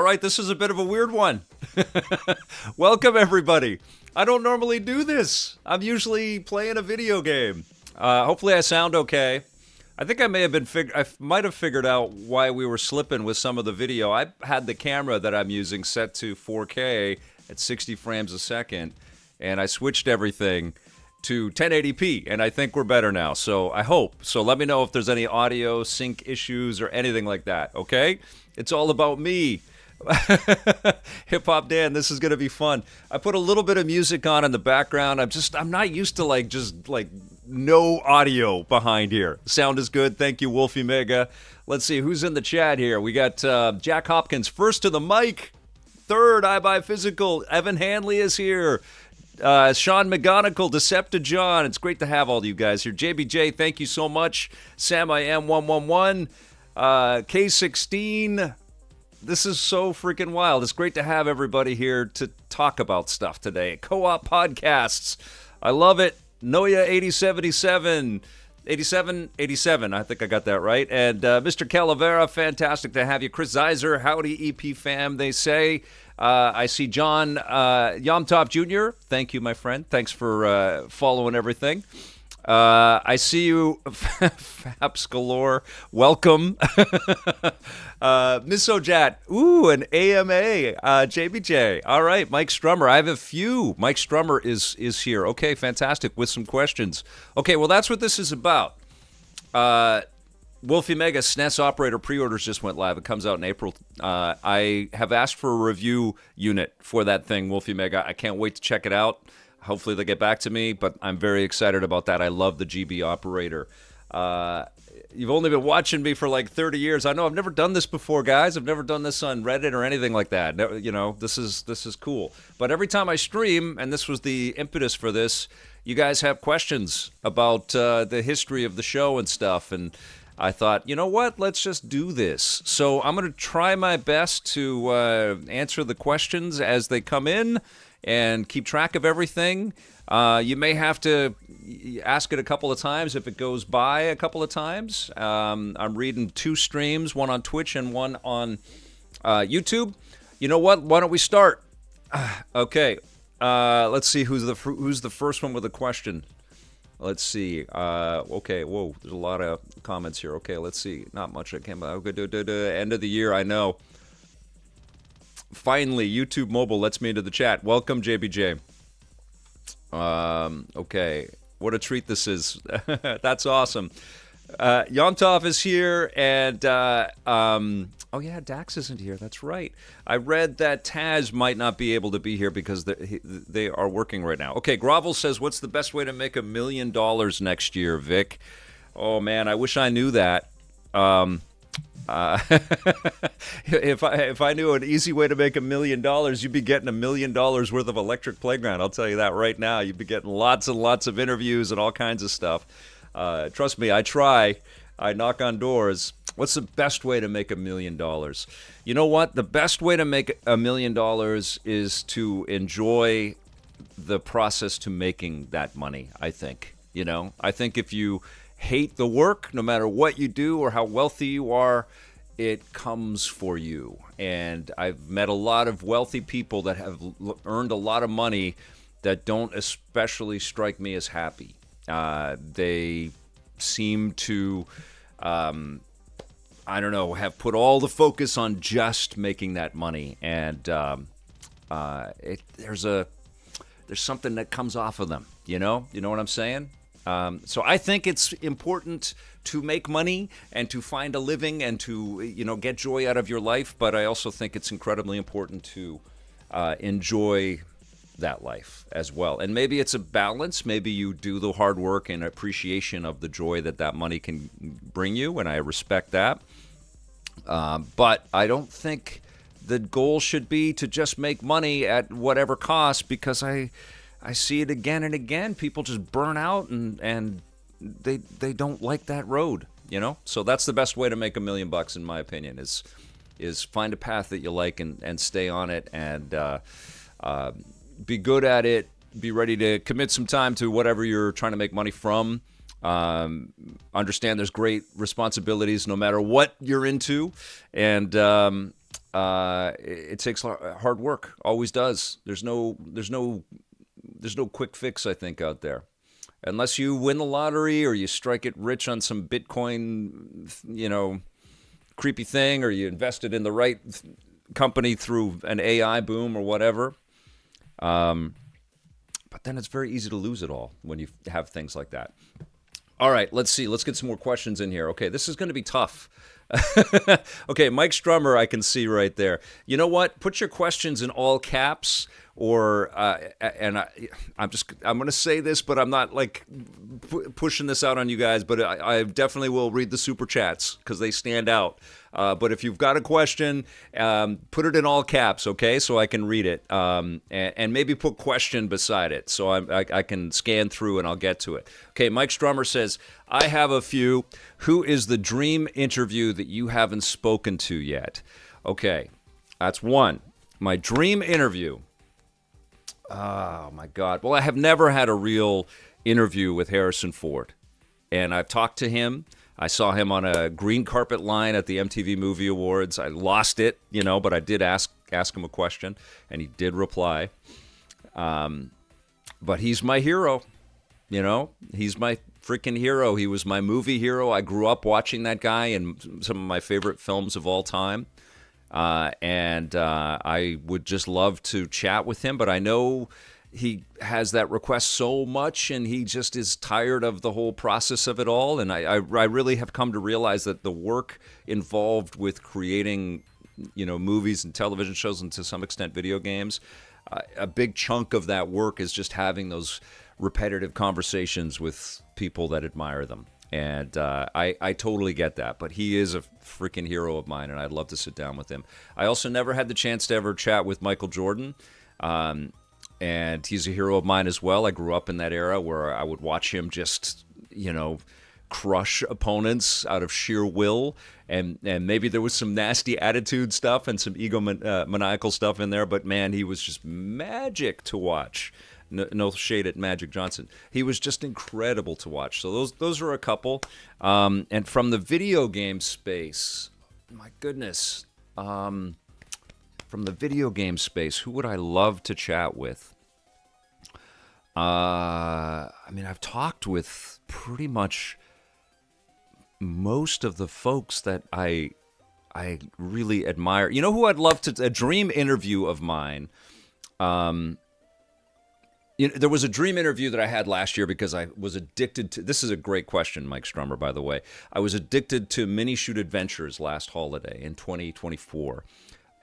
right, this is a bit of a weird one. Welcome, everybody. I don't normally do this. I'm usually playing a video game. Hopefully I sound okay. I think I might have figured out why we were slipping with some of the video. I had the camera that I'm using set to 4K at 60 frames a second, and I switched everything to 1080p, and I think we're better now, so I hope. So let me know if there's any audio sync issues or anything like that, okay? It's all about me. Hip Hop Dan, this is going to be fun. I put a little bit of music on in the background. I'm not used to just no audio behind here. Sound is good. Thank you, Wolfie Mega. Let's see who's in the chat here. We got Jack Hopkins first to the mic. Third, I Buy Physical. Evan Hanley is here. Sean McGonigal, Deceptijon. It's great to have all of you guys here. JBJ, thank you so much. Sam I Am 111. K16. This is so freaking wild. It's great to have everybody here to talk about stuff today. Co-op podcasts. I love it. Noya 8077. 87, I think I got that right. And Mr. Calavera, fantastic to have you. Chris Zeiser, howdy EP fam, they say. I see John Yomtop Jr. Thank you, my friend. Thanks for following everything. I see you, Faps Galore. Welcome. Miss Ojat. Ooh, an AMA. JBJ. All right, Mike Strummer. I have a few. Mike Strummer is here. Okay, fantastic, with some questions. Okay, well, that's what this is about. Wolfie Mega SNES Operator pre-orders just went live. It comes out in April. I have asked for a review unit for that thing, Wolfie Mega. I can't wait to check it out. Hopefully they get back to me, but I'm very excited about that. I love the GB Operator. You've only been watching me for 30 years. I know I've never done this before, guys. I've never done this on Reddit or anything like that. This is cool. But every time I stream, and this was the impetus for this, you guys have questions about the history of the show and stuff, and I thought, you know what? Let's just do this. So I'm going to try my best to answer the questions as they come in and keep track of everything. You may have to ask it a couple of times if it goes by a couple of times. I'm reading 2 streams, one on Twitch and one on YouTube. You know what? Why don't we start? Okay. Let's see who's the first one with a question. Let's see. Okay. Whoa. There's a lot of comments here. Okay. Let's see. Not much that came out. Okay. End of the year. I know. Finally, YouTube Mobile lets me into the chat. Welcome, JBJ. Okay. What a treat this is. That's awesome. Yontov is here, and oh yeah, Dax isn't here. That's right. I read that Taz might not be able to be here because they are working right now. Okay, Grovel says, what's the best way to make $1 million next year, Vic? Oh man, I wish I knew that. If I knew an easy way to make $1 million, you'd be getting $1 million worth of Electric Playground. I'll tell you that right now. You'd be getting lots and lots of interviews and all kinds of stuff. Trust me, I try. I knock on doors. What's the best way to make $1 million? You know what? The best way to make $1 million is to enjoy the process to making that money, I think. I think if you hate the work, no matter what you do or how wealthy you are, it comes for you. And I've met a lot of wealthy people that have earned a lot of money that don't especially strike me as happy. They seem to, I don't know, have put all the focus on just making that money. And there's something that comes off of them, You know what I'm saying? So I think it's important to make money and to find a living and to, get joy out of your life. But I also think it's incredibly important to enjoy that life as well. And maybe it's a balance. Maybe you do the hard work and appreciation of the joy that money can bring you. And I respect that. But I don't think the goal should be to just make money at whatever cost, because I see it again and again. People just burn out and they don't like that road, So that's the best way to make $1 million, in my opinion, is find a path that you like and stay on it and be good at it. Be ready to commit some time to whatever you're trying to make money from. Understand there's great responsibilities no matter what you're into, and it takes hard work. Always does. There's no quick fix, I think, out there. Unless you win the lottery or you strike it rich on some Bitcoin, creepy thing, or you invested in the right company through an AI boom or whatever. But then it's very easy to lose it all when you have things like that. All right, let's see. Let's get some more questions in here. Okay, this is going to be tough. Okay, Mike Strummer, I can see right there. You know what? Put your questions in all caps, or I'm going to say this, but I'm not like pushing this out on you guys. But I definitely will read the super chats because they stand out. But if you've got a question, put it in all caps, okay, so I can read it, and maybe put question beside it so I can scan through and I'll get to it. Okay, Mike Strummer says, I have a few. Who is the dream interview that you haven't spoken to yet? Okay, that's one. My dream interview. Oh, my God. Well, I have never had a real interview with Harrison Ford, and I've talked to him. I saw him on a green carpet line at the MTV Movie Awards. I lost it, but I did ask him a question, and he did reply. But he's my hero, He's my freaking hero. He was my movie hero. I grew up watching that guy in some of my favorite films of all time. And I would just love to chat with him, but I know he has that request so much, and he just is tired of the whole process of it all. And I really have come to realize that the work involved with creating, movies and television shows, and to some extent video games, a big chunk of that work is just having those repetitive conversations with people that admire them. And I totally get that. But he is a freaking hero of mine, and I'd love to sit down with him. I also never had the chance to ever chat with Michael Jordan. And he's a hero of mine as well. I grew up in that era where I would watch him just, crush opponents out of sheer will. And maybe there was some nasty attitude stuff and some maniacal stuff in there. But, man, he was just magic to watch. No shade at Magic Johnson. He was just incredible to watch. So those are a couple. And from the video game space, my goodness. From the video game space, who would I love to chat with? I've talked with pretty much most of the folks that I really admire. You know who I'd love to, a dream interview of mine. There was a dream interview that I had last year because I was addicted to, this is a great question, Mike Strummer, by the way. I was addicted to Mini Shoot Adventures last holiday in 2024.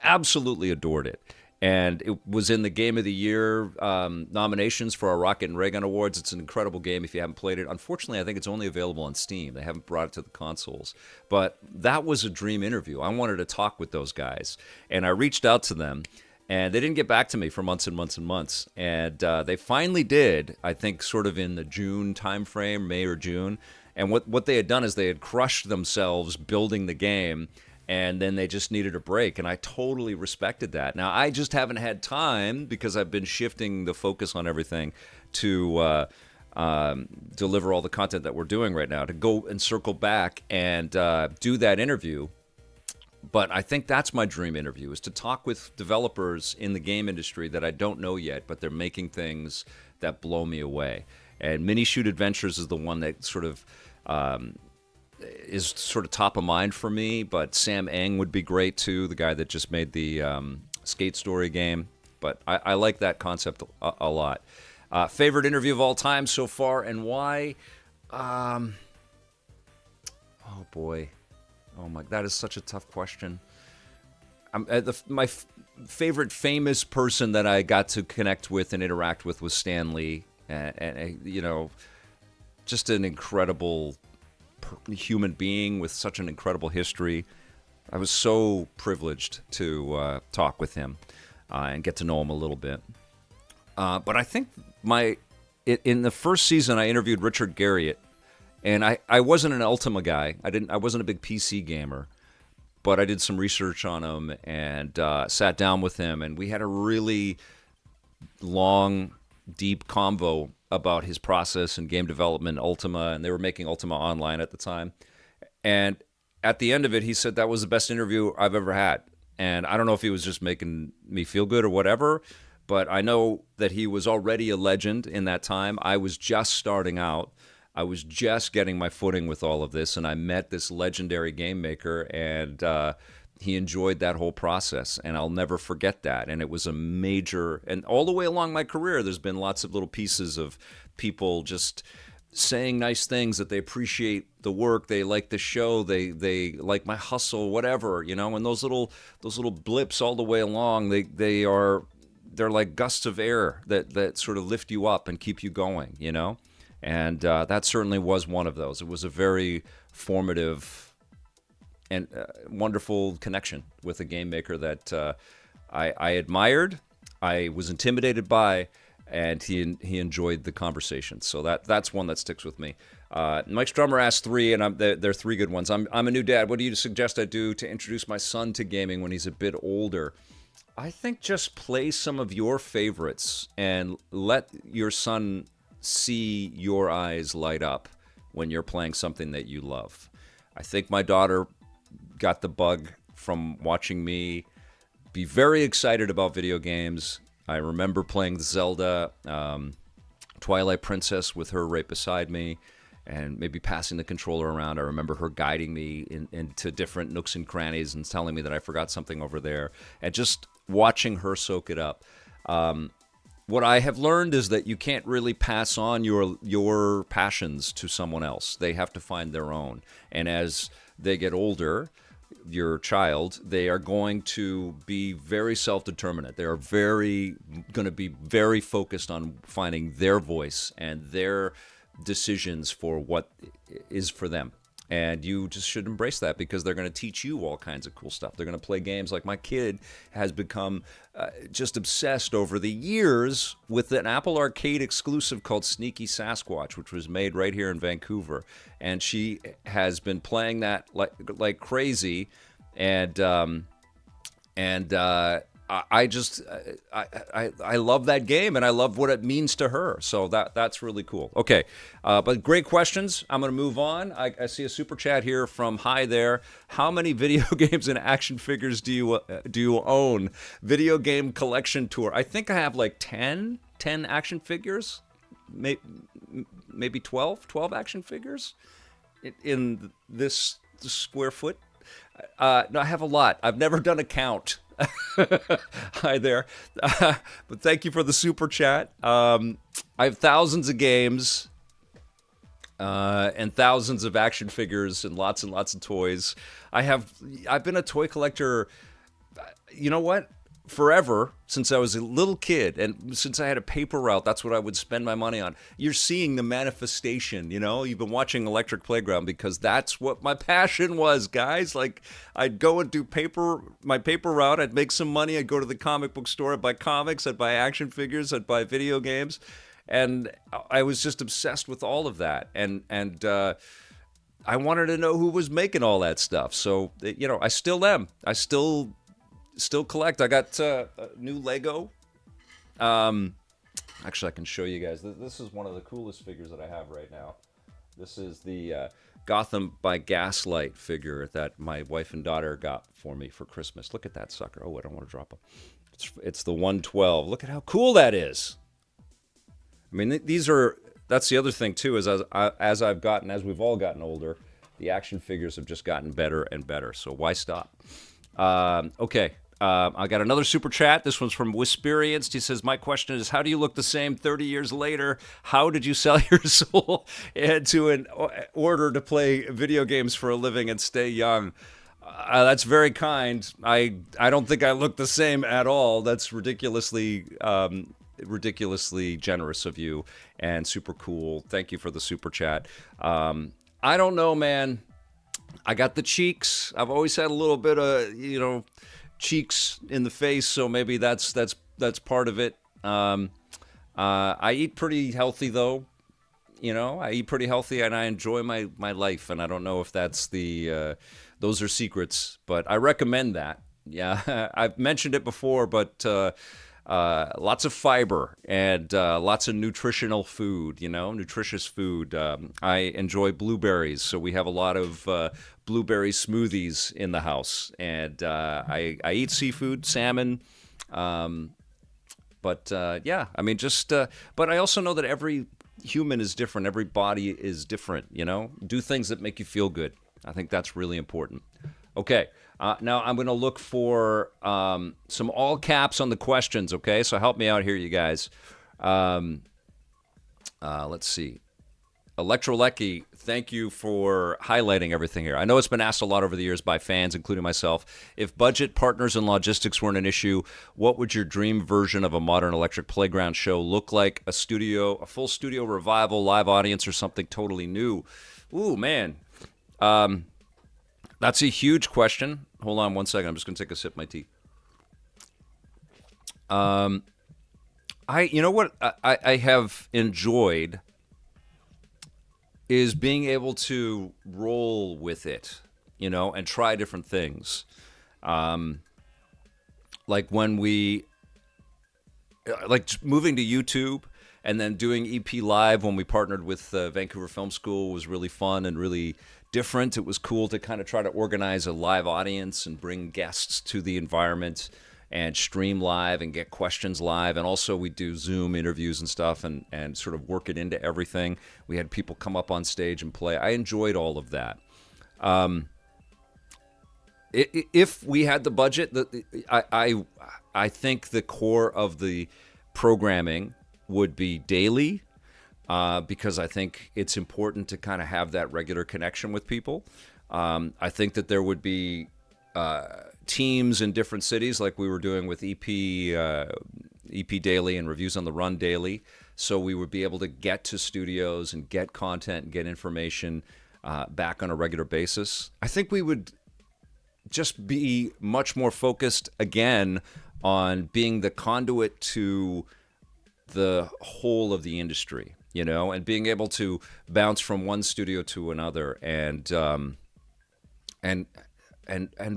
Absolutely adored it. And it was in the Game of the Year nominations for our Rocket and Ray Gun Awards. It's an incredible game if you haven't played it. Unfortunately, I think it's only available on Steam. They haven't brought it to the consoles. But that was a dream interview. I wanted to talk with those guys. And I reached out to them, and they didn't get back to me for months and months and months. And they finally did, I think, sort of in the June timeframe, May or June. And what they had done is they had crushed themselves building the game, and then they just needed a break, and I totally respected that. Now, I just haven't had time because I've been shifting the focus on everything to deliver all the content that we're doing right now, to go and circle back and do that interview. But I think that's my dream interview, is to talk with developers in the game industry that I don't know yet, but they're making things that blow me away. And Mini Shoot Adventures is the one that sort of is sort of top of mind for me, but Sam Eng would be great too, the guy that just made the Skate Story game. But I like that concept a lot. Favorite interview of all time so far, and why? Oh boy, that is such a tough question. My favorite famous person that I got to connect with and interact with was Stan Lee, and just an incredible human being with such an incredible history. I was so privileged to talk with him and get to know him a little bit. But I think in the first season, I interviewed Richard Garriott, and I wasn't an Ultima guy. I wasn't a big PC gamer, but I did some research on him and sat down with him, and we had a really long, deep convo about his process and game development, Ultima, and they were making Ultima Online at the time. And at the end of it, he said that was the best interview I've ever had. And I don't know if he was just making me feel good or whatever, but I know that he was already a legend in that time. I was just starting out. I was just getting my footing with all of this, and I met this legendary game maker, and he enjoyed that whole process, and I'll never forget that. And it was a major, and all the way along my career, there's been lots of little pieces of people just saying nice things, that they appreciate the work, they like the show, they like my hustle, whatever, and those little blips all the way along, they're like gusts of air that sort of lift you up and keep you going, and that certainly was one of those. It was a very formative and wonderful connection with a game maker that I admired, I was intimidated by, and he enjoyed the conversation. So that's one that sticks with me. Mike Strummer asked three, and they're three good ones. I'm a new dad. What do you suggest I do to introduce my son to gaming when he's a bit older? I think just play some of your favorites and let your son see your eyes light up when you're playing something that you love. I think my daughter got the bug from watching me be very excited about video games. I remember playing Zelda, Twilight Princess with her right beside me, and maybe passing the controller around. I remember her guiding me into different nooks and crannies and telling me that I forgot something over there, and just watching her soak it up. What I have learned is that you can't really pass on your passions to someone else. They have to find their own. And as they get older, your child, they are going to be very self-determinate. They are going to be very focused on finding their voice and their decisions for what is for them. And you just should embrace that, because they're going to teach you all kinds of cool stuff. They're going to play games. Like my kid has become just obsessed over the years with an Apple Arcade exclusive called Sneaky Sasquatch, which was made right here in Vancouver. And she has been playing that like crazy. And I love that game, and I love what it means to her. So that's really cool. Okay, but great questions. I'm going to move on. I see a super chat here from Hi There. How many video games and action figures do you own? Video game collection tour. I think I have like 10 action figures, maybe 12 action figures in this square foot. No, I have a lot. I've never done a count. Hi there. But thank you for the super chat. I have thousands of games and thousands of action figures and lots of toys. I've been a toy collector, you know what? Forever, since I was a little kid, and since I had a paper route, that's what I would spend my money on. You're seeing the manifestation, You've been watching Electric Playground, because that's what my passion was, guys. Like, I'd go and do my paper route, I'd make some money, I'd go to the comic book store, I'd buy comics, I'd buy action figures, I'd buy video games, and I was just obsessed with all of that. And I wanted to know who was making all that stuff. So, I still am. I still collect. I got a new Lego. Actually, I can show you guys. This is one of the coolest figures that I have right now. This is the Gotham by Gaslight figure that my wife and daughter got for me for Christmas. Look at that sucker. Oh, I don't want to drop him. It's the 112. Look at how cool that is. I mean, that's the other thing too, is as we've all gotten older, the action figures have just gotten better and better. So why stop? Okay. I got another super chat. This one's from Wisperienced. He says, my question is, how do you look the same 30 years later? How did you sell your soul into an order to play video games for a living and stay young? That's very kind. I don't think I look the same at all. That's ridiculously generous of you and super cool. Thank you for the super chat. I don't know, man. I got the cheeks. I've always had a little bit of, cheeks in the face, so maybe that's part of it. I eat pretty healthy, though. I eat pretty healthy, and I enjoy my life, and I don't know if that's those are secrets, but I recommend that. Yeah, I've mentioned it before, but lots of fiber and lots of nutritional food, nutritious food. I enjoy blueberries, so we have a lot of blueberry smoothies in the house. And I eat seafood, salmon. But yeah, I mean, but I also know that every human is different. Every body is different, Do things that make you feel good. I think that's really important. Okay. Now I'm going to look for some all caps on the questions, okay? So help me out here, you guys. Let's see. Electrolecky, thank you for highlighting everything here. I know it's been asked a lot over the years by fans, including myself. If budget, partners, and logistics weren't an issue, what would your dream version of a modern electric playground show look like? A full studio revival, live audience, or something totally new? Ooh, man. That's a huge question. Hold on one second. I'm just going to take a sip of my tea. You know what I have enjoyed is being able to roll with it, and try different things. Like when moving to YouTube and then doing EP Live when we partnered with Vancouver Film School was really fun and really different. It was cool to kind of try to organize a live audience and bring guests to the environment and stream live and get questions live. And also we do Zoom interviews and stuff and sort of work it into everything. We had people come up on stage and play. I enjoyed all of that. If we had the budget, I think the core of the programming would be daily, because I think it's important to kind of have that regular connection with people. I think that there would be teams in different cities, like we were doing with EP Daily and Reviews on the Run Daily. So we would be able to get to studios and get content and get information back on a regular basis. I think we would just be much more focused, again, on being the conduit to the whole of the industry, and being able to bounce from one studio to another and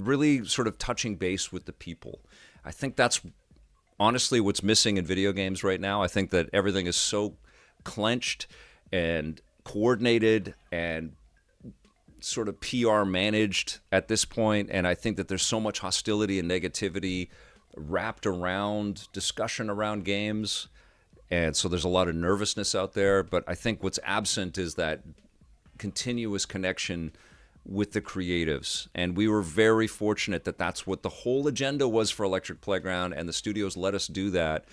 really sort of touching base with the people. I think that's honestly what's missing in video games right now. I think that everything is so clenched and coordinated and sort of PR managed at this point, and I think that there's so much hostility and negativity wrapped around discussion around games. And so there's a lot of nervousness out there, but I think what's absent is that continuous connection with the creatives. And we were very fortunate that that's what the whole agenda was for Electric Playground, and the studios let us do that.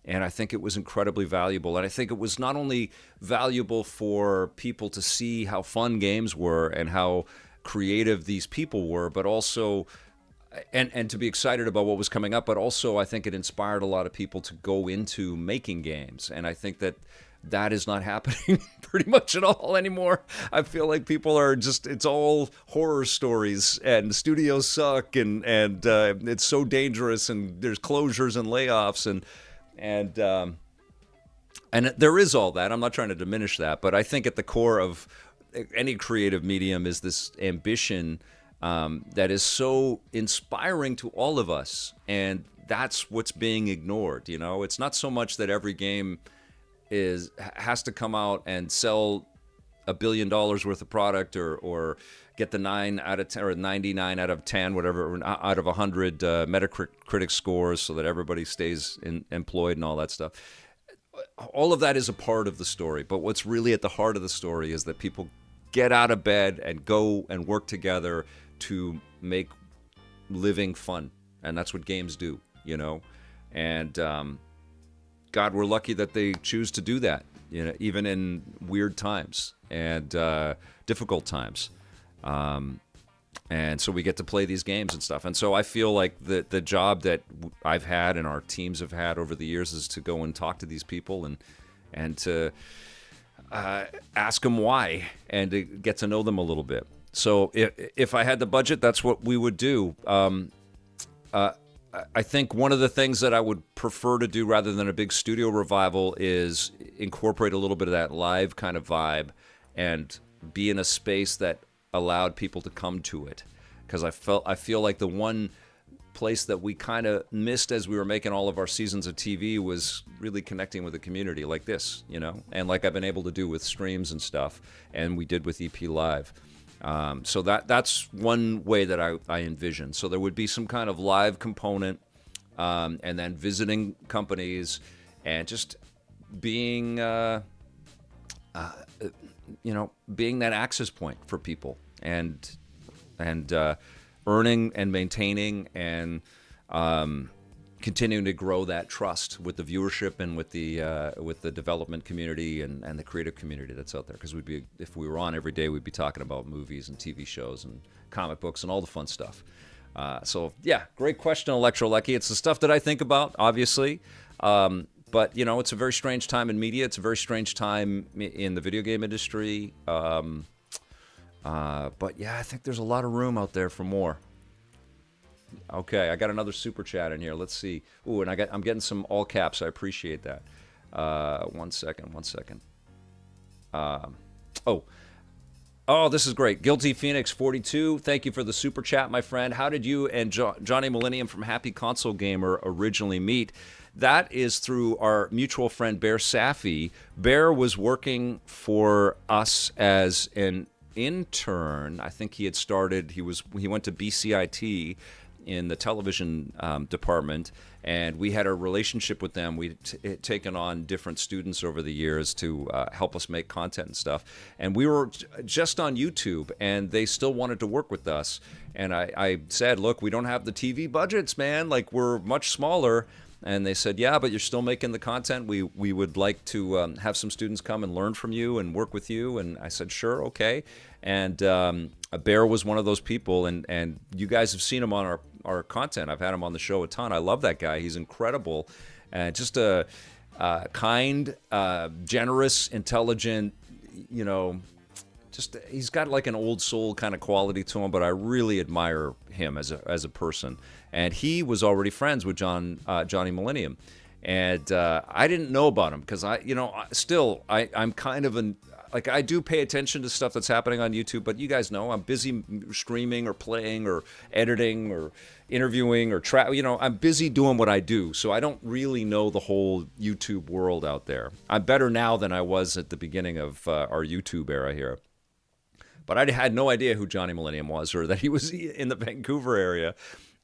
And I think it was incredibly valuable. And I think it was not only valuable for people to see how fun games were and how creative these people were, but also and to be excited about what was coming up, but also I think it inspired a lot of people to go into making games. And I think that is not happening pretty much at all anymore. I feel like people are it's all horror stories and studios suck and it's so dangerous and there's closures and layoffs and there is all that. I'm not trying to diminish that, but I think at the core of any creative medium is this ambition that is so inspiring to all of us, and that's what's being ignored. It's not so much that every game has to come out and sell $1 billion worth of product or get the 9 out of 10 or 99 out of 10, whatever, out of 100 Metacritic scores, so that everybody stays employed and all that stuff. All of that is a part of the story, but what's really at the heart of the story is that people get out of bed and go and work together to make living fun, and that's what games do, and God, we're lucky that they choose to do that, even in weird times and difficult times, and so we get to play these games and stuff. And so I feel like the job that I've had and our teams have had over the years is to go and talk to these people and to ask them why and to get to know them a little bit. So if I had the budget, that's what we would do. I think one of the things that I would prefer to do rather than a big studio revival is incorporate a little bit of that live kind of vibe and be in a space that allowed people to come to it. Because I feel like the one place that we kind of missed as we were making all of our seasons of TV was really connecting with the community like this, and like I've been able to do with streams and stuff, and we did with EP Live. So that's one way that I envision. So there would be some kind of live component, and then visiting companies and just being, being that access point for people and earning and maintaining and continuing to grow that trust with the viewership and with the development community and the creative community that's out there. Because if we were on every day, we'd be talking about movies and TV shows and comic books and all the fun stuff. So yeah, great question, Electrolecky. It's the stuff that I think about, obviously. But it's a very strange time in media. It's a very strange time in the video game industry. But yeah, I think there's a lot of room out there for more. Okay, I got another super chat in here. Let's see. Ooh, and I'm getting some all caps. I appreciate that. One second. Oh, this is great. Guilty Phoenix 42. Thank you for the super chat, my friend. How did you and Johnny Millennium from Happy Console Gamer originally meet? That is through our mutual friend Bear Safi. Bear was working for us as an intern. I think he had started. He went to BCIT in the television department, and we had a relationship with them. We'd taken on different students over the years to help us make content and stuff. And we were just on YouTube, and they still wanted to work with us. And I said, look, we don't have the TV budgets, man. Like, we're much smaller. And they said, yeah, but you're still making the content. We would like to have some students come and learn from you and work with you. And I said, sure, okay. And Bear was one of those people. And you guys have seen him on our content. I've had him on the show a ton. I love that guy. He's incredible. Just a kind, generous, intelligent, he's got like an old soul kind of quality to him, but I really admire him as a person. And he was already friends with Johnny Millennium. And I didn't know about him because I'm kind of I do pay attention to stuff that's happening on YouTube, but you guys know I'm busy streaming or playing or editing or interviewing or I'm busy doing what I do. So I don't really know the whole YouTube world out there. I'm better now than I was at the beginning of our YouTube era here. But I had no idea who Johnny Millennium was or that he was in the Vancouver area.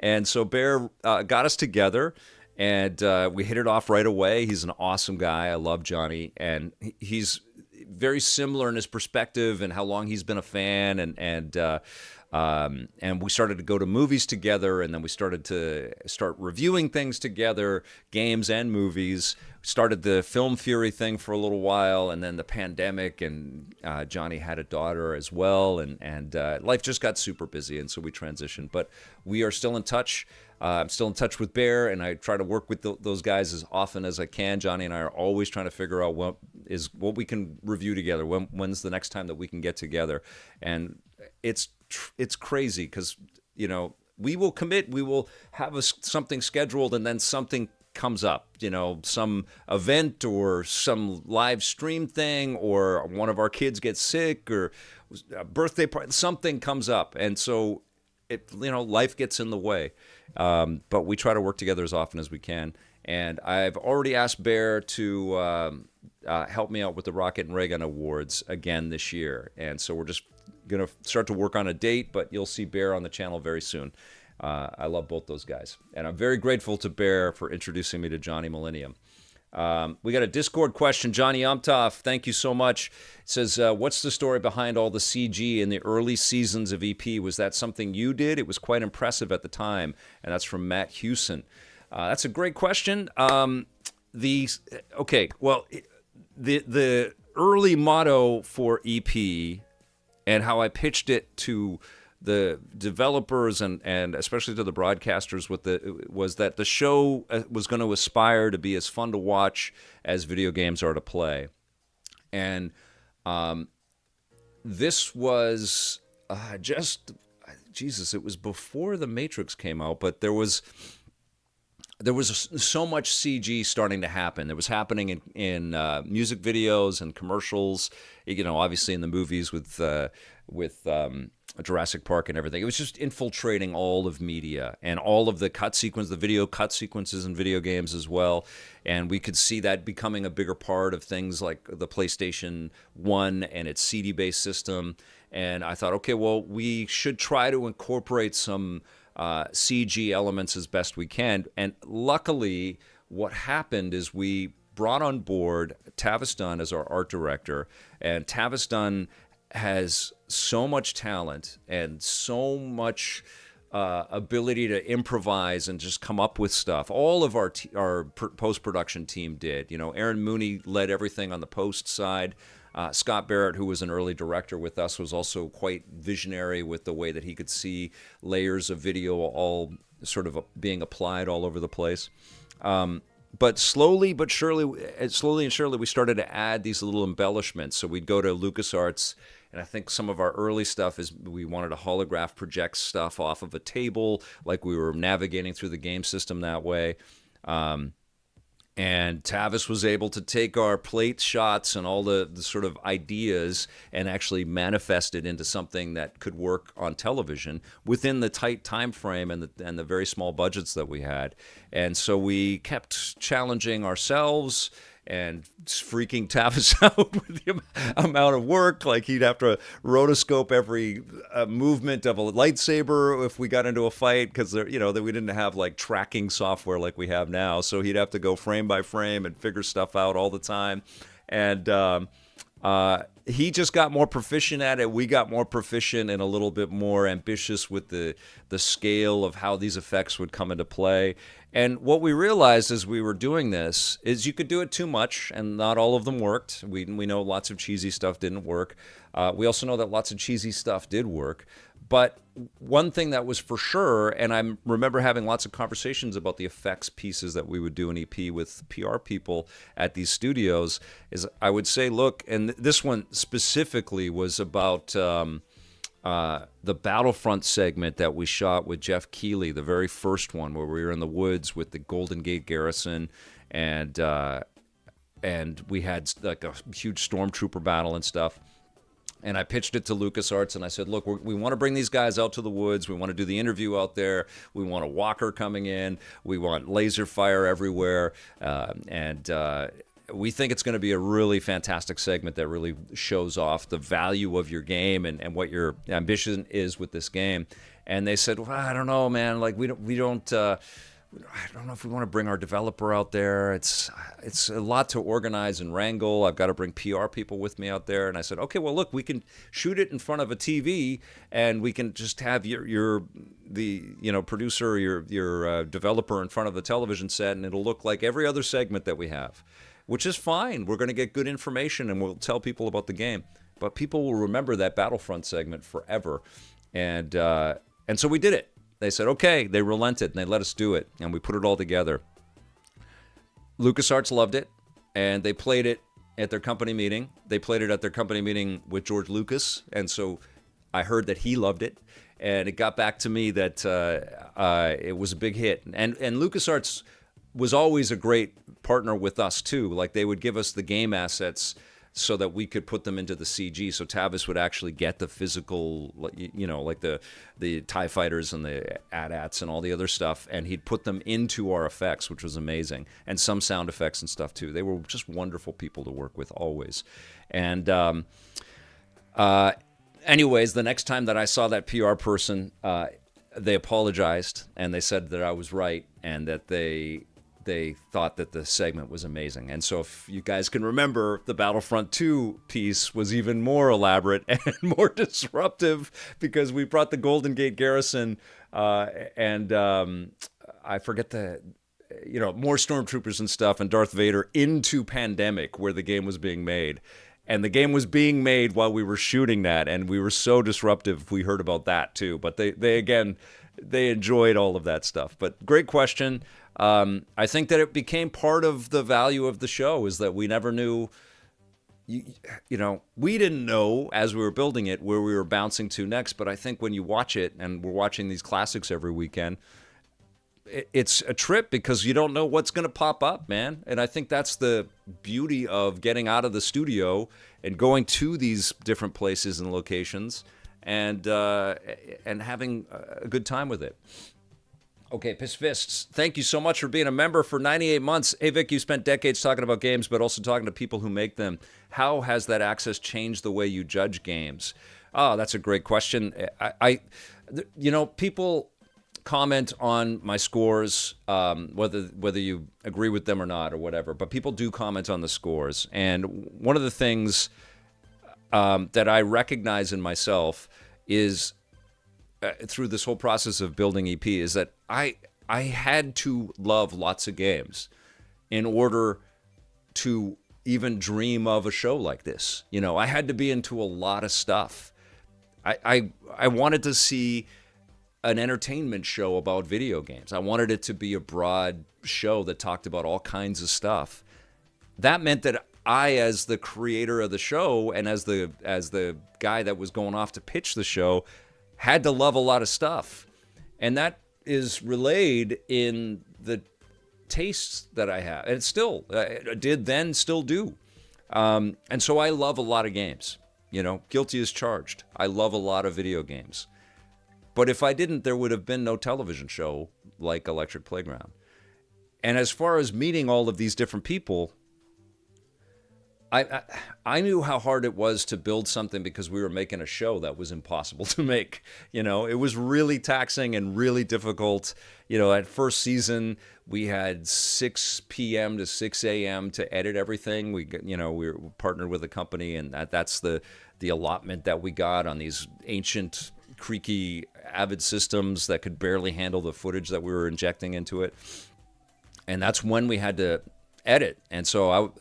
And so Bear got us together, and we hit it off right away. He's an awesome guy. I love Johnny. And he's very similar in his perspective and how long he's been a fan. And we started to go to movies together, and then we started to reviewing things together, games and movies. Started the Film Fury thing for a little while, and then the pandemic, and Johnny had a daughter as well, and life just got super busy, and so we transitioned. But we are still in touch. I'm still in touch with Bear, and I try to work with those guys as often as I can. Johnny and I are always trying to figure out what we can review together. When's the next time that we can get together? And it's crazy because we will commit, we will have something scheduled, and then something comes up, some event or some live stream thing, or one of our kids gets sick, or a birthday party, something comes up, and so life gets in the way. But we try to work together as often as we can. And I've already asked Bear to help me out with the Rocket and Ray Gun Awards again this year. And so we're just going to start to work on a date, but you'll see Bear on the channel very soon. I love both those guys. And I'm very grateful to Bear for introducing me to Johnny Millennium. We got a Discord question. Johnny Umtoff, thank you so much. It says, what's the story behind all the CG in the early seasons of EP? Was that something you did? It was quite impressive at the time. And that's from Matt Hewson. That's a great question. The early motto for EP and how I pitched it to the developers and especially to the broadcasters was that the show was going to aspire to be as fun to watch as video games are to play. And this was it was before The Matrix came out, but there was so much CG starting to happen. It was happening in music videos and commercials, obviously in the movies with Jurassic Park and everything. It was just infiltrating all of media and all of the the video cut sequences in video games as well. And we could see that becoming a bigger part of things like the PlayStation 1 and its CD-based system. And I thought, okay, well, we should try to incorporate some CG elements as best we can. And luckily, what happened is we brought on board Tavis Dunn as our art director. And Tavis Dunn has so much talent and so much ability to improvise and just come up with stuff. All of our post-production team did. You know, Aaron Mooney led everything on the post side. Scott Barrett, who was an early director with us, was also quite visionary with the way that he could see layers of video all sort of being applied all over the place. But slowly and surely, we started to add these little embellishments. So we'd go to LucasArts, and I think some of our early stuff is we wanted to holograph project stuff off of a table, like we were navigating through the game system that way. And Tavis was able to take our plate shots and all the sort of ideas and actually manifest it into something that could work on television within the tight time frame and the very small budgets that we had. And so we kept challenging ourselves and freaking Tavis out with the amount of work. Like, he'd have to rotoscope every movement of a lightsaber if we got into a fight, because we didn't have like tracking software like we have now. So he'd have to go frame by frame and figure stuff out all the time. And he just got more proficient at it. We got more proficient and a little bit more ambitious with the scale of how these effects would come into play. And what we realized as we were doing this is you could do it too much, and not all of them worked. We know lots of cheesy stuff didn't work. We also know that lots of cheesy stuff did work. But one thing that was for sure, and I remember having lots of conversations about the effects pieces that we would do in EP with PR people at these studios, is I would say, look, and this one specifically was about the Battlefront segment that we shot with Jeff Keighley, the very first one, where we were in the woods with the Golden Gate Garrison, and we had like a huge stormtrooper battle and stuff. And I pitched it to LucasArts, and I said, look, we want to bring these guys out to the woods. We want to do the interview out there. We want a walker coming in. We want laser fire everywhere. We think it's going to be a really fantastic segment that really shows off the value of your game and what your ambition is with this game. And they said, well, I don't know, man. Like, I don't know if we want to bring our developer out there. It's a lot to organize and wrangle. I've got to bring PR people with me out there. And I said, okay, well, look, we can shoot it in front of a TV, and we can just have your producer or your developer in front of the television set, and it'll look like every other segment that we have, which is fine. We're going to get good information, and we'll tell people about the game. But people will remember that Battlefront segment forever. And so we did it. They said, okay, they relented, and they let us do it, and we put it all together. LucasArts loved it, and they played it at their company meeting. They played it at their company meeting with George Lucas, and so I heard that he loved it, and it got back to me that it was a big hit. And LucasArts was always a great partner with us, too. Like, they would give us the game assets so that we could put them into the CG. So Tavis would actually get the physical, like the TIE fighters and the AT-ATs and all the other stuff, and he'd put them into our effects, which was amazing. And some sound effects and stuff too. They were just wonderful people to work with always. And anyways, the next time that I saw that PR person, they apologized, and they said that I was right, and that they thought that the segment was amazing. And so if you guys can remember, the Battlefront 2 piece was even more elaborate and more disruptive, because we brought the Golden Gate Garrison and I forget more stormtroopers and stuff, and Darth Vader into Pandemic, where the game was being made. And the game was being made while we were shooting that, and we were so disruptive. We heard about that too. But they enjoyed all of that stuff. But great question. I think that it became part of the value of the show, is that we never knew, we didn't know as we were building it where we were bouncing to next. But I think when you watch it, and we're watching these classics every weekend, it's a trip because you don't know what's going to pop up, man. And I think that's the beauty of getting out of the studio and going to these different places and locations and having a good time with it. Okay, Piss Fists, thank you so much for being a member for 98 months. Hey, Vic, you spent decades talking about games, but also talking to people who make them. How has that access changed the way you judge games? Oh, that's a great question. People comment on my scores, whether you agree with them or not or whatever, but people do comment on the scores. And one of the things that I recognize in myself is through this whole process of building EP is that I had to love lots of games in order to even dream of a show like this. I had to be into a lot of stuff. I wanted to see an entertainment show about video games. I wanted it to be a broad show that talked about all kinds of stuff. That meant that I, as the creator of the show and as the guy that was going off to pitch the show, had to love a lot of stuff. And that is relayed in the tastes that I have. And it still did then, still do. And so I love a lot of games. Guilty as charged. I love a lot of video games. But if I didn't, there would have been no television show like Electric Playground. And as far as meeting all of these different people, I knew how hard it was to build something because we were making a show that was impossible to make. It was really taxing and really difficult. That first season, we had 6 p.m. to 6 a.m. to edit everything. We were partnered with a company, and that's the allotment that we got on these ancient, creaky Avid systems that could barely handle the footage that we were injecting into it. And that's when we had to edit. And so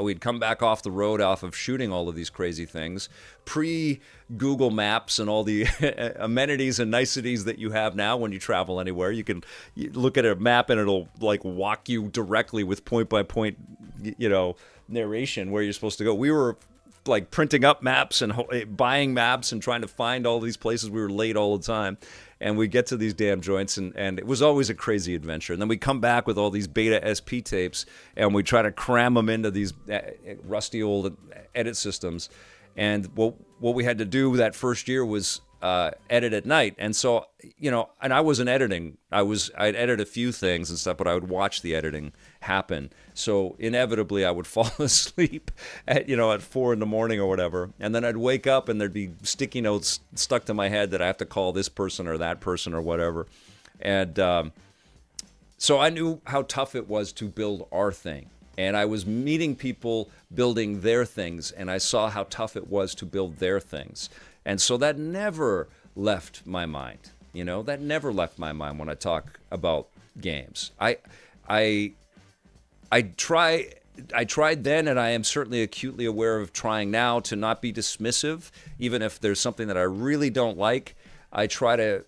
we'd come back off the road off of shooting all of these crazy things, pre-Google Maps and all the amenities and niceties that you have now when you travel anywhere. You look at a map and it'll like walk you directly with point by point, narration where you're supposed to go. We were like printing up maps and buying maps and trying to find all these places. We were late all the time. And we get to these damn joints, and it was always a crazy adventure. And then we come back with all these beta SP tapes, and we try to cram them into these rusty old edit systems. And what we had to do that first year was edit at night. And so, and I wasn't editing. I'd edit a few things and stuff, but I would watch the editing happen. So inevitably I would fall asleep at 4 a.m. or whatever. And then I'd wake up and there'd be sticky notes stuck to my head that I have to call this person or that person or whatever. And so I knew how tough it was to build our thing. And I was meeting people building their things, and I saw how tough it was to build their things. And so that never left my mind. That never left my mind when I talk about games. I tried then, and I am certainly acutely aware of trying now to not be dismissive, even if there's something that I really don't like. I try to,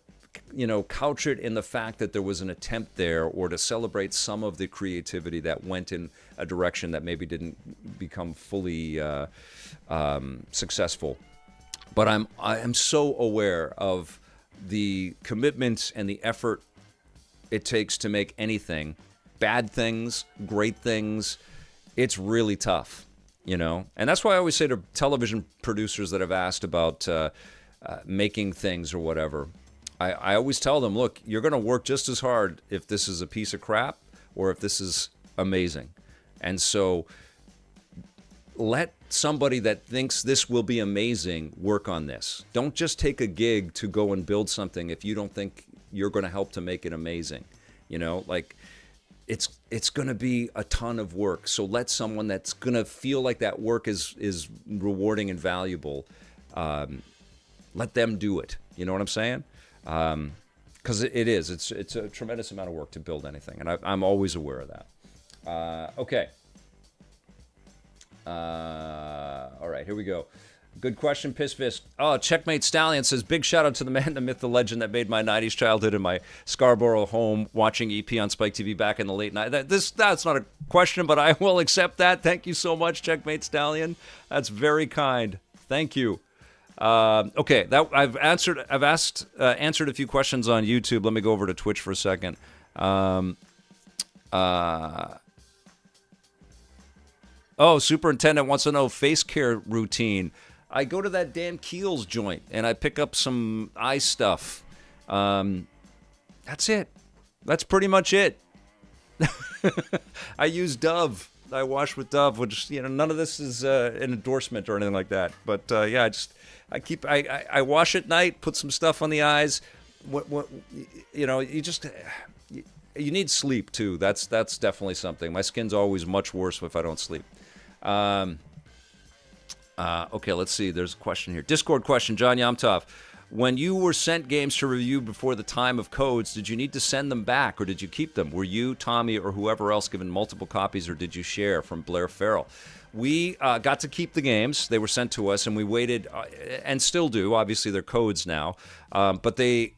couch it in the fact that there was an attempt there, or to celebrate some of the creativity that went in a direction that maybe didn't become fully successful. But I am so aware of the commitment and the effort it takes to make anything. Bad things, great things. It's really tough, And that's why I always say to television producers that have asked about making things or whatever, I always tell them, look, you're going to work just as hard if this is a piece of crap or if this is amazing. And so let somebody that thinks this will be amazing work on this. Don't just take a gig to go and build something if you don't think you're going to help to make it amazing. It's going to be a ton of work. So let someone that's going to feel like that work is rewarding and valuable, let them do it. You know what I'm saying? Because it is. It's a tremendous amount of work to build anything, and I'm always aware of that. Okay. All right, here we go. Good question, Piss Fist. Oh, Checkmate Stallion says, big shout out to the man, the myth, the legend that made my 90s childhood in my Scarborough home watching EP on Spike TV back in the late 90s. That's not a question, but I will accept that. Thank you so much, Checkmate Stallion. That's very kind. Thank you. Okay, I've answered a few questions on YouTube. Let me go over to Twitch for a second. Superintendent wants to know face care routine. I go to that Dan Keel's joint and I pick up some eye stuff. That's it. That's pretty much it. I use Dove. I wash with Dove, which, none of this is an endorsement or anything like that. But yeah, I wash at night, put some stuff on the eyes. You need sleep too. That's definitely something. My skin's always much worse if I don't sleep. Okay, let's see. There's a question here. Discord question, John Yamtov. When you were sent games to review before the time of codes, did you need to send them back or did you keep them? Were you, Tommy, or whoever else given multiple copies or did you share? From Blair Farrell. We got to keep the games. They were sent to us and we waited, and still do. Obviously, they're codes now. But they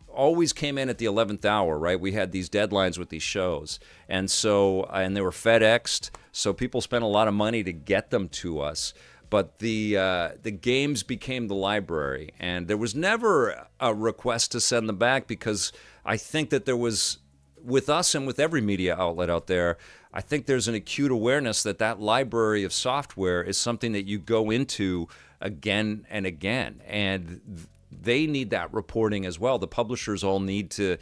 always came in at the 11th hour, right? We had these deadlines with these shows. And they were FedExed, so people spent a lot of money to get them to us. But the games became the library, and there was never a request to send them back because I think that there was, with us and with every media outlet out there, I think there's an acute awareness that library of software is something that you go into again and again, and they need that reporting as well. The publishers all need to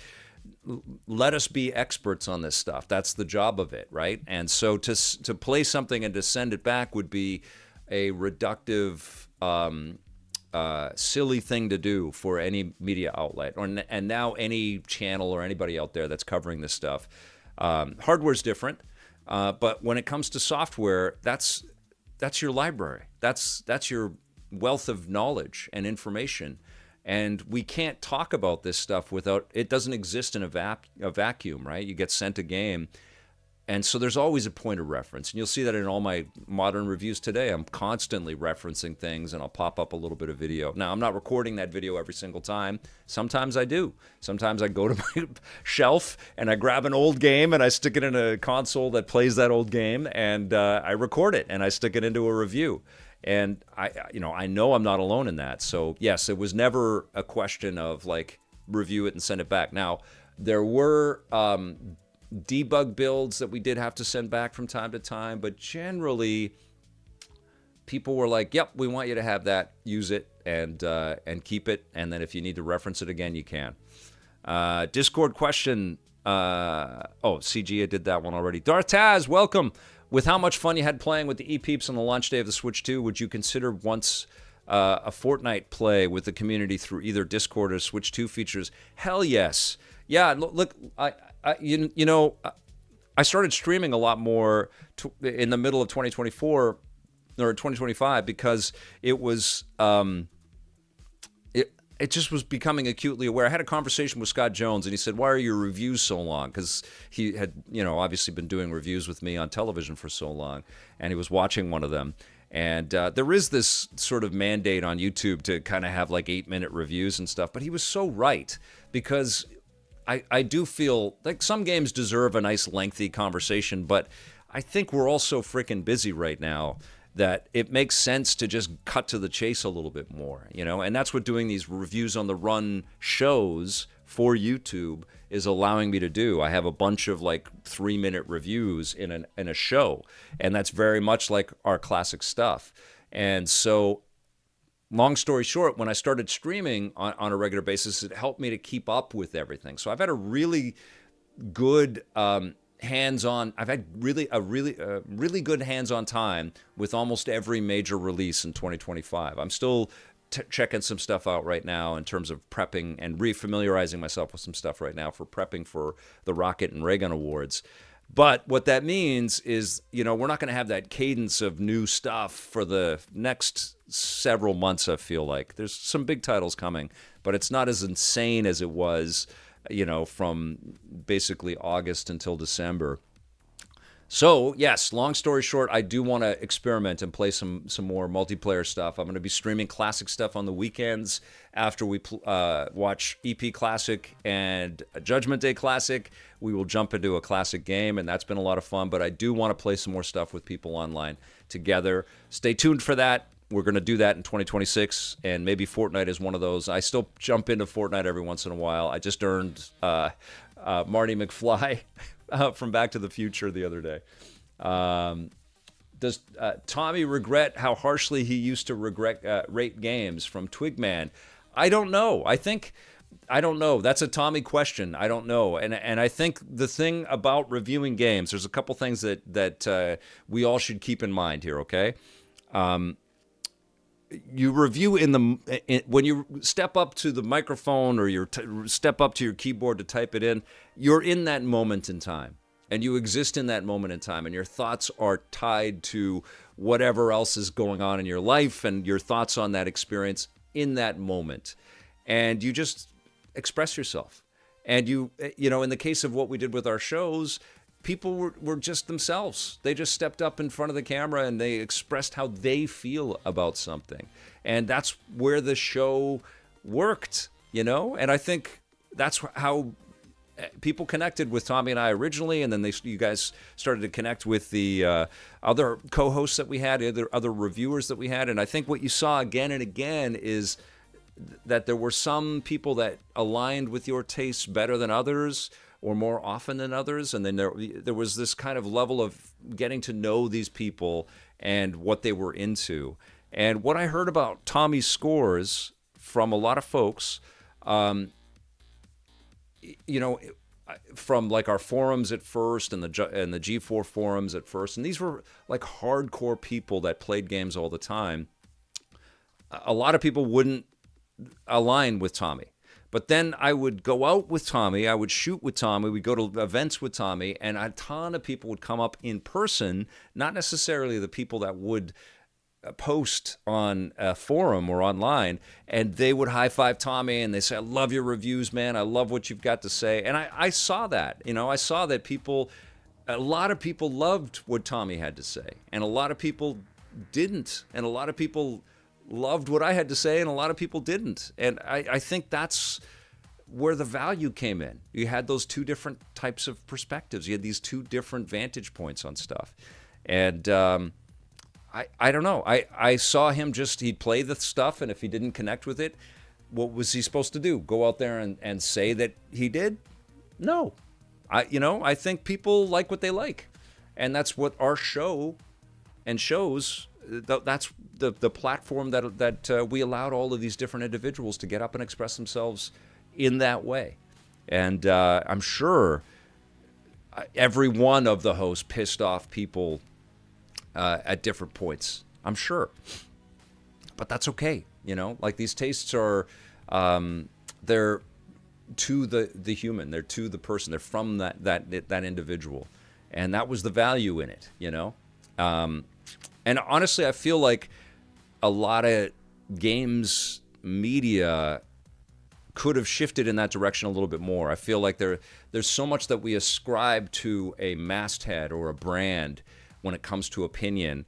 let us be experts on this stuff. That's the job of it, right? And so to play something and to send it back would be a reductive, silly thing to do for any media outlet, and now any channel or anybody out there that's covering this stuff. Hardware's different, but when it comes to software, that's your library. That's your wealth of knowledge and information. And we can't talk about this stuff without, it doesn't exist in a vacuum, right? You get sent a game. And so there's always a point of reference. And you'll see that in all my modern reviews today. I'm constantly referencing things, and I'll pop up a little bit of video. Now, I'm not recording that video every single time. Sometimes I do. Sometimes I go to my shelf, and I grab an old game, and I stick it in a console that plays that old game, and I record it, and I stick it into a review. And I know I'm not alone in that. So, yes, it was never a question of, like, review it and send it back. Now, there were debug builds that we did have to send back from time to time, but generally people were like, yep, we want you to have that, use it, and keep it, and then if you need to reference it again, you can. Discord question. CG, I did that one already. Darth Taz, welcome. With how much fun you had playing with the E-Peeps on the launch day of the Switch 2, would you consider once a fortnight play with the community through either Discord or Switch 2 features? Hell yes. Yeah, look, I started streaming a lot more in the middle of 2024 or 2025 because it was it just was becoming acutely aware. I had a conversation with Scott Jones, and he said, "Why are your reviews so long?" Because he had obviously been doing reviews with me on television for so long, and he was watching one of them. And there is this sort of mandate on YouTube to kind of have like 8-minute reviews and stuff. But he was so right, because I do feel like some games deserve a nice lengthy conversation, but I think we're all so freaking busy right now that it makes sense to just cut to the chase a little bit more, and that's what doing these reviews on the run shows for YouTube is allowing me to do. I have a bunch of like 3-minute reviews in a show, and that's very much like our classic stuff. And so, long story short, when I started streaming on a regular basis, it helped me to keep up with everything. So I've had a really good hands-on. I've had really good hands-on time with almost every major release in 2025. I'm still checking some stuff out right now in terms of prepping and refamiliarizing myself with some stuff right now for prepping for the Rocket and Ray Gun Awards. But what that means is, we're not going to have that cadence of new stuff for the next several months, I feel like. There's some big titles coming, but it's not as insane as it was, from basically August until December. So, yes, long story short, I do want to experiment and play some more multiplayer stuff. I'm going to be streaming classic stuff on the weekends after we watch EP Classic and Judgment Day Classic. We will jump into a classic game, and that's been a lot of fun. But I do want to play some more stuff with people online together. Stay tuned for that. we're going to do that in 2026, and maybe Fortnite is one of those. I still jump into Fortnite every once in a while. I just earned Marty McFly from Back to the Future the other day. Does Tommy regret how harshly he used to rate games from Twigman? I don't know. I don't know. That's a Tommy question. I don't know. And I think the thing about reviewing games, there's a couple things that we all should keep in mind here, okay? You review when you step up to the microphone or you step up to your keyboard to type it in, you're in that moment in time. And you exist in that moment in time, and your thoughts are tied to whatever else is going on in your life and your thoughts on that experience in that moment. And you just express yourself. And you know, in the case of what we did with our shows, people were just themselves. They just stepped up in front of the camera and they expressed how they feel about something. And that's where the show worked, you know? And I think that's how people connected with Tommy and I originally, and then you guys started to connect with the other co-hosts that we had, other reviewers that we had. And I think what you saw again and again is that there were some people that aligned with your tastes better than others, or more often than others. And then there was this kind of level of getting to know these people and what they were into. And what I heard about Tommy's scores from a lot of folks, you know, from like our forums at first and the G4 forums at first, and these were like hardcore people that played games all the time. A lot of people wouldn't align with Tommy, but then I would go out with Tommy, I would shoot with Tommy, we'd go to events with Tommy, and a ton of people would come up in person, not necessarily the people that would post on a forum or online, and they would high-five Tommy and they say, I love your reviews, man, I love what you've got to say. And I saw that, you know, I saw that a lot of people loved what Tommy had to say, and a lot of people didn't, and a lot of people loved what I had to say, and a lot of people didn't. And I think that's where the value came in. You had those two different types of perspectives. You had these two different vantage points on stuff. And I don't know. I saw him he'd play the stuff, and if he didn't connect with it, what was he supposed to do? Go out there and say that he did? No. I think people like what they like. And that's what our show and shows, that's the platform that we allowed all of these different individuals to get up and express themselves in that way. And I'm sure every one of the hosts pissed off people at different points, I'm sure. But that's okay, you know? Like, these tastes are, they're to the human, they're to the person, they're from that individual. And that was the value in it, you know? And honestly, I feel like a lot of games media could have shifted in that direction a little bit more. I feel like there's so much that we ascribe to a masthead or a brand when it comes to opinion,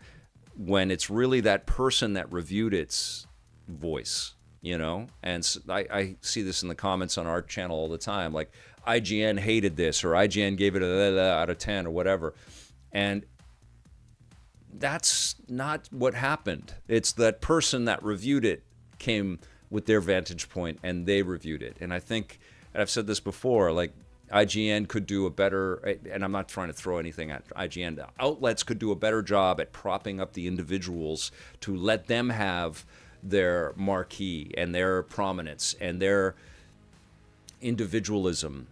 when it's really that person that reviewed its voice, you know? And I see this in the comments on our channel all the time, like IGN hated this, or IGN gave it a out of 10 or whatever. And that's not what happened. It's that person that reviewed it came with their vantage point and they reviewed it. And I think, and I've said this before, like, IGN could do a better, and I'm not trying to throw anything at IGN, outlets could do a better job at propping up the individuals to let them have their marquee and their prominence and their individualism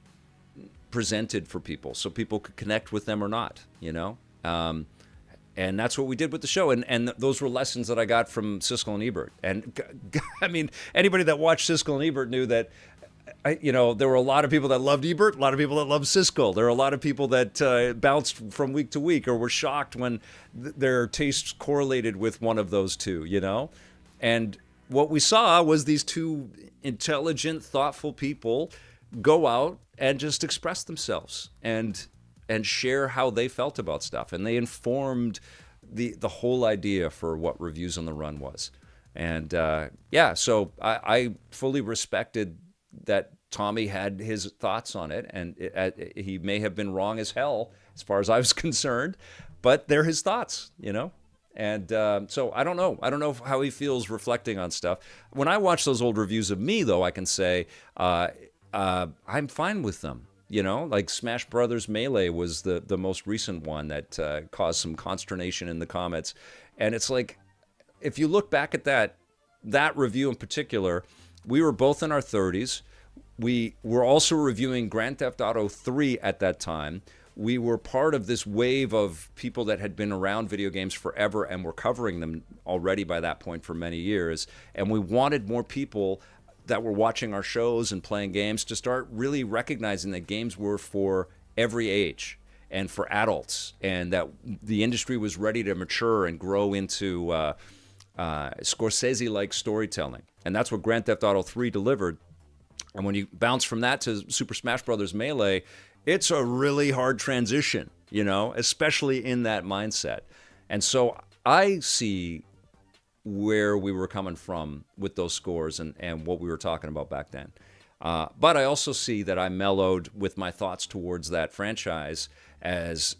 presented for people so people could connect with them or not, you know? And that's what we did with the show. And those were lessons that I got from Siskel and Ebert. And I mean, anybody that watched Siskel and Ebert knew that, there were a lot of people that loved Ebert, a lot of people that loved Siskel. There were a lot of people that bounced from week to week or were shocked when their tastes correlated with one of those two, you know? And what we saw was these two intelligent, thoughtful people go out and just express themselves and share how they felt about stuff. And they informed the whole idea for what Reviews on the Run was. And so I fully respected that Tommy had his thoughts on it, and he may have been wrong as hell as far as I was concerned, but they're his thoughts, you know? And so I don't know. I don't know how he feels reflecting on stuff. When I watch those old reviews of me, though, I can say I'm fine with them. You know, like Smash Brothers Melee was the most recent one that caused some consternation in the comments. And it's like, if you look back at that review in particular, we were both in our 30s. We were also reviewing Grand Theft Auto 3 at that time. We were part of this wave of people that had been around video games forever and were covering them already by that point for many years. And we wanted more people that were watching our shows and playing games to start really recognizing that games were for every age and for adults, and that the industry was ready to mature and grow into Scorsese-like storytelling. And that's what Grand Theft Auto 3 delivered. And when you bounce from that to Super Smash Brothers Melee, it's a really hard transition, you know, especially in that mindset. And so I see where we were coming from with those scores and what we were talking about back then. But I also see that I mellowed with my thoughts towards that franchise as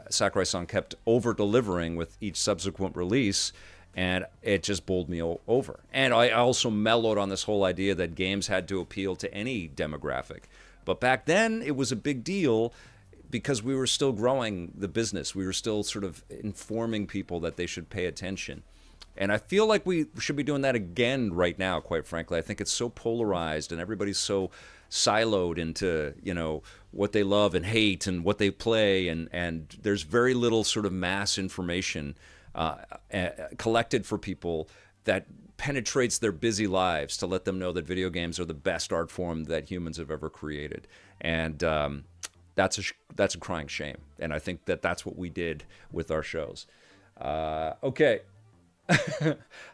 Sakurai-san kept over-delivering with each subsequent release, and it just bowled me over. And I also mellowed on this whole idea that games had to appeal to any demographic. But back then, it was a big deal because we were still growing the business. We were still sort of informing people that they should pay attention. And I feel like we should be doing that again right now, quite frankly. I think it's so polarized and everybody's so siloed into, you know, what they love and hate and what they play. And there's very little sort of mass information collected for people that penetrates their busy lives to let them know that video games are the best art form that humans have ever created. And that's a crying shame. And I think that that's what we did with our shows. Okay.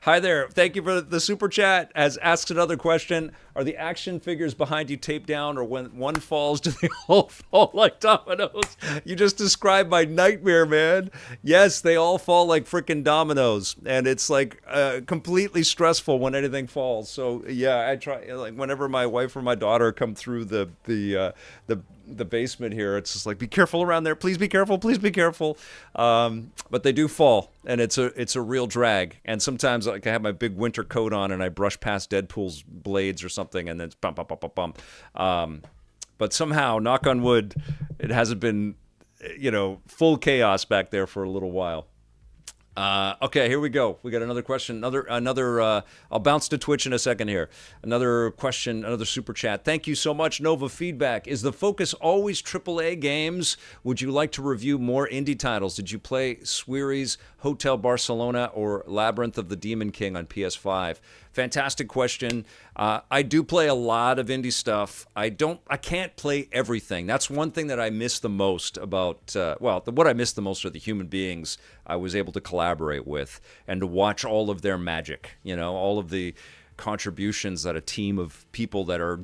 Hi there. Thank you for the super chat. As asks another question, are the action figures behind you taped down, or when one falls, do they all fall like dominoes? You just described my nightmare, man. Yes, they all fall like freaking dominoes, and it's like completely stressful when anything falls. So yeah, I try, like, whenever my wife or my daughter come through the basement here, it's just like, be careful around there, please be careful, please be careful. But they do fall, and it's a real drag. And sometimes, like, I have my big winter coat on and I brush past Deadpool's blades or something, and then it's bump, bump, bump, bump, bump. But somehow, knock on wood, it hasn't been, you know, full chaos back there for a little while. Okay, here we go. We got another question. Another. I'll bounce to Twitch in a second here. Another question, another super chat. Thank you so much, Nova Feedback. Is the focus always AAA games? Would you like to review more indie titles? Did you play Sweary's Hotel Barcelona or Labyrinth of the Demon King on PS5? Fantastic question. I do play a lot of indie stuff. I can't play everything. That's one thing that I miss the most about, what I miss the most are the human beings I was able to collaborate with and to watch all of their magic, you know, all of the contributions that a team of people that are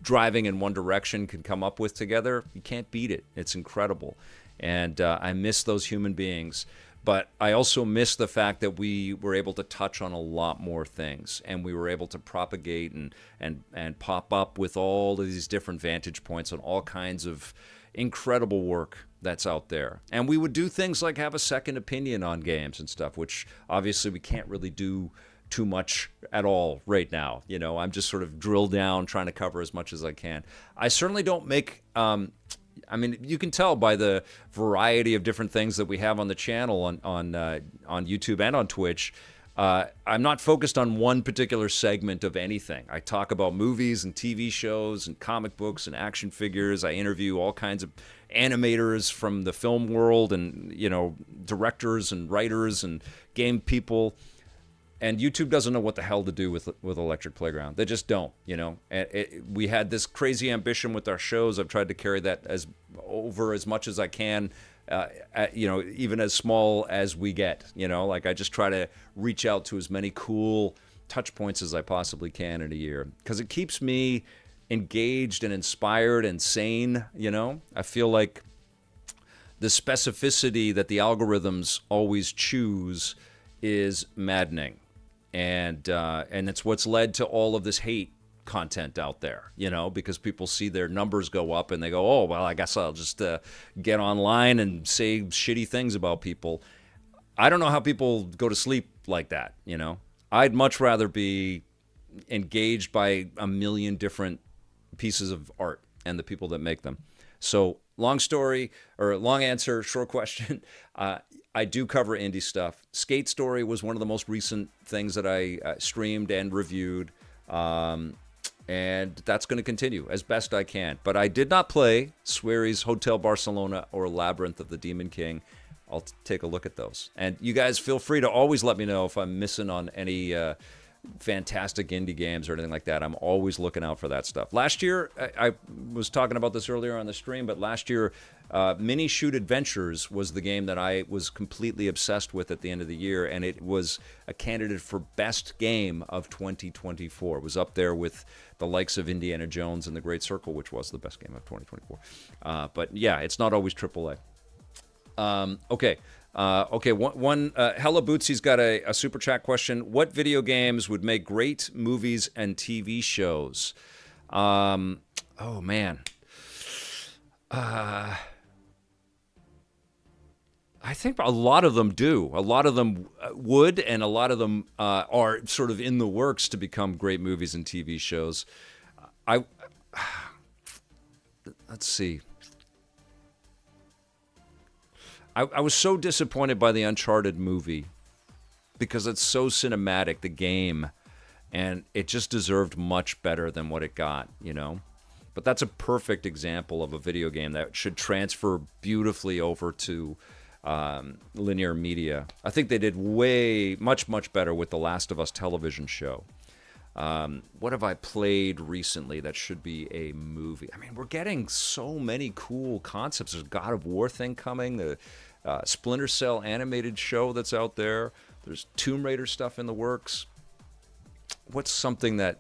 driving in one direction can come up with together. You can't beat it. It's incredible. And I miss those human beings. But I also miss the fact that we were able to touch on a lot more things, and we were able to propagate and pop up with all of these different vantage points on all kinds of incredible work that's out there. And we would do things like have a second opinion on games and stuff, which obviously we can't really do too much at all right now. You know, I'm just sort of drilled down trying to cover as much as I can. I certainly don't make... I mean, you can tell by the variety of different things that we have on the channel on YouTube and on Twitch. I'm not focused on one particular segment of anything. I talk about movies and TV shows and comic books and action figures. I interview all kinds of animators from the film world and, you know, directors and writers and game people. And YouTube doesn't know what the hell to do with Electric Playground. They just don't, you know. We had this crazy ambition with our shows. I've tried to carry that as much as I can, you know, even as small as we get, you know. Like, I just try to reach out to as many cool touch points as I possibly can in a year, because it keeps me engaged and inspired and sane, you know. I feel like the specificity that the algorithms always choose is maddening. And it's what's led to all of this hate content out there, you know, because people see their numbers go up and they go, oh, well, I guess I'll just get online and say shitty things about people. I don't know how people go to sleep like that, you know? I'd much rather be engaged by a million different pieces of art and the people that make them. So, long story, or long answer, short question. I do cover indie stuff. Skate Story was one of the most recent things that I streamed and reviewed. And that's going to continue as best I can. But I did not play Swery's Hotel Barcelona or Labyrinth of the Demon King. I'll take a look at those. And you guys feel free to always let me know if I'm missing on any fantastic indie games or anything like that. I'm always looking out for that stuff. Last year, I was talking about this earlier on the stream, but last year, Mini Shoot Adventures was the game that I was completely obsessed with at the end of the year, and it was a candidate for best game of 2024. It was up there with the likes of Indiana Jones and The Great Circle, which was the best game of 2024. But yeah, it's not always AAA. Okay. Hella Bootsy's got a super chat question. What video games would make great movies and TV shows? Oh, man. I think a lot of them do. A lot of them would, and a lot of them are sort of in the works to become great movies and TV shows. Let's see. I was so disappointed by the Uncharted movie because it's so cinematic, the game, and it just deserved much better than what it got, you know? But that's a perfect example of a video game that should transfer beautifully over to linear media. I think they did much better with The Last of Us television show. What have I played recently that should be a movie? I mean, we're getting so many cool concepts. There's a God of War thing coming, the Splinter Cell animated show that's out there. There's Tomb Raider stuff in the works. What's something that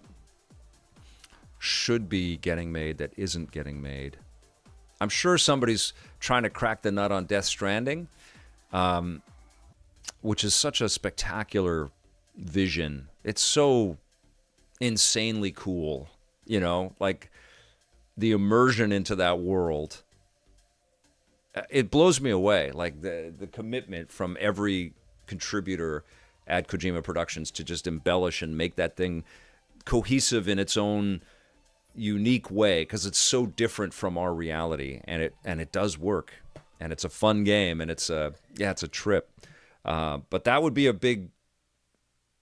should be getting made that isn't getting made? I'm sure somebody's trying to crack the nut on Death Stranding, which is such a spectacular vision. It's so insanely cool, you know, like the immersion into that world. It blows me away, like the commitment from every contributor at Kojima Productions to just embellish and make that thing cohesive in its own unique way, because it's so different from our reality, and it does work, and it's a fun game, and it's a trip. But that would be a big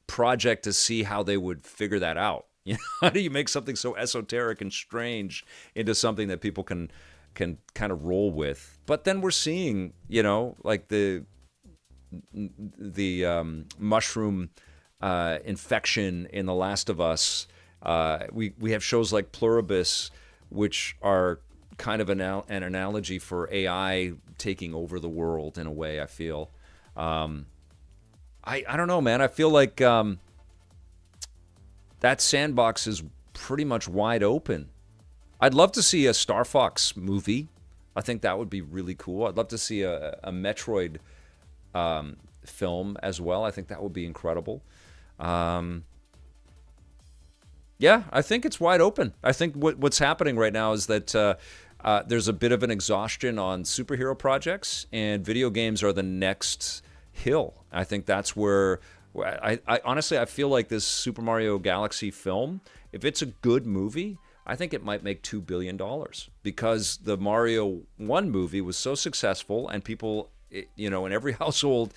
project to see how they would figure that out. You know, how do you make something so esoteric and strange into something that people can kind of roll with? But then we're seeing, you know, like the mushroom infection in The Last of Us. We have shows like Pluribus, which are kind of an analogy for AI taking over the world in a way, I feel. I don't know, man. I feel like that sandbox is pretty much wide open. I'd love to see a Star Fox movie. I think that would be really cool. I'd love to see a Metroid film as well. I think that would be incredible. Yeah, I think it's wide open. I think what's happening right now is that there's a bit of an exhaustion on superhero projects, and video games are the next hill. I think that's where I honestly, I feel like this Super Mario Galaxy film, if it's a good movie, I think it might make $2 billion, because the Mario 1 movie was so successful, and people, you know, in every household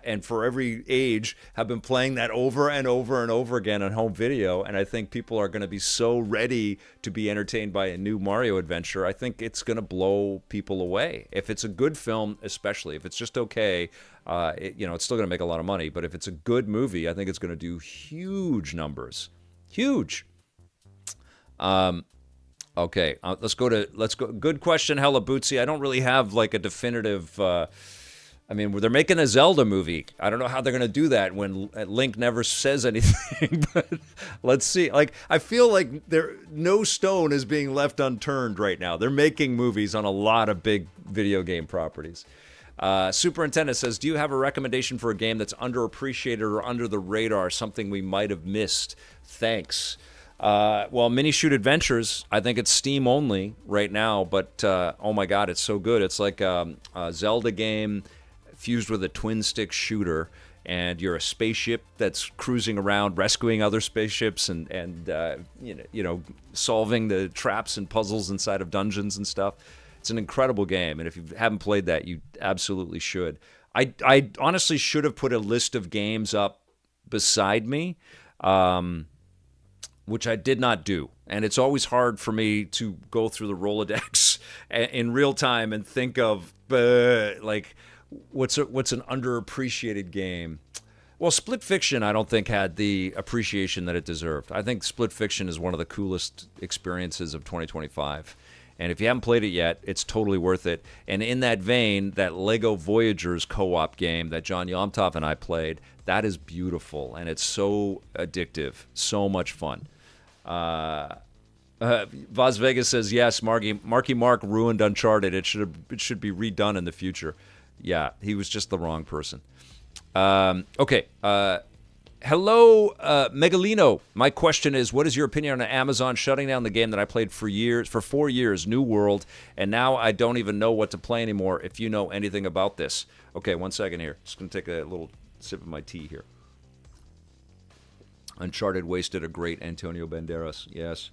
and for every age have been playing that over and over and over again on home video. And I think people are going to be so ready to be entertained by a new Mario adventure. I think it's going to blow people away. If it's a good film, especially if it's just okay, it's still going to make a lot of money. But if it's a good movie, I think it's going to do huge numbers. Huge. Okay, let's go. Good question, Hella Bootsy. I don't really have like a definitive. I mean, they're making a Zelda movie. I don't know how they're going to do that when Link never says anything. But let's see. Like, I feel like no stone is being left unturned right now. They're making movies on a lot of big video game properties. Superintendent says, do you have a recommendation for a game that's underappreciated or under the radar, something we might have missed? Thanks. Well, Mini Shoot Adventures, I think it's Steam only right now, but oh my God, it's so good. It's like a Zelda game fused with a twin stick shooter, and you're a spaceship that's cruising around rescuing other spaceships and solving the traps and puzzles inside of dungeons and stuff. It's an incredible game, and if you haven't played that, you absolutely should. I honestly should have put a list of games up beside me, which I did not do. And it's always hard for me to go through the Rolodex in real time and think of what's an underappreciated game. Well, Split Fiction I don't think had the appreciation that it deserved. I think Split Fiction is one of the coolest experiences of 2025. And if you haven't played it yet, it's totally worth it. And in that vein, that Lego Voyagers co-op game that John Yomtov and I played, that is beautiful. And it's so addictive, so much fun. Vaz Vegas says, yes, Marky Mark ruined Uncharted. It should be redone in the future. Yeah, he was just the wrong person. Okay. Hello, Megalino. My question is, what is your opinion on Amazon shutting down the game that I played for 4 years, New World, and now I don't even know what to play anymore, if you know anything about this? Okay, 1 second here. Just going to take a little sip of my tea here. Uncharted wasted a great Antonio Banderas. Yes.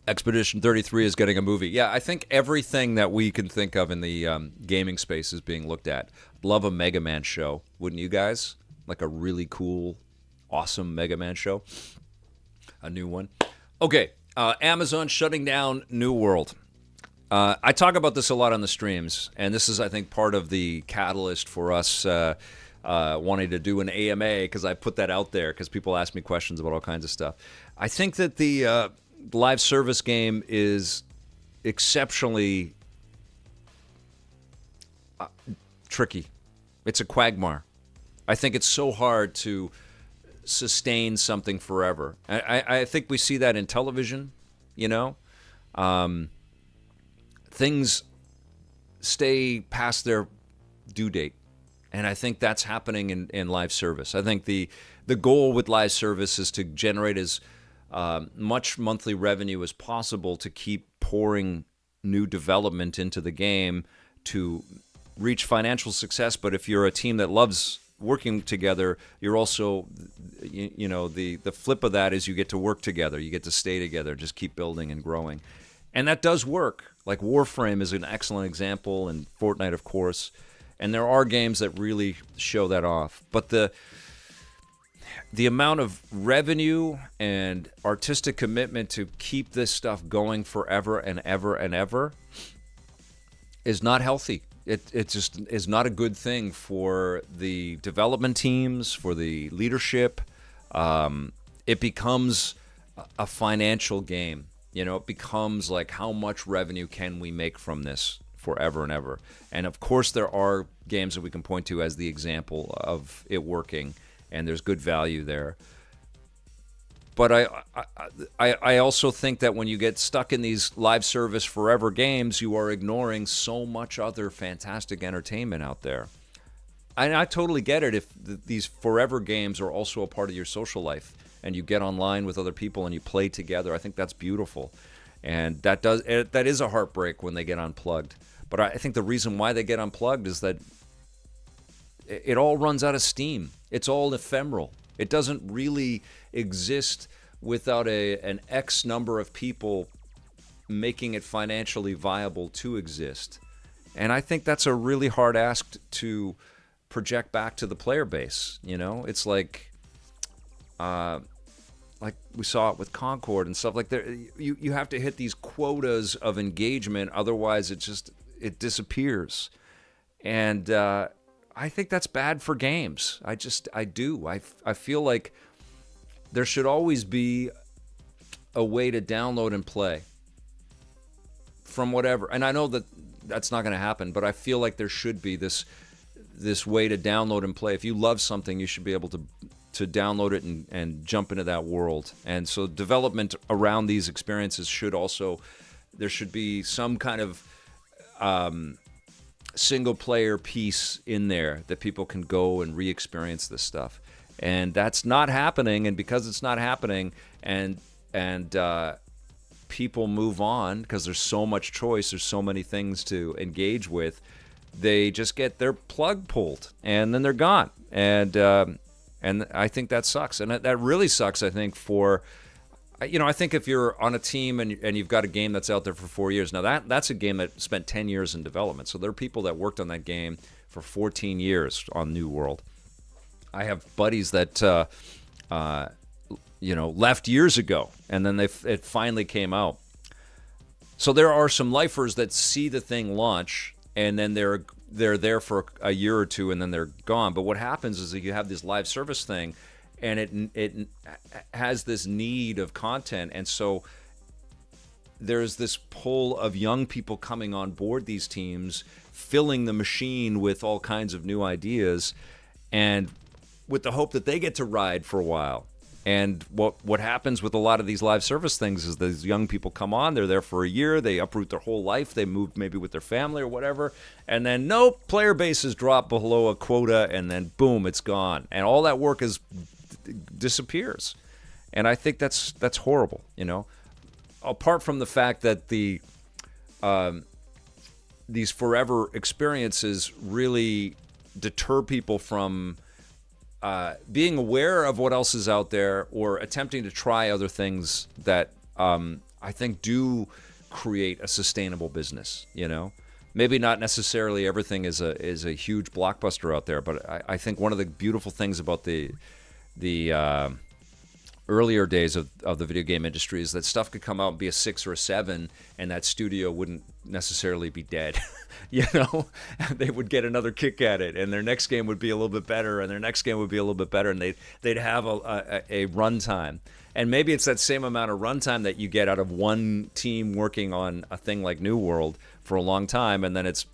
Expedition 33 is getting a movie. Yeah, I think everything that we can think of in the gaming space is being looked at. Love a Mega Man show. Wouldn't you guys? Like a really cool, awesome Mega Man show. A new one. Okay, Amazon shutting down New World. I talk about this a lot on the streams, and this is, I think, part of the catalyst for us wanting to do an AMA, because I put that out there because people ask me questions about all kinds of stuff. I think that the live service game is exceptionally tricky. It's a quagmire. I think it's so hard to sustain something forever. I think we see that in television, things stay past their due date. And I think that's happening in live service. I think the goal with live service is to generate as much monthly revenue as possible to keep pouring new development into the game to reach financial success. But if you're a team that loves working together, you're also, the flip of that is you get to work together. You get to stay together, just keep building and growing. And that does work. Like Warframe is an excellent example, and Fortnite, of course. And there are games that really show that off. But the amount of revenue and artistic commitment to keep this stuff going forever and ever and ever is not healthy. It just is not a good thing for the development teams, for the leadership. It becomes a financial game. It becomes like, how much revenue can we make from this forever and ever? And of course, there are games that we can point to as the example of it working, and there's good value there. But I also think that when you get stuck in these live service forever games, you are ignoring so much other fantastic entertainment out there. And I totally get it if these forever games are also a part of your social life, and you get online with other people and you play together. I think that's beautiful. And that is a heartbreak when they get unplugged. But I think the reason why they get unplugged is that it all runs out of steam. It's all ephemeral. It doesn't really exist without an X number of people making it financially viable to exist. And I think that's a really hard ask to project back to the player base. It's like we saw it with Concord and stuff like that. You have to hit these quotas of engagement, otherwise it disappears. And I think that's bad for games. I do. I feel like there should always be a way to download and play from whatever. And I know that that's not going to happen, but I feel like there should be this way to download and play. If you love something, you should be able to download it and jump into that world. And so development around these experiences there should be some kind of single player piece in there that people can go and re-experience this stuff. And that's not happening. And because it's not happening, and people move on because there's so much choice, there's so many things to engage with, they just get their plug pulled and then they're gone. And I think that sucks. And that really sucks, I think, for, I think if you're on a team and you've got a game that's out there for 4 years, now that's a game that spent 10 years in development. So there are people that worked on that game for 14 years on New World. I have buddies that, left years ago, and then it finally came out. So there are some lifers that see the thing launch, and then they're there for a year or two, and then they're gone. But what happens is that you have this live service thing, and it has this need of content, and so there's this pull of young people coming on board these teams, filling the machine with all kinds of new ideas, and with the hope that they get to ride for a while. And what happens with a lot of these live service things is these young people come on, they're there for a year, they uproot their whole life, they move maybe with their family or whatever, and then nope, player bases drop below a quota, and then boom, it's gone. And all that work disappears. And I think that's horrible, Apart from the fact that these forever experiences really deter people from being aware of what else is out there or attempting to try other things that I think do create a sustainable business. Maybe not necessarily everything is a huge blockbuster out there, but I think one of the beautiful things about the earlier days of the video game industry is that stuff could come out and be a 6 or a 7, and that studio wouldn't necessarily be dead. They would get another kick at it, and their next game would be a little bit better, and their next game would be a little bit better, and they'd have a runtime. And maybe it's that same amount of runtime that you get out of one team working on a thing like New World for a long time, and then it's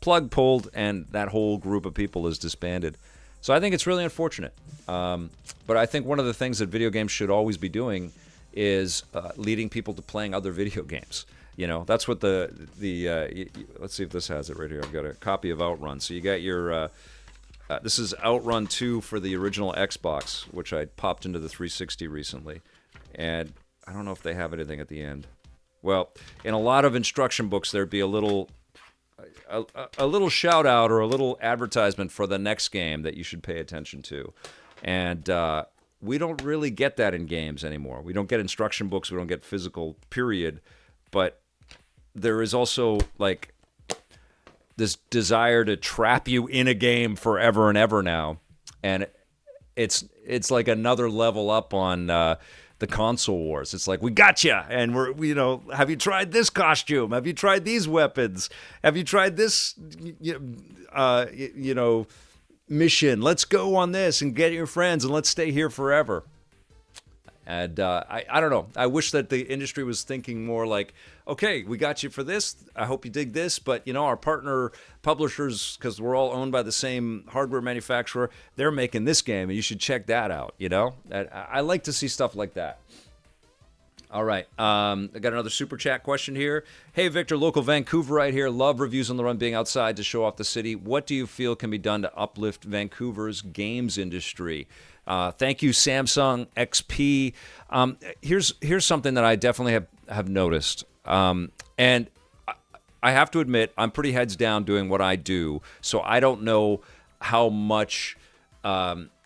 plug pulled, and that whole group of people is disbanded. So I think it's really unfortunate. But I think one of the things that video games should always be doing is leading people to playing other video games. That's what let's see if this has it right here. I've got a copy of Outrun. So you got your, this is Outrun 2 for the original Xbox, which I popped into the 360 recently. And I don't know if they have anything at the end. Well, in a lot of instruction books, there'd be a little shout out or a little advertisement for the next game that you should pay attention to. And we don't really get that in games anymore. We don't get instruction books. We don't get physical, period. But there is also like this desire to trap you in a game forever and ever now. And it's like another level up on the console wars. It's like, we got you, and have you tried this costume? Have you tried these weapons? Have you tried this, mission? Let's go on this and get your friends, and let's stay here forever. And I don't know. I wish that the industry was thinking more like, okay, we got you for this. I hope you dig this. But, our partner publishers, because we're all owned by the same hardware manufacturer, they're making this game, and you should check that out, I like to see stuff like that. All right. I got another super chat question here. Hey, Victor, local Vancouverite here. Love reviews on the run being outside to show off the city. What do you feel can be done to uplift Vancouver's games industry? Thank you, Samsung XP. Here's something that I definitely have noticed. And I have to admit, I'm pretty heads down doing what I do, so I don't know how much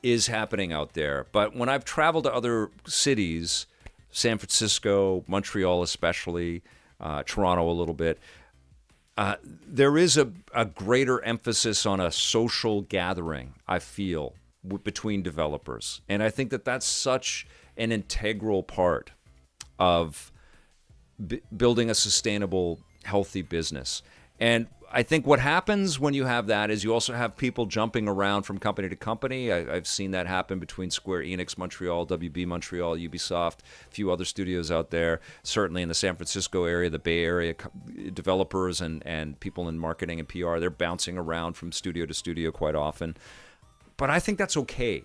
is happening out there. But when I've traveled to other cities, San Francisco, Montreal especially, Toronto a little bit, there is a greater emphasis on a social gathering, I feel, between developers. And I think that that's such an integral part of building a sustainable, healthy business. And I think what happens when you have that is you also have people jumping around from company to company. I've seen that happen between Square Enix Montreal, WB Montreal, Ubisoft, a few other studios out there. Certainly in the San Francisco area, the Bay Area, developers and people in marketing and PR, they're bouncing around from studio to studio quite often. But I think that's okay.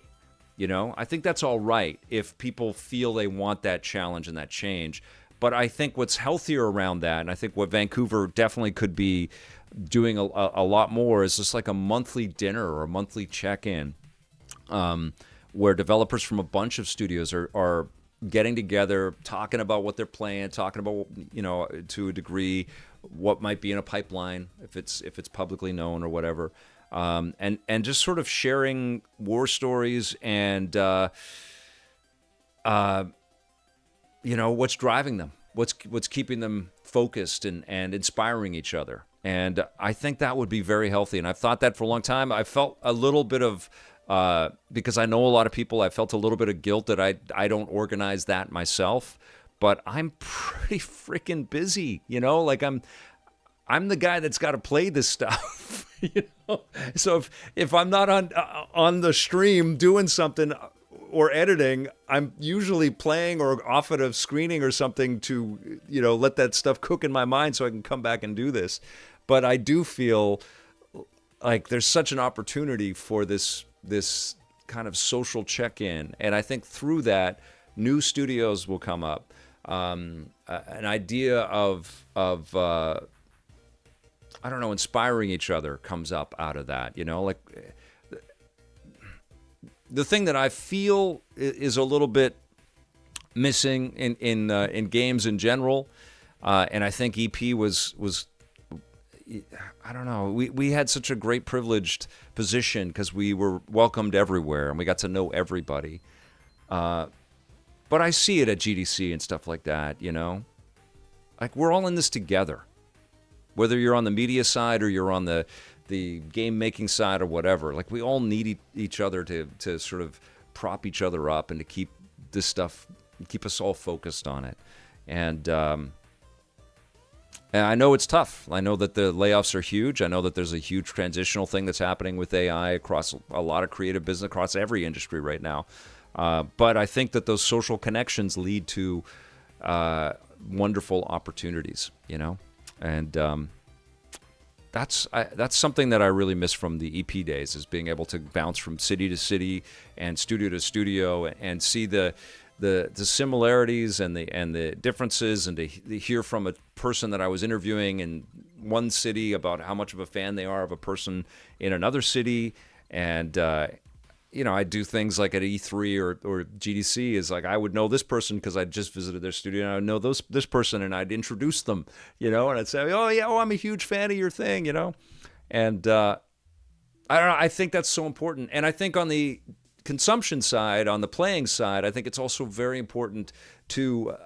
I think that's all right if people feel they want that challenge and that change. But I think what's healthier around that, and I think what Vancouver definitely could be doing a lot more, is just like a monthly dinner or a monthly check-in where developers from a bunch of studios are getting together, talking about what they're playing, talking about, to a degree, what might be in a pipeline if it's publicly known or whatever, and just sort of sharing war stories and what's driving them, what's keeping them focused and inspiring each other. And I think that would be very healthy. And I've thought that for a long time. I felt a little bit of, because I know a lot of people, I felt a little bit of guilt that I don't organize that myself. But I'm pretty freaking busy, like I'm the guy that's got to play this stuff, So if I'm not on the stream doing something or editing, I'm usually playing or off at a screening or something to, let that stuff cook in my mind so I can come back and do this. But I do feel like there's such an opportunity for this kind of social check-in. And I think through that, new studios will come up. An idea of I don't know, inspiring each other comes up out of that, like the thing that I feel is a little bit missing in games in general, and I think EP was I don't know, we had such a great privileged position because we were welcomed everywhere and we got to know everybody. But I see it at GDC and stuff like that, like we're all in this together. Whether you're on the media side or you're on the game making side or whatever, like we all need each other to sort of prop each other up and to keep this stuff, keep us all focused on it. And I know it's tough. I know that the layoffs are huge. I know that there's a huge transitional thing that's happening with AI across a lot of creative business, across every industry right now. But I think that those social connections lead to wonderful opportunities, And that's something that I really miss from the EP days, is being able to bounce from city to city and studio to studio and see the similarities and the differences, and to hear from a person that I was interviewing in one city about how much of a fan they are of a person in another city. And I do things like at E3 or GDC is like I would know this person because I just visited their studio, and I would know this person and I'd introduce them, and I'd say, oh yeah, I'm a huge fan of your thing, and I don't know, I think that's so important. And I think on the consumption side, on the playing side, I think it's also very important to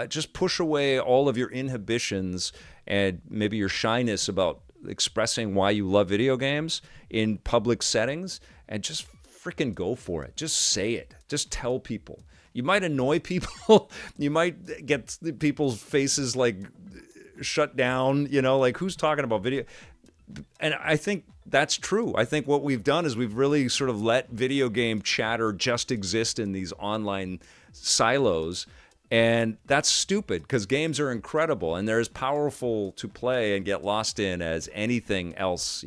just push away all of your inhibitions and maybe your shyness about expressing why you love video games in public settings, and just freaking go for it. Just say it. Just tell people. You might annoy people. You might get people's faces like shut down, like who's talking about video? And I think that's true. I think what we've done is we've really sort of let video game chatter just exist in these online silos. And that's stupid, because games are incredible and they're as powerful to play and get lost in as anything else,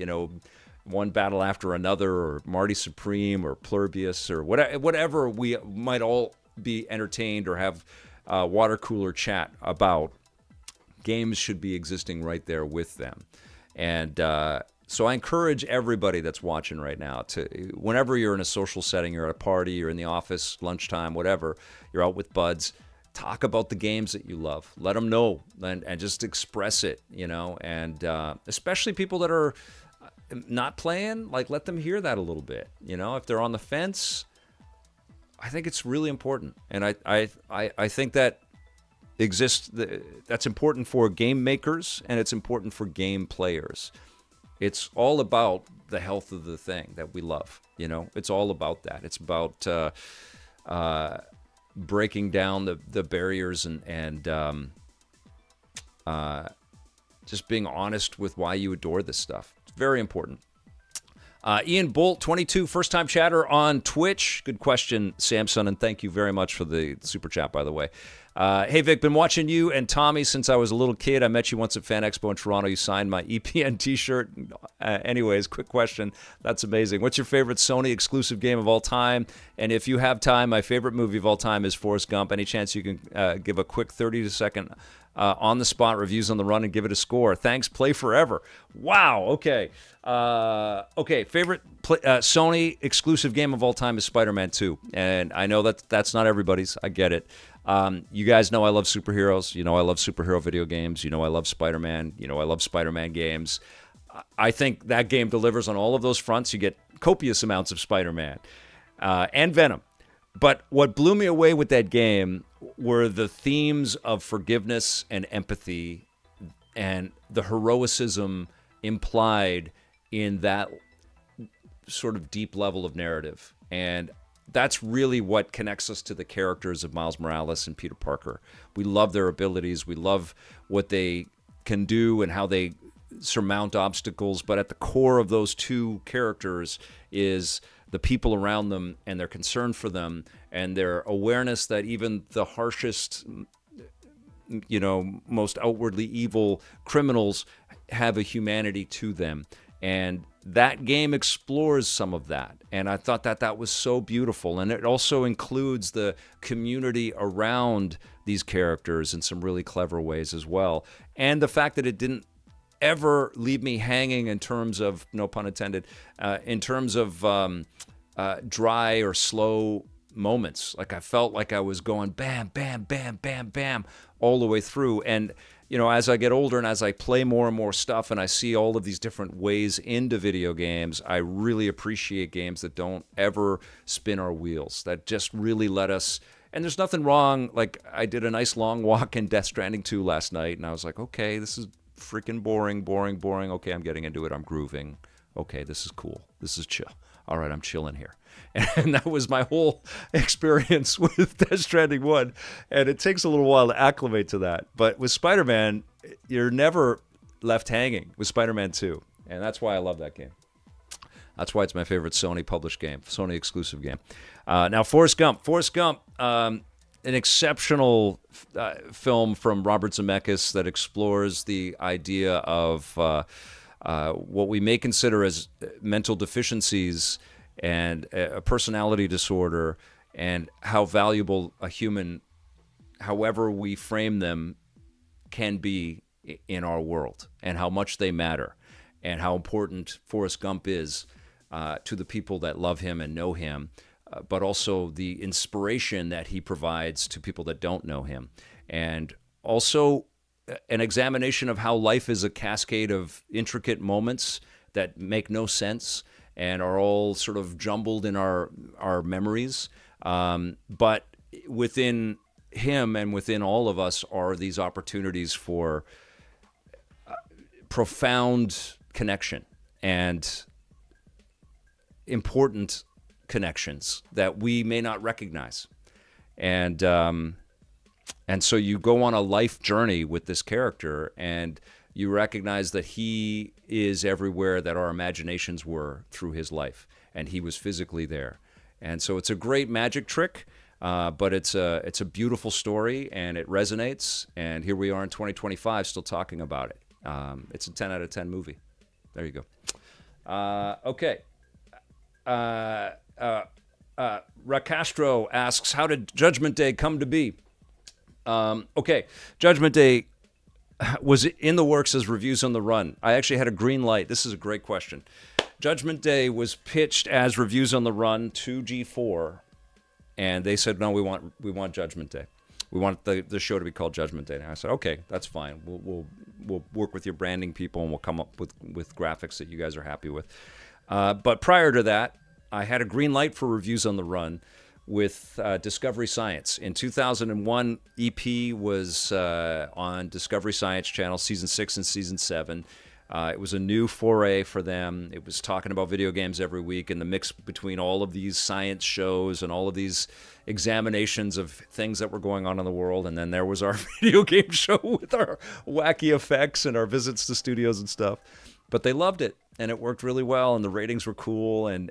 one battle after another, or Marty Supreme or Plurbius or whatever we might all be entertained or have water cooler chat about. Games should be existing right there with them. And so I encourage everybody that's watching right now to, whenever you're in a social setting, you're at a party, you're in the office, lunchtime, whatever, you're out with buds, talk about the games that you love. Let them know and just express it, and especially people that are not playing, like let them hear that a little bit, if they're on the fence. I think it's really important, and I think that exists. That's important for game makers, and it's important for game players. It's all about the health of the thing that we love. It's all about that. It's about breaking down the barriers and just being honest with why you adore this stuff. Very important. Ian Bolt, 22, first-time chatter on Twitch. Good question, Samson, and thank you very much for the super chat, by the way. Hey, Vic, been watching you and Tommy since I was a little kid. I met you once at Fan Expo in Toronto. You signed my EPN t-shirt. Anyways, quick question. That's amazing. What's your favorite Sony exclusive game of all time? And if you have time, my favorite movie of all time is Forrest Gump. Any chance you can give a quick 30-second on-the-spot reviews on the run and give it a score? Thanks. Play forever. Wow. Okay. Favorite Sony exclusive game of all time is Spider-Man 2. And I know that's not everybody's. I get it. You guys know I love superheroes. You know I love superhero video games. You know I love Spider-Man. You know I love Spider-Man games. I think that game delivers on all of those fronts. You get copious amounts of Spider-Man and Venom. But what blew me away with that game were the themes of forgiveness and empathy and the heroicism implied in that sort of deep level of narrative. And that's really what connects us to the characters of Miles Morales and Peter Parker. We love their abilities. We love what they can do and how they surmount obstacles. But at the core of those two characters is the people around them and their concern for them and their awareness that even the harshest, most outwardly evil criminals have a humanity to them. And that game explores some of that. And I thought that was so beautiful. And it also includes the community around these characters in some really clever ways as well. And the fact that it didn't ever leave me hanging in terms of, no pun intended, in terms of dry or slow moments. Like I felt like I was going bam, bam, bam, bam, bam all the way through. And as I get older and as I play more and more stuff and I see all of these different ways into video games, I really appreciate games that don't ever spin our wheels, that just really let us. And there's nothing wrong. Like I did a nice long walk in Death Stranding 2 last night, and I was like, okay, this is freaking boring. Okay, I'm getting into it. I'm grooving. Okay, this is cool. This is chill. All right, I'm chilling here. And that was my whole experience with Death Stranding 1. And it takes a little while to acclimate to that. But with Spider-Man, you're never left hanging with Spider-Man 2. And that's why I love that game. That's why it's my favorite Sony published game, Sony exclusive game. Now, Forrest Gump. An exceptional film from Robert Zemeckis that explores the idea of what we may consider as mental deficiencies and a personality disorder, and how valuable a human, however we frame them, can be in our world, and how much they matter, and how important Forrest Gump is to the people that love him and know him, but also the inspiration that he provides to people that don't know him. And also an examination of how life is a cascade of intricate moments that make no sense and are all sort of jumbled in our memories. But within him and within all of us are these opportunities for profound connection and important connections that we may not recognize. And so you go on a life journey with this character, and you recognize that he is everywhere that our imaginations were through his life, and he was physically there. And so it's a great magic trick, but it's a beautiful story, and it resonates. And here we are in 2025 still talking about it. It's a 10 out of 10 movie. There you go. Okay. Rakastro asks, how did Judgment Day come to be? Okay, Judgment Day was in the works as reviews on the run. I actually had a green light. This is a great question. Judgment Day was pitched as reviews on the run to G4, and they said, no, we want Judgment Day. We want the show to be called Judgment Day. And I said, okay, that's fine. We'll work with your branding people, and we'll come up with graphics that you guys are happy with. But prior to that, I had a green light for reviews on the run with Discovery Science. In 2001, EP was on Discovery Science Channel, Season 6 and Season 7. It was a new foray for them. It was talking about video games every week, and the mix between all of these science shows and all of these examinations of things that were going on in the world. And then there was our video game show with our wacky effects and our visits to studios and stuff. But they loved it, and it worked really well, and the ratings were cool, and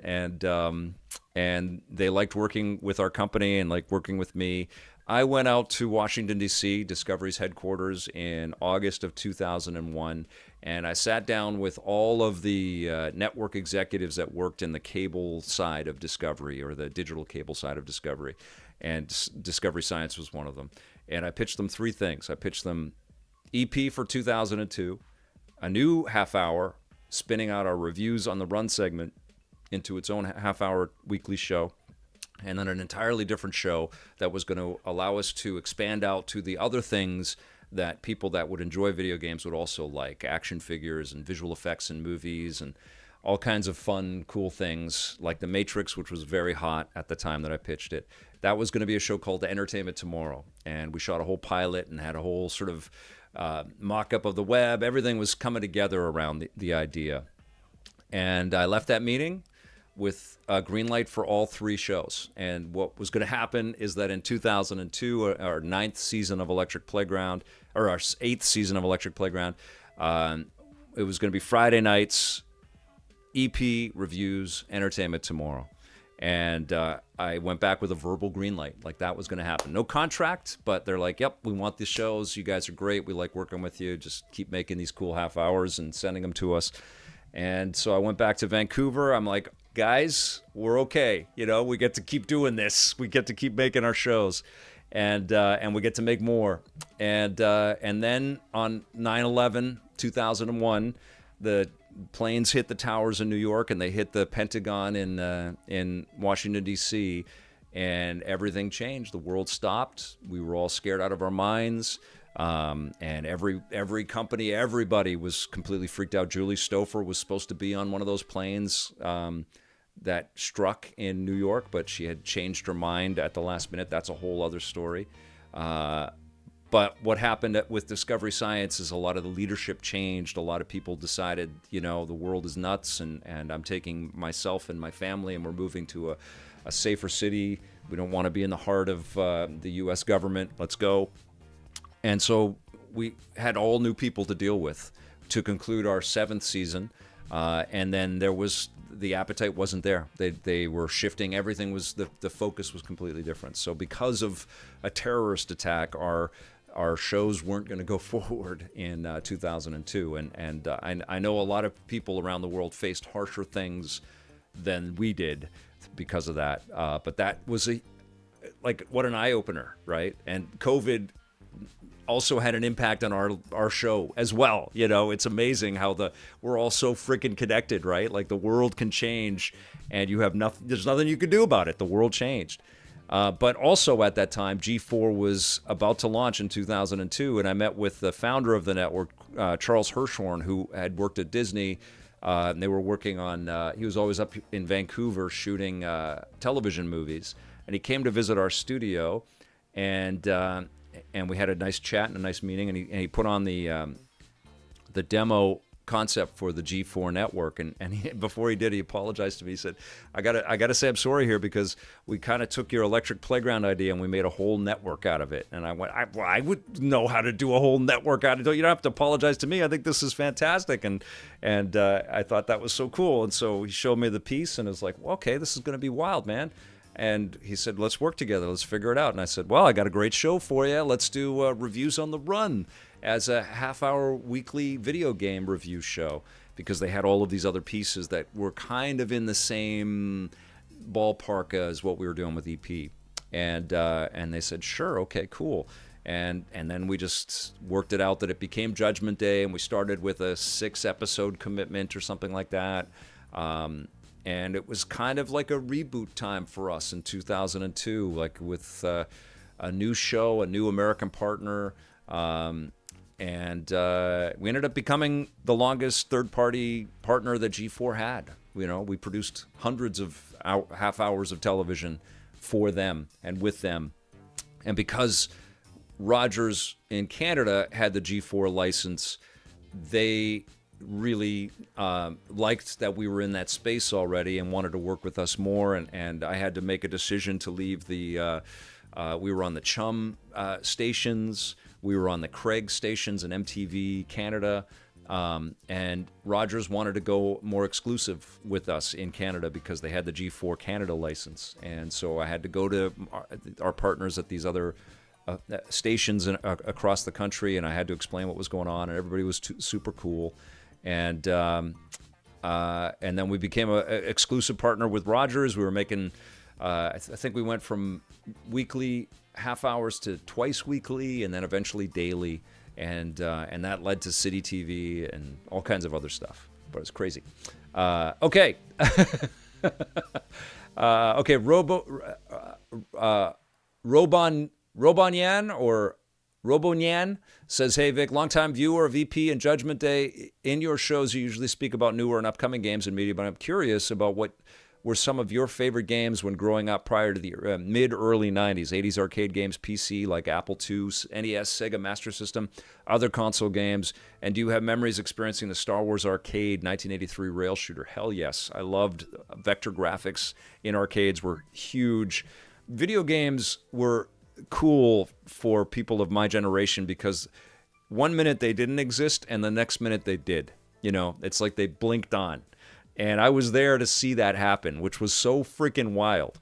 they liked working with our company and liked working with me. I went out to Washington, D.C., Discovery's headquarters, in August of 2001, and I sat down with all of the network executives that worked in the cable side of Discovery, or the digital cable side of Discovery, and Discovery Science was one of them. And I pitched them three things. I pitched them EP for 2002, a new half-hour spinning out our reviews on the run segment into its own half-hour weekly show, and then an entirely different show that was going to allow us to expand out to the other things that people that would enjoy video games would also like: action figures and visual effects in movies and all kinds of fun, cool things like The Matrix, which was very hot at the time that I pitched it. That was going to be a show called Entertainment Tomorrow, and we shot a whole pilot and had a whole sort of mock-up of the web. Everything was coming together around the idea. And I left that meeting with a green light for all 3 shows. And what was going to happen is that in 2002, our 9th season of Electric Playground, or our 8th season of Electric Playground, it was going to be Friday nights, EP reviews, Entertainment Tomorrow. And I went back with a verbal green light, like that was going to happen. No contract, but they're like, yep, we want these shows. You guys are great. We like working with you. Just keep making these cool half hours and sending them to us. And so I went back to Vancouver. I'm like, guys, we're okay. You know, we get to keep doing this. We get to keep making our shows, and we get to make more. And then on 9/11, 2001, the planes hit the towers in New York, and they hit the Pentagon in Washington, D.C., and everything changed. The world stopped. We were all scared out of our minds. And every company, everybody was completely freaked out. Julie Stouffer was supposed to be on one of those planes that struck in New York, but she had changed her mind at the last minute. That's a whole other story. But what happened with Discovery Science is a lot of the leadership changed. A lot of people decided, you know, the world is nuts, and I'm taking myself and my family, and we're moving to a safer city. We don't want to be in the heart of the U.S. government. Let's go. And so we had all new people to deal with to conclude our 7th season. And then the appetite wasn't there. They were shifting. Everything was, the focus was completely different. So because of a terrorist attack, our shows weren't going to go forward in 2002. And I know a lot of people around the world faced harsher things than we did because of that. But that was what an eye-opener, right? And COVID also had an impact on our show as well. You know, it's amazing how we're all so freaking connected, right? Like the world can change, and there's nothing you can do about it. The world changed. But also at that time, G4 was about to launch in 2002, and I met with the founder of the network, Charles Hirschhorn, who had worked at Disney. And they were working on, he was always up in Vancouver shooting television movies, and he came to visit our studio, and we had a nice chat and a nice meeting, and he put on the demo concept for the G4 network, and before he did, he apologized to me. He said, I gotta say I'm sorry here, because we kind of took your Electric Playground idea and we made a whole network out of it. And I went, I would know how to do a whole network out of it. You don't have to apologize to me. I think this is fantastic, and I thought that was so cool. And so he showed me the piece, and it was like, well, okay, this is going to be wild, man. And he said, let's work together. Let's figure it out. And I said, well, I got a great show for you. Let's do Reviews on the Run as a half-hour weekly video game review show, because they had all of these other pieces that were kind of in the same ballpark as what we were doing with EP. And they said, sure, okay, cool. And then we just worked it out that it became Judgment Day, and we started with a 6-episode commitment or something like that. And it was kind of like a reboot time for us in 2002, like with a new show, a new American partner. And we ended up becoming the longest third-party partner that G4 had. You know, we produced hundreds of half hours of television for them and with them. And because Rogers in Canada had the G4 license, they really liked that we were in that space already and wanted to work with us more. And I had to make a decision to leave the... we were on the Chum stations. We were on the Craig stations and MTV Canada. And Rogers wanted to go more exclusive with us in Canada because they had the G4 Canada license. And so I had to go to our partners at these other stations across the country, and I had to explain what was going on, and everybody was super cool. And then we became an exclusive partner with Rogers. We were making, I think we went from weekly half hours to twice weekly, and then eventually daily. And that led to City TV and all kinds of other stuff. But it's crazy. Okay. Okay, Robonyan or Robonyan says, "Hey Vic, longtime viewer of EP and Judgment Day. In your shows, you usually speak about newer and upcoming games and media, but I'm curious about what were some of your favorite games when growing up prior to the mid-early 90s, 80s arcade games, PC like Apple II, NES, Sega Master System, other console games, and do you have memories experiencing the Star Wars Arcade 1983 rail shooter? Hell yes. I loved vector graphics in arcades were huge. Video games were cool for people of my generation because one minute they didn't exist and the next minute they did. You know, it's like they blinked on. And I was there to see that happen, which was so freaking wild.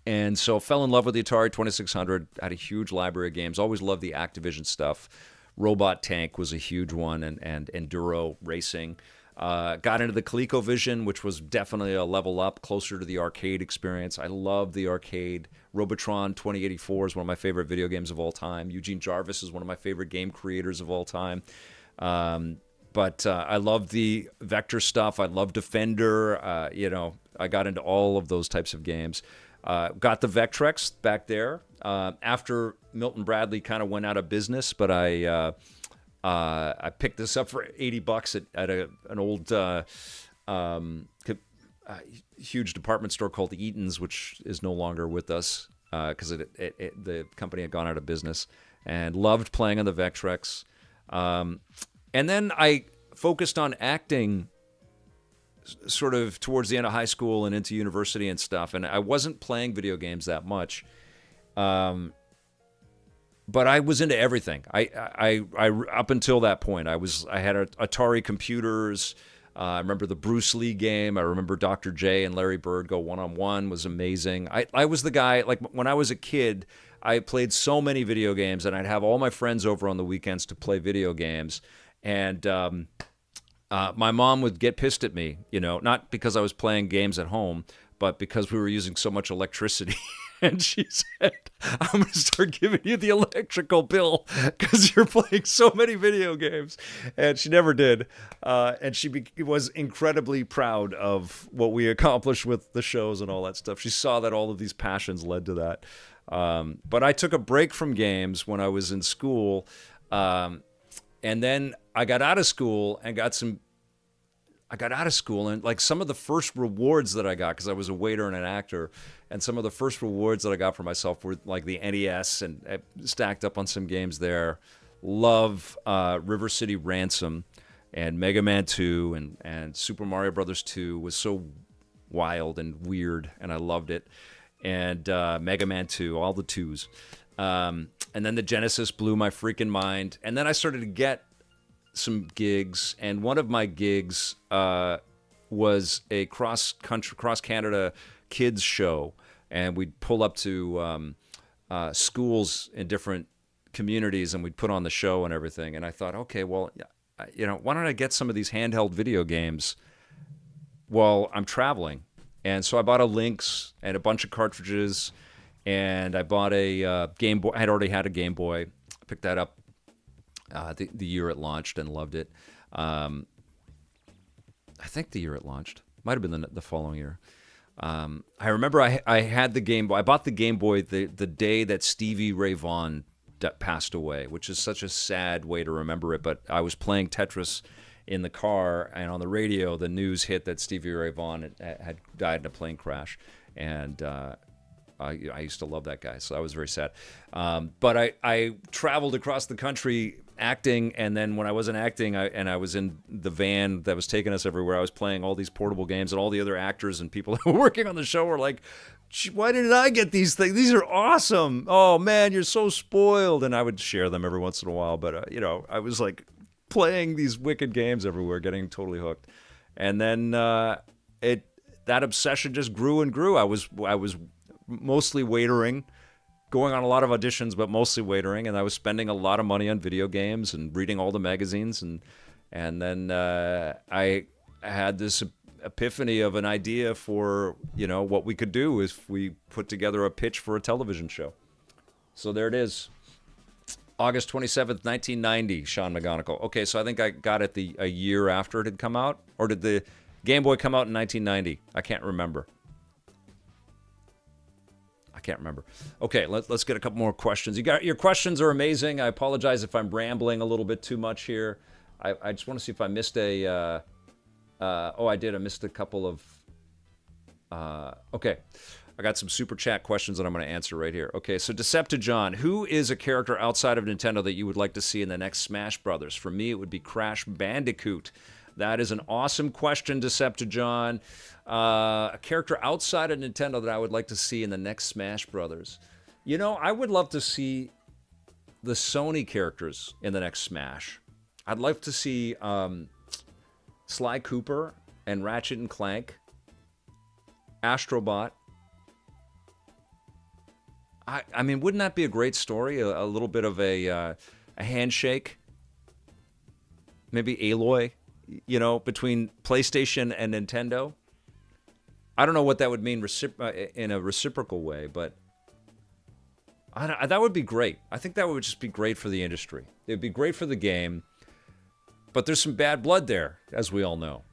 And so fell in love with the Atari 2600, had a huge library of games, always loved the Activision stuff. Robot Tank was a huge one, and Enduro Racing. Got into the ColecoVision, which was definitely a level up, closer to the arcade experience. I love the arcade. Robotron 2084 is one of my favorite video games of all time. Eugene Jarvis is one of my favorite game creators of all time. But I love the vector stuff. I love Defender. You know, I got into all of those types of games. Got the Vectrex back there after Milton Bradley kind of went out of business. But I picked this up for $80 at an old huge department store called Eaton's, which is no longer with us because the company had gone out of business. And loved playing on the Vectrex. And then I focused on acting sort of towards the end of high school and into university and stuff. And I wasn't playing video games that much. But I was into everything. I up until that point, I had Atari computers. I remember the Bruce Lee game. I remember Dr. J and Larry Bird go one-on-one was amazing. I was the guy, like when I was a kid, I played so many video games, and I'd have all my friends over on the weekends to play video games. And my mom would get pissed at me, you know, not because I was playing games at home, but because we were using so much electricity. And she said, I'm going to start giving you the electrical bill because you're playing so many video games. And she never did. And she was incredibly proud of what we accomplished with the shows and all that stuff. She saw that all of these passions led to that. But I took a break from games when I was in school. And then I got out of school and like some of the first rewards that I got, because I was a waiter and an actor, and some of the first rewards that I got for myself were like the NES, and I stacked up on some games there. Love River City Ransom and Mega Man 2 and Super Mario Brothers 2 was so wild and weird, and I loved it. And Mega Man 2, all the twos. And then the Genesis blew my freaking mind. And then I started to get some gigs, and one of my gigs was a cross Canada kids show, and we'd pull up to schools in different communities, and we'd put on the show and everything. And I thought, okay, well, you know, why don't I get some of these handheld video games while I'm traveling? And so I bought a Lynx and a bunch of cartridges, and I bought a Game Boy. I had already had a Game Boy. I picked that up the year it launched and loved it. I think the year it launched. Might have been the following year. I remember I had the Game Boy. I bought the Game Boy the day that Stevie Ray Vaughan passed away, which is such a sad way to remember it. But I was playing Tetris in the car, and on the radio, the news hit that Stevie Ray Vaughan had died in a plane crash. And I used to love that guy, so I was very sad. But I traveled across the country acting, and then when I wasn't acting, I was in the van that was taking us everywhere. I was playing all these portable games, and all the other actors and people that were working on the show were like, why didn't I get these things? These are awesome. Oh, man, you're so spoiled. And I would share them every once in a while, but, you know, I was like playing these wicked games everywhere, getting totally hooked. And then that obsession just grew and grew. I was mostly waitering, going on a lot of auditions, but mostly waitering, and I was spending a lot of money on video games and reading all the magazines, and then I had this epiphany of an idea for, you know, what we could do if we put together a pitch for a television show. So there it is. August 27th, 1990, Sean McGonigal. Okay, so I think I got it a year after it had come out, or did the Game Boy come out in 1990? I can't remember. I can't remember. Okay, let's get a couple more questions. Your questions are amazing. I apologize if I'm rambling a little bit too much here. I just want to see if I missed a. I did. I missed a couple of. Okay, I got some super chat questions that I'm going to answer right here. Okay, so Deceptijon, who is a character outside of Nintendo that you would like to see in the next Smash Brothers? For me, it would be Crash Bandicoot. That is an awesome question, Deceptijon. A character outside of Nintendo that I would like to see in the next Smash Brothers. You know, I would love to see the Sony characters in the next Smash. I'd love to see Sly Cooper and Ratchet and Clank, Astrobot. I mean, wouldn't that be a great story? A little bit of a handshake, maybe Aloy, you know, between PlayStation and Nintendo. I don't know what that would mean in a reciprocal way, but that would be great. I think that would just be great for the industry. It would be great for the game, but there's some bad blood there, as we all know,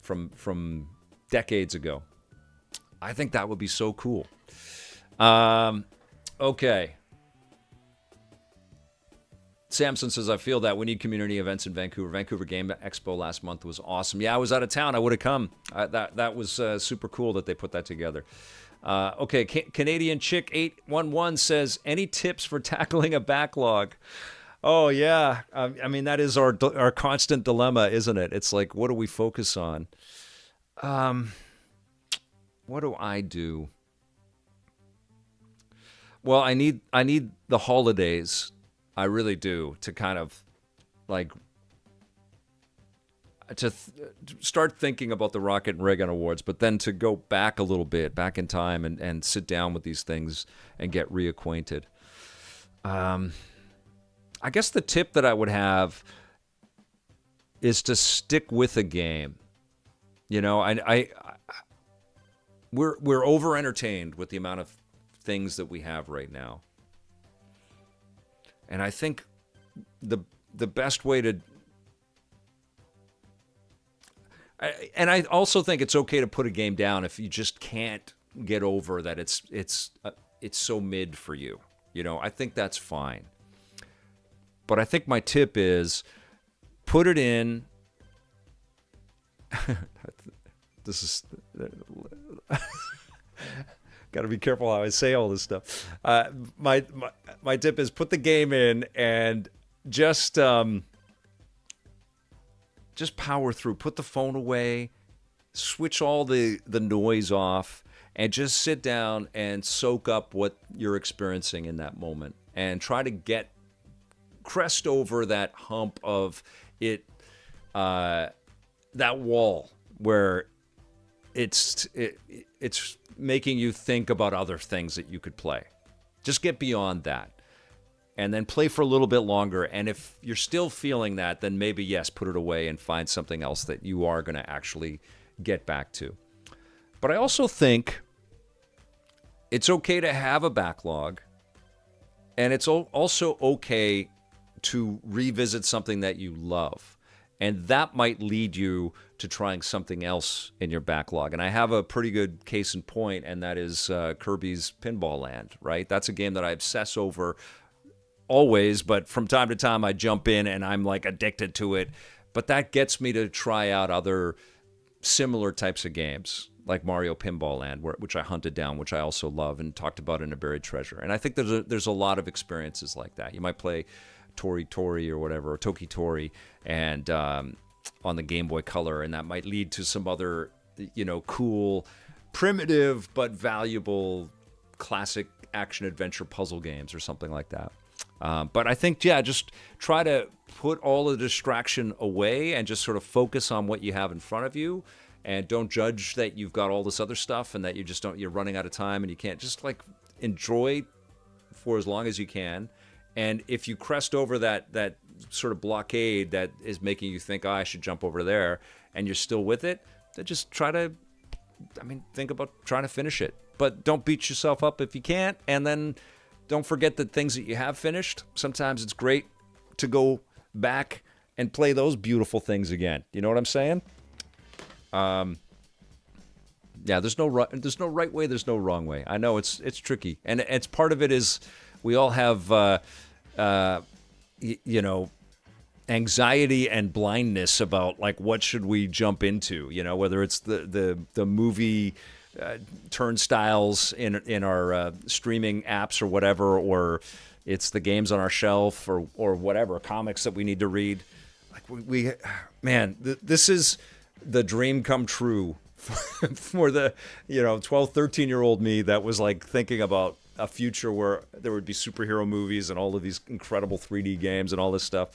from decades ago. I think that would be so cool. Okay. Samson says, I feel that we need community events in Vancouver. Vancouver Game Expo last month was awesome. Yeah, I was out of town. I would have come. That was super cool that they put that together. Okay, Canadian Chick 811 says, any tips for tackling a backlog? Oh, yeah. I mean, that is our constant dilemma, isn't it? It's like, what do we focus on? What do I do? Well, I need the holidays. I really do, to kind of like to start thinking about the Rocket and Ray Gun Awards, but then to go back a little bit, back in time, and sit down with these things and get reacquainted. I guess the tip that I would have is to stick with a game. You know, we're over entertained with the amount of things that we have right now. And I think the best way to... And I also think it's okay to put a game down if you just can't get over that it's so mid for you. You know, I think that's fine. But I think my tip is put it in... This is... Got to be careful how I say all this stuff. My tip is put the game in and just power through. Put the phone away, switch all the noise off, and just sit down and soak up what you're experiencing in that moment. And try to crest over that hump of it, that wall where it's making you think about other things that you could play. Just get beyond that. And then play for a little bit longer. And if you're still feeling that, then maybe, yes, put it away and find something else that you are going to actually get back to. But I also think it's okay to have a backlog. And it's also okay to revisit something that you love. And that might lead you to trying something else in your backlog. And I have a pretty good case in point, and that is Kirby's Pinball Land, right? That's a game that I obsess over always, but from time to time I jump in and I'm like addicted to it. But that gets me to try out other similar types of games, like Mario Pinball Land, which I hunted down, which I also love and talked about in A Buried Treasure. And I think there's a lot of experiences like that. You might play Tori Tori or whatever, or Toki Tori, and on the Game Boy Color, and that might lead to some other, cool, primitive but valuable classic action adventure puzzle games or something like that. But I think, just try to put all the distraction away and just sort of focus on what you have in front of you, and don't judge that you've got all this other stuff and that you're running out of time and you can't. Just like enjoy for as long as you can. And if you crest over that sort of blockade that is making you think, I should jump over there, and you're still with it, then just think about trying to finish it. But don't beat yourself up if you can't. And then don't forget the things that you have finished. Sometimes it's great to go back and play those beautiful things again. You know what I'm saying? Yeah, there's no right way, there's no wrong way. I know it's tricky, and it's part of it is we all have you know, anxiety and blindness about like what should we jump into, you know, whether it's the movie turnstiles in our streaming apps or whatever, or it's the games on our shelf or whatever, comics that we need to read. Like we man, this is the dream come true for the, you know, 12, 13-year-old me that was like thinking about a future where there would be superhero movies and all of these incredible 3D games and all this stuff.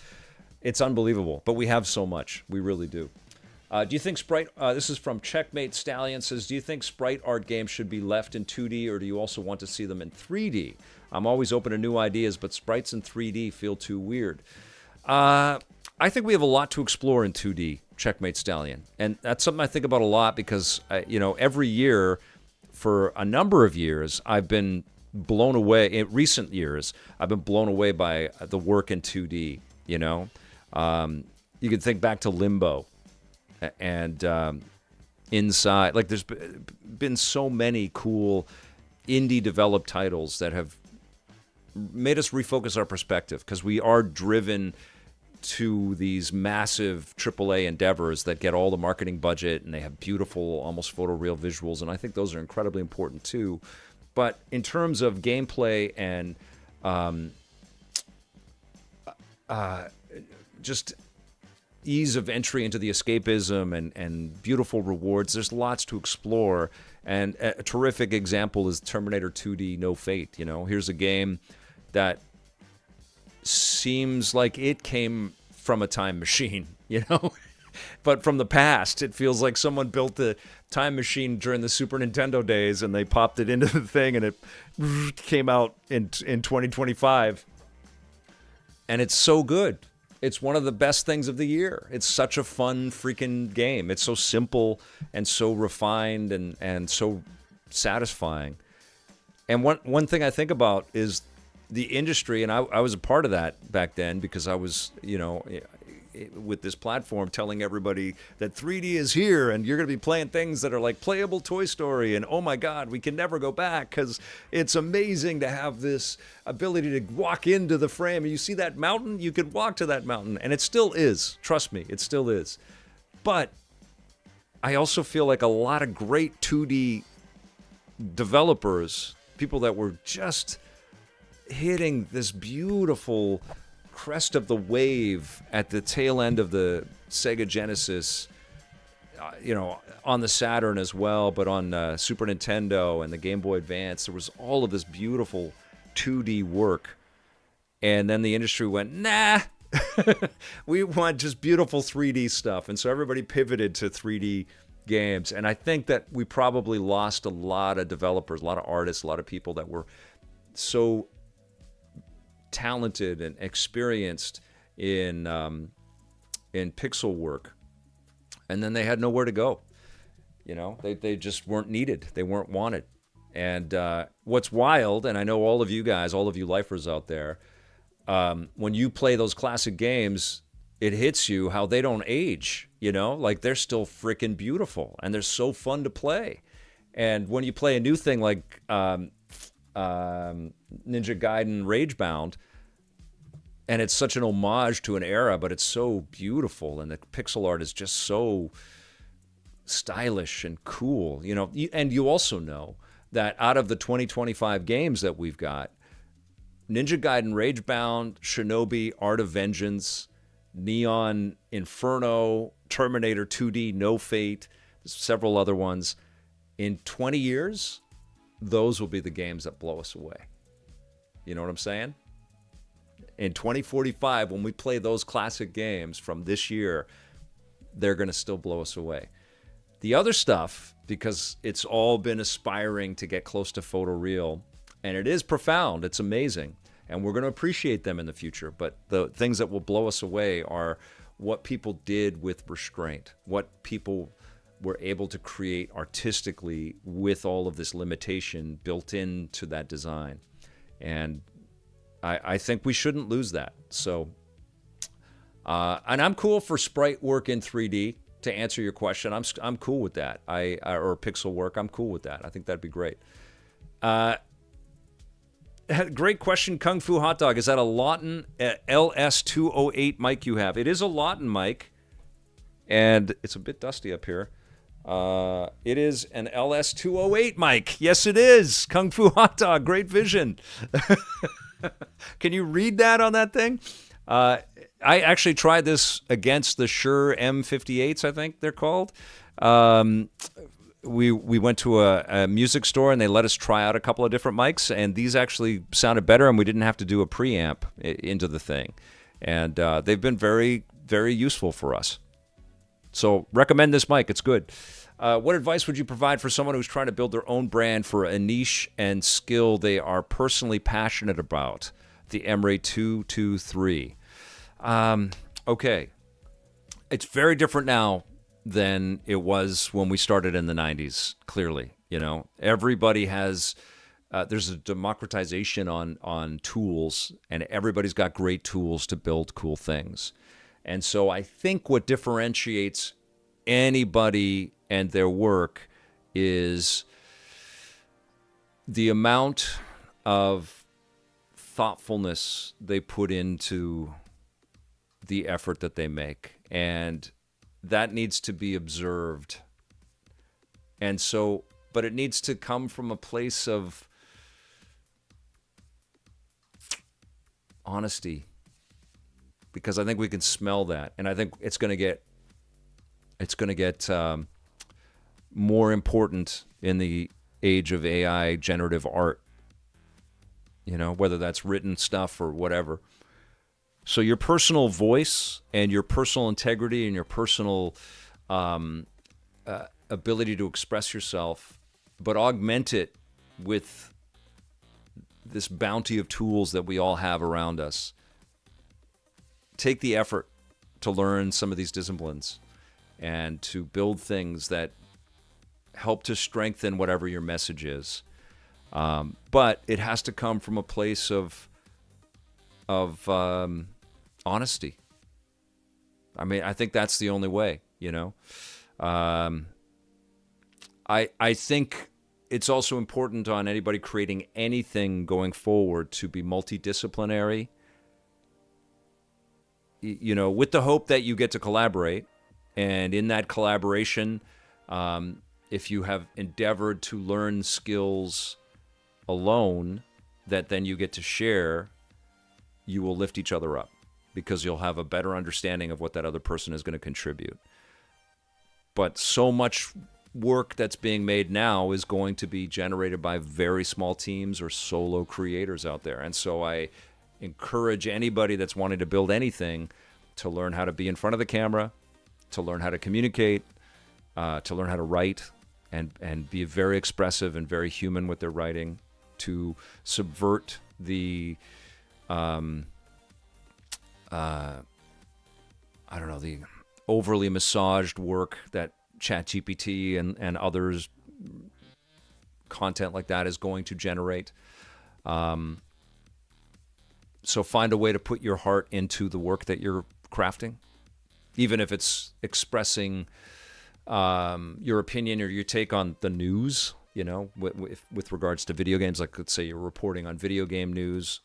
It's unbelievable, but we have so much. We really do. Do you think sprite, this is from Checkmate Stallion, says, do you think sprite art games should be left in 2D, or do you also want to see them in 3D? I'm always open to new ideas, but sprites in 3D feel too weird. I think we have a lot to explore in 2D, Checkmate Stallion. And that's something I think about a lot because, you know, every year for a number of years, I've been blown away. In recent years, I've been blown away by the work in 2D, you know. You can think back to Limbo and Inside. Like, there's been so many cool indie-developed titles that have made us refocus our perspective because we are driven to these massive AAA endeavors that get all the marketing budget and they have beautiful, almost photoreal visuals, and I think those are incredibly important too. But in terms of gameplay and just ease of entry into the escapism and beautiful rewards, there's lots to explore. And a terrific example is Terminator 2D No Fate. You know, here's a game that seems like it came from a time machine, you know, but from the past. It feels like someone built the time machine during the Super Nintendo days and they popped it into the thing and it came out in 2025. And it's so good. It's one of the best things of the year. It's such a fun freaking game. It's so simple and so refined and so satisfying. And one thing I think about is the industry, and I was a part of that back then because I was, you know, with this platform telling everybody that 3D is here and you're going to be playing things that are like playable Toy Story and oh my God, we can never go back because it's amazing to have this ability to walk into the frame. And you see that mountain, you could walk to that mountain, and it still is. Trust me, it still is. But I also feel like a lot of great 2D developers, people that were just hitting this beautiful crest of the wave at the tail end of the Sega Genesis, you know, on the Saturn as well, but on Super Nintendo and the Game Boy Advance, there was all of this beautiful 2D work. And then the industry went, nah, we want just beautiful 3D stuff. And so everybody pivoted to 3D games. And I think that we probably lost a lot of developers, a lot of artists, a lot of people that were so talented and experienced in pixel work, and then they had nowhere to go. You know, they just weren't needed. They weren't wanted. And what's wild, and I know all of you guys, all of you lifers out there, when you play those classic games, it hits you how they don't age. You know, like they're still freaking beautiful and they're so fun to play. And when you play a new thing like Ninja Gaiden Ragebound, and it's such an homage to an era, but it's so beautiful, and the pixel art is just so stylish and cool, you know. And you also know that out of the 2025 games that we've got, Ninja Gaiden Ragebound, Shinobi, Art of Vengeance, Neon Inferno, Terminator 2D No Fate, several other ones, in 20 years, those will be the games that blow us away. You know what I'm saying? In 2045, when we play those classic games from this year, they're going to still blow us away. The other stuff, because it's all been aspiring to get close to photoreal, and it is profound, it's amazing, and we're going to appreciate them in the future, but the things that will blow us away are what people did with restraint, what people were able to create artistically with all of this limitation built into that design. And I think we shouldn't lose that. So, and I'm cool for sprite work in 3D to answer your question, I'm cool with that. Or pixel work, I'm cool with that. I think that'd be great. Great question, Kung Fu Hot Dog. Is that a Lawton LS208 mic you have? It is a Lawton mic, and it's a bit dusty up here. It is an LS208 mic. Yes, it is. Kung Fu Hot Dog. Great vision. Can you read that on that thing? I actually tried this against the Shure M58s, I think they're called. We went to a music store, and they let us try out a couple of different mics, and these actually sounded better, and we didn't have to do a preamp into the thing. And they've been very, very useful for us. So recommend this mic. It's good. What advice would you provide for someone who's trying to build their own brand for a niche and skill they are personally passionate about? The Emre 223. Okay. It's very different now than it was when we started in the 90s, clearly. You know, everybody has, there's a democratization on tools, and everybody's got great tools to build cool things. And so I think what differentiates anybody and their work is the amount of thoughtfulness they put into the effort that they make. And that needs to be observed. And so, but it needs to come from a place of honesty, because I think we can smell that. And I think it's going to get more important in the age of AI generative art, you know, whether that's written stuff or whatever. So your personal voice and your personal integrity and your personal ability to express yourself, but augment it with this bounty of tools that we all have around us. Take the effort to learn some of these disciplines and to build things that help to strengthen whatever your message is. But it has to come from a place of honesty. I mean, I think that's the only way, you know. I think it's also important on anybody creating anything going forward to be multidisciplinary, you know, with the hope that you get to collaborate. And in that collaboration, if you have endeavored to learn skills alone that then you get to share, you will lift each other up because you'll have a better understanding of what that other person is going to contribute. But so much work that's being made now is going to be generated by very small teams or solo creators out there. And so I encourage anybody that's wanting to build anything to learn how to be in front of the camera, to learn how to communicate, to learn how to write, and be very expressive and very human with their writing, to subvert the the overly massaged work that ChatGPT and others content like that is going to generate. So find a way to put your heart into the work that you're crafting, even if it's expressing your opinion or your take on the news, you know, with regards to video games. Like, let's say you're reporting on video game news.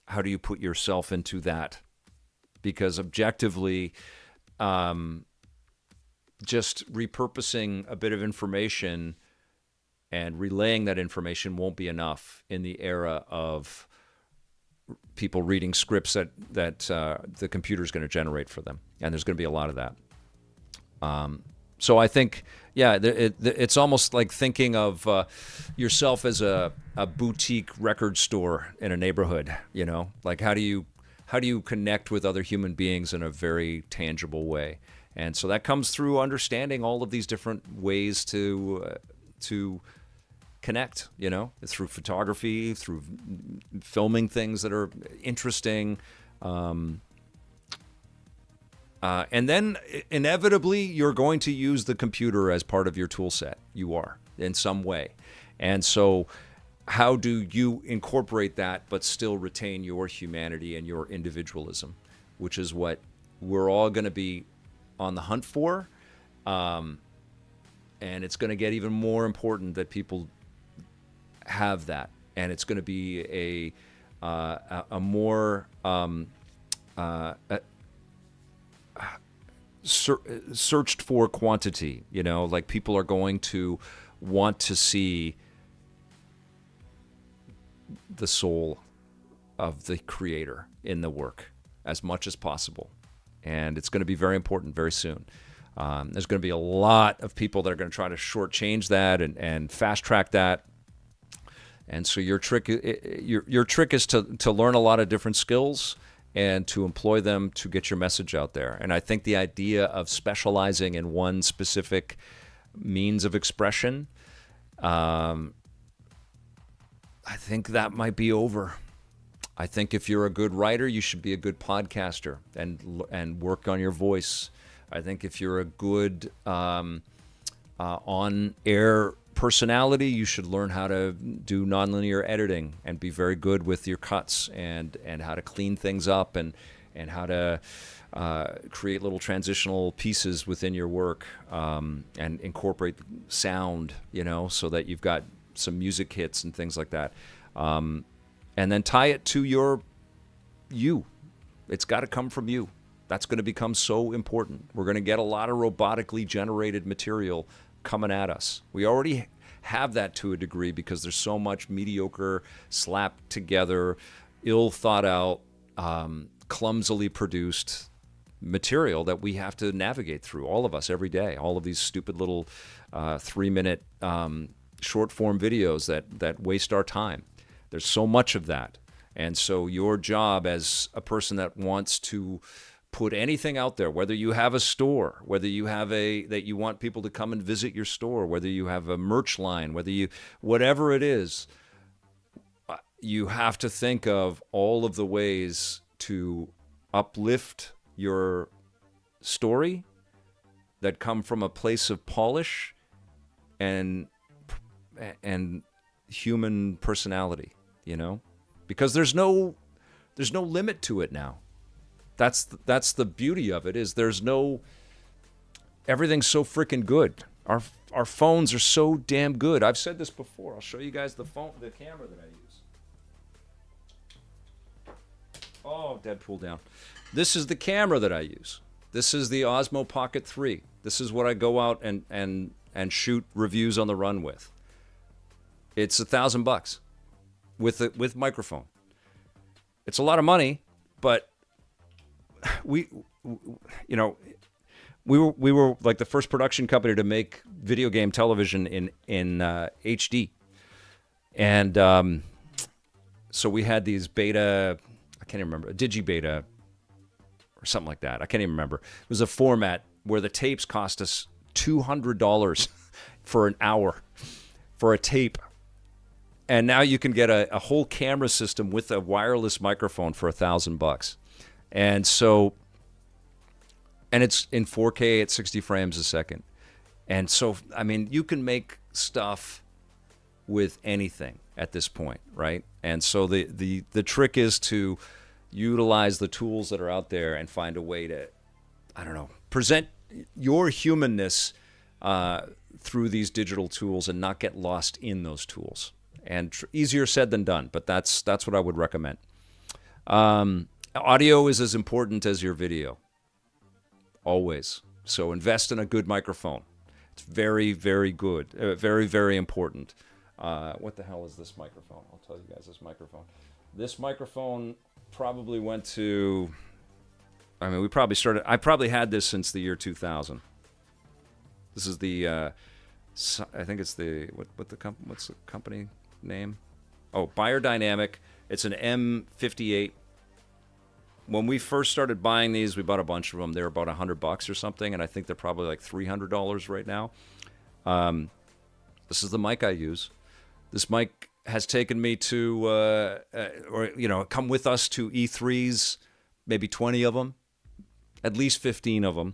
How do you put yourself into that? Because objectively, just repurposing a bit of information and relaying that information won't be enough in the era of people reading scripts that the computer is going to generate for them. And there's going to be a lot of that. So I think, yeah, it's almost like thinking of yourself as a boutique record store in a neighborhood, you know? Like, how do you connect with other human beings in a very tangible way? And so that comes through understanding all of these different ways to connect, you know, through photography, through filming things that are interesting. And then inevitably, you're going to use the computer as part of your tool set. You are, in some way. And so how do you incorporate that but still retain your humanity and your individualism, which is what we're all going to be on the hunt for. And it's going to get even more important that people have that, and it's going to be a more searched for quantity. You know, like people are going to want to see the soul of the creator in the work as much as possible, and it's going to be very important very soon. There's going to be a lot of people that are going to try to shortchange that and fast track that. And so your trick is to learn a lot of different skills and to employ them to get your message out there. And I think the idea of specializing in one specific means of expression, I think that might be over. I think if you're a good writer, you should be a good podcaster and work on your voice. I think if you're a good on-air personality, you should learn how to do nonlinear editing and be very good with your cuts and how to clean things up and how to create little transitional pieces within your work and incorporate sound, you know, so that you've got some music hits and things like that. And then tie it to you. It's got to come from you. That's going to become so important. We're going to get a lot of robotically generated material coming at us. We already have that to a degree because there's so much mediocre, slapped together, ill thought out, clumsily produced material that we have to navigate through, all of us, every day. All of these stupid little 3-minute short form videos that waste our time. There's so much of that. And so your job as a person that wants to put anything out there, whether you have a store, whether you have that you want people to come and visit your store, whether you have a merch line, whatever it is, you have to think of all of the ways to uplift your story that come from a place of polish and human personality, you know, because there's no limit to it now. That's the beauty of it, is everything's so freaking good. Our phones are so damn good. I've said this before. I'll show you guys the camera that I use. Oh, Deadpool down. This is the camera that I use. This is the Osmo Pocket 3. This is what I go out and shoot reviews on the run with. It's $1,000 with microphone. It's a lot of money, but we were like the first production company to make video game television in HD, and so we had these beta, I can't even remember, digibeta or something like that. I can't even remember. It was a format where the tapes cost us $200 for an hour for a tape. And now you can get a whole camera system with a wireless microphone for $1,000. And so, and it's in 4K at 60 frames a second. And so, I mean, you can make stuff with anything at this point, right? And so the trick is to utilize the tools that are out there and find a way to, I don't know, present your humanness through these digital tools and not get lost in those tools. And easier said than done, but that's what I would recommend. Audio is as important as your video, always. So invest in a good microphone. It's very, very good, very, very important. What the hell is this microphone? I'll tell you guys this microphone. This microphone probably went to, I mean, I probably had this since the year 2000. This is the, I think it's the, what's the company name? Oh, Beyerdynamic. It's an M58. When we first started buying these, we bought a bunch of them. They were about $100 or something, and I think they're probably like $300 right now. This is the mic I use. This mic has taken me to, come with us to E3s, maybe 20 of them, at least 15 of them.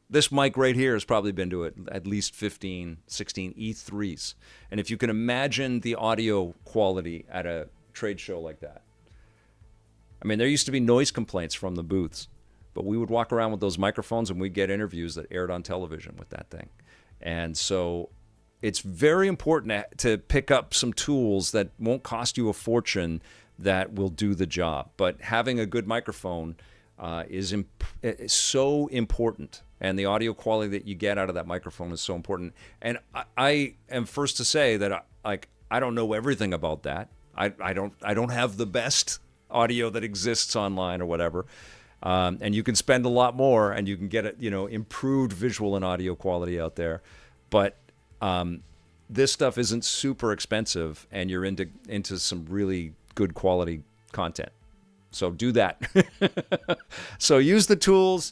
This mic right here has probably been to at least 15, 16 E3s. And if you can imagine the audio quality at a trade show like that. I mean, there used to be noise complaints from the booths. but we would walk around with those microphones and we'd get interviews that aired on television with that thing. And so it's very important to pick up some tools that won't cost you a fortune that will do the job. But having a good microphone is so important, and the audio quality that you get out of that microphone is so important. And I am first to say that I don't know everything about that. I don't have the best audio that exists online or whatever. And you can spend a lot more, and you can get improved visual and audio quality out there. But this stuff isn't super expensive, and you're into some really good quality content. So do that. So use the tools,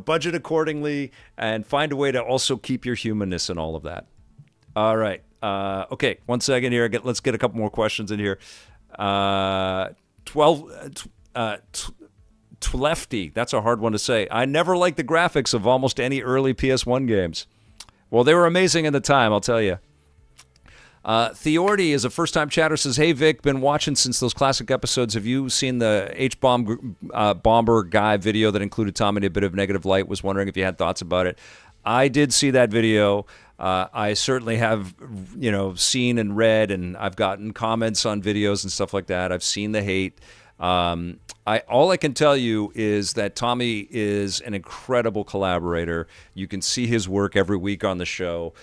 budget accordingly, and find a way to also keep your humanness and all of that. All right. Okay, 1 second here. Let's get a couple more questions in here. Tlefty, that's a hard one to say. I never liked the graphics of almost any early PS1 games. Well, they were amazing in the time, I'll tell you. Theorty is a first-time chatter, says, hey, Vic, been watching since those classic episodes. Have you seen the Bomber guy video that included Tom in a bit of negative light? Was wondering if you had thoughts about it. I did see that video. I certainly have, seen and read, and I've gotten comments on videos and stuff like that. I've seen the hate. All I can tell you is that Tommy is an incredible collaborator. You can see his work every week on the show.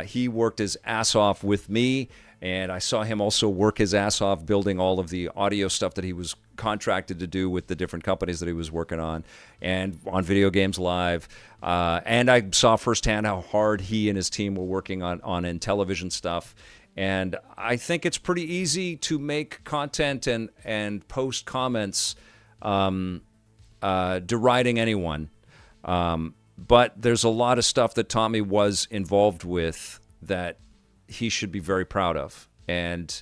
He worked his ass off with me, and I saw him also work his ass off building all of the audio stuff that he was contracted to do with the different companies that he was working on and on Video Games Live. And I saw firsthand how hard he and his team were working on in television stuff. And I think it's pretty easy to make content and post comments deriding anyone. But there's a lot of stuff that Tommy was involved with that he should be very proud of. And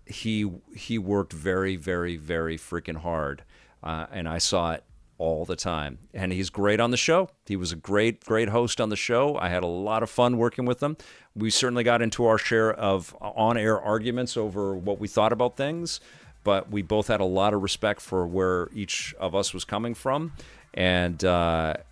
he worked very, very, very freaking hard. And I saw it all the time. And he's great on the show. He was a great host on the show. I had a lot of fun working with him. We certainly got into our share of on-air arguments over what we thought about things, but we both had a lot of respect for where each of us was coming from. And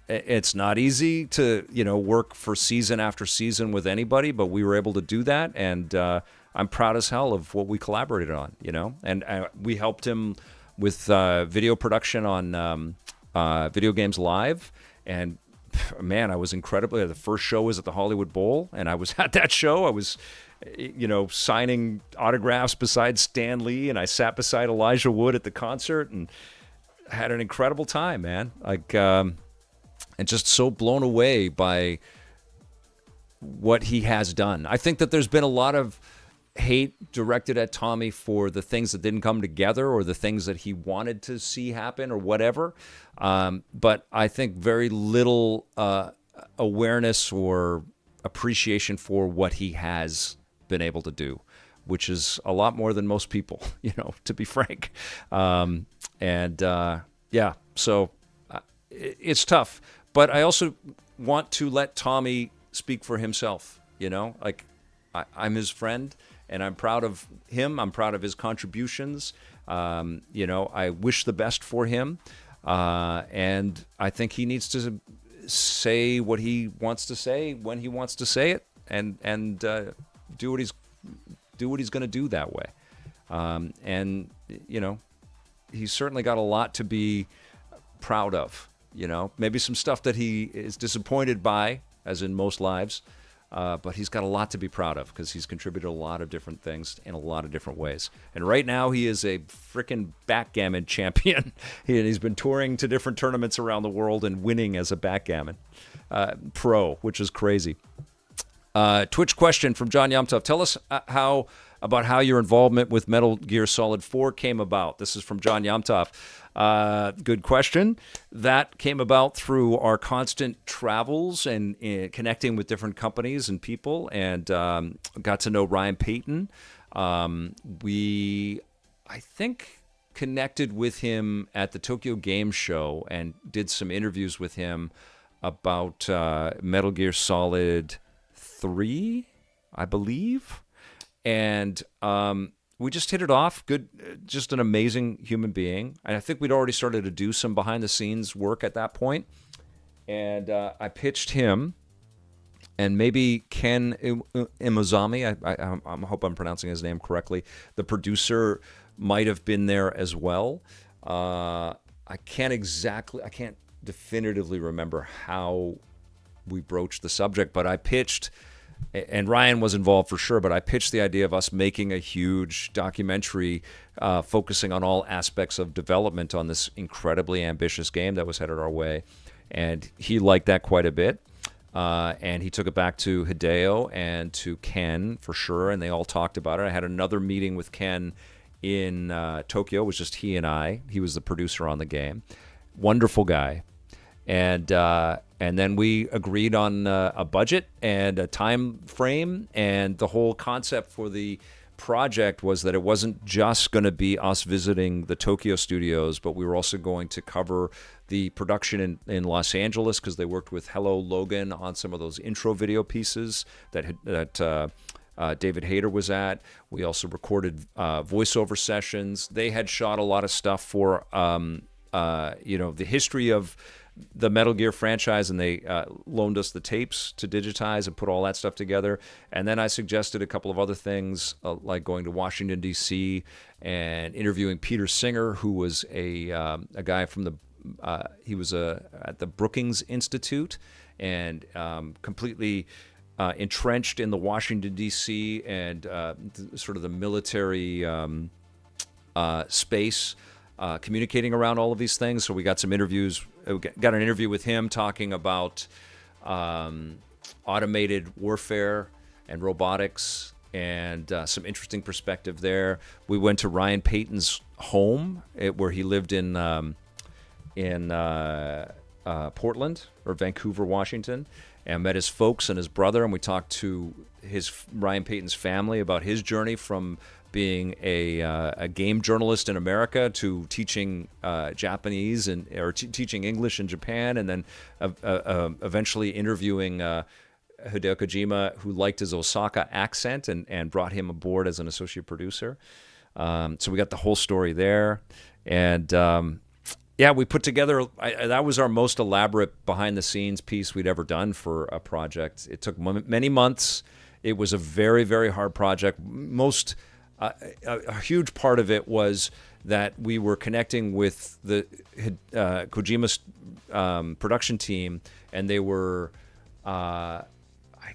it's not easy to, work for season after season with anybody, but we were able to do that. And I'm proud as hell of what we collaborated on, and we helped him with video production on Video Games Live. And man, I was incredibly, the first show was at the Hollywood Bowl, and I was at that show. I was, signing autographs beside Stan Lee, and I sat beside Elijah Wood at the concert and had an incredible time, man. And just so blown away by what he has done. I think that there's been a lot of hate directed at Tommy for the things that didn't come together or the things that he wanted to see happen or whatever. But I think very little awareness or appreciation for what he has been able to do, which is a lot more than most people, to be frank. So it's tough. But I also want to let Tommy speak for himself, I'm his friend. And I'm proud of him. I'm proud of his contributions. I wish the best for him. And I think he needs to say what he wants to say when he wants to say it, and do what he's going to do that way. He's certainly got a lot to be proud of. Maybe some stuff that he is disappointed by, as in most lives. But he's got a lot to be proud of because he's contributed a lot of different things in a lot of different ways. And right now he is a freaking backgammon champion. He's been touring to different tournaments around the world and winning as a backgammon pro, which is crazy. Twitch question from John Yomtov. Tell us about how your involvement with Metal Gear Solid 4 came about. This is from John Yomtov. Good question. That came about through our constant travels and connecting with different companies and people, and got to know Ryan Payton. We, I think, connected with him at the Tokyo Game Show and did some interviews with him about Metal Gear Solid 3, I believe. And we just hit it off. Good, just an amazing human being. And I think we'd already started to do some behind-the-scenes work at that point. And I pitched him, and maybe Ken Imozami, I hope I'm pronouncing his name correctly, the producer might have been there as well. I can't definitively remember how we broached the subject, but I pitched, and Ryan was involved for sure, but I pitched the idea of us making a huge documentary focusing on all aspects of development on this incredibly ambitious game that was headed our way. And he liked that quite a bit. And he took it back to Hideo and to Ken for sure, and they all talked about it. I had another meeting with Ken in Tokyo. It was just he and I. He was the producer on the game. Wonderful guy. And then we agreed on a budget and a time frame, and the whole concept for the project was that it wasn't just going to be us visiting the Tokyo studios, but we were also going to cover the production in Los Angeles, because they worked with Hello Logan on some of those intro video pieces that David Hayter was at. We also recorded voiceover sessions. They had shot a lot of stuff for the history of the Metal Gear franchise, and they loaned us the tapes to digitize and put all that stuff together. And then I suggested a couple of other things, like going to Washington, D.C. and interviewing Peter Singer, who was a guy from the he was at the Brookings Institute, and completely entrenched in the Washington, D.C. and sort of the military space, communicating around all of these things. So we got some interviews. We got an interview with him talking about automated warfare and robotics, and some interesting perspective there. We went to Ryan Payton's home, where he lived in Portland or Vancouver, Washington, and met his folks and his brother, and we talked to Ryan Payton's family about his journey from being a game journalist in America to teaching Japanese or teaching English in Japan, and then eventually interviewing Hideo Kojima, who liked his Osaka accent and brought him aboard as an associate producer. So we got the whole story there, and we put together. That was our most elaborate behind-the-scenes piece we'd ever done for a project. It took many months. It was a very, very hard project. A huge part of it was that we were connecting with the Kojima's production team, and they were, I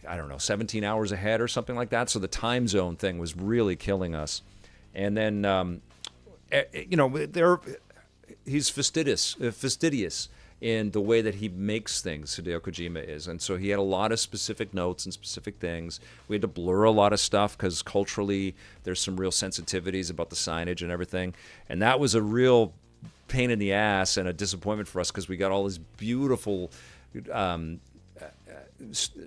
don't know, 17 hours ahead or something like that. So the time zone thing was really killing us. And then, he's fastidious in the way that he makes things, Hideo Kojima is. And so he had a lot of specific notes and specific things. We had to blur a lot of stuff because culturally there's some real sensitivities about the signage and everything. And that was a real pain in the ass and a disappointment for us, because we got all these beautiful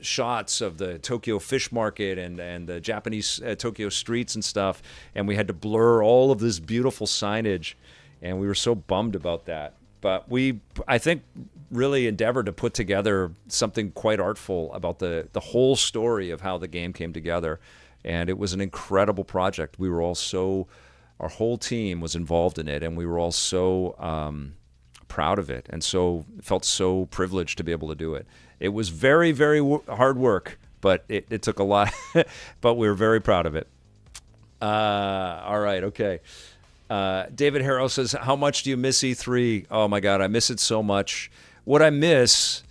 shots of the Tokyo fish market and the Japanese Tokyo streets and stuff. And we had to blur all of this beautiful signage. And we were so bummed about that. But I think, really endeavored to put together something quite artful about the whole story of how the game came together. And it was an incredible project. We were all our whole team was involved in it, and we were all so proud of it, and felt so privileged to be able to do it. It was very, very hard work, but it took a lot, but we were very proud of it. All right, okay. David Harrow says, how much do you miss E3? Oh my God, I miss it so much. What I miss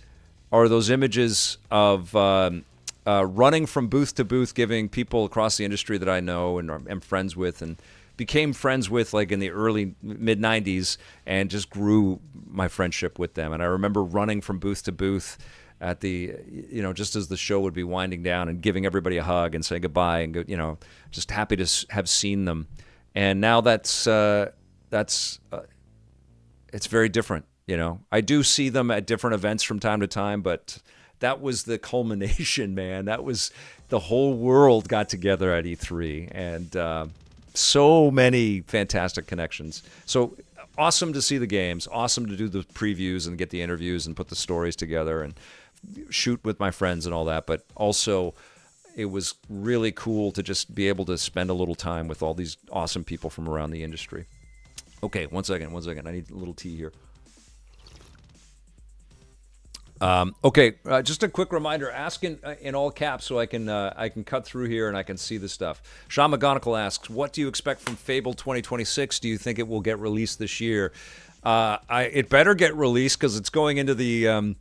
are those images of running from booth to booth, giving people across the industry that I know and am friends with and became friends with like in the early mid-90s, and just grew my friendship with them. And I remember running from booth to booth at the, just as the show would be winding down, and giving everybody a hug and saying goodbye, and just happy to have seen them. And now it's very different. I do see them at different events from time to time, but that was the culmination, man. That was the whole world got together at E3, and so many fantastic connections. So awesome to see the games, awesome to do the previews and get the interviews and put the stories together and shoot with my friends and all that, but also it was really cool to just be able to spend a little time with all these awesome people from around the industry. Okay, one second. I need a little tea here. Okay, just a quick reminder. Ask in all caps so I can cut through here and I can see the stuff. Sean McGonigal asks, "What do you expect from Fable 2026? Do you think it will get released this year?" It better get released because it's going into the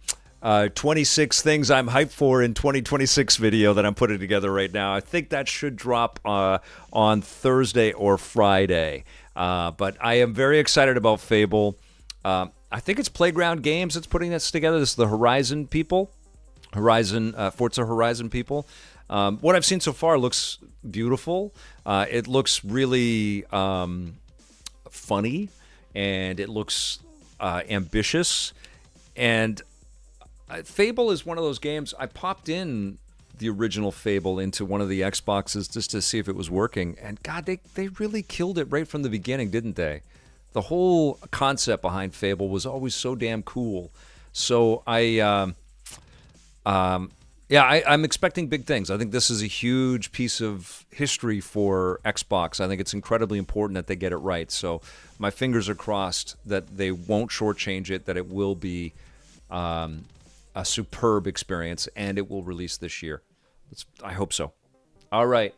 26 things I'm hyped for in 2026 video that I'm putting together right now. I think that should drop on Thursday or Friday. But I am very excited about Fable. I think it's Playground Games that's putting this together. This is the Horizon people, Forza Horizon people. What I've seen so far looks beautiful. It looks really funny, and it looks ambitious. And Fable is one of those games. I popped in the original Fable into one of the Xboxes just to see if it was working. And God, they really killed it right from the beginning, didn't they? The whole concept behind Fable was always so damn cool. So I'm expecting big things. I think this is a huge piece of history for Xbox. I think it's incredibly important that they get it right. So my fingers are crossed that they won't shortchange it, that it will be a superb experience, and it will release this year. I hope so. All right.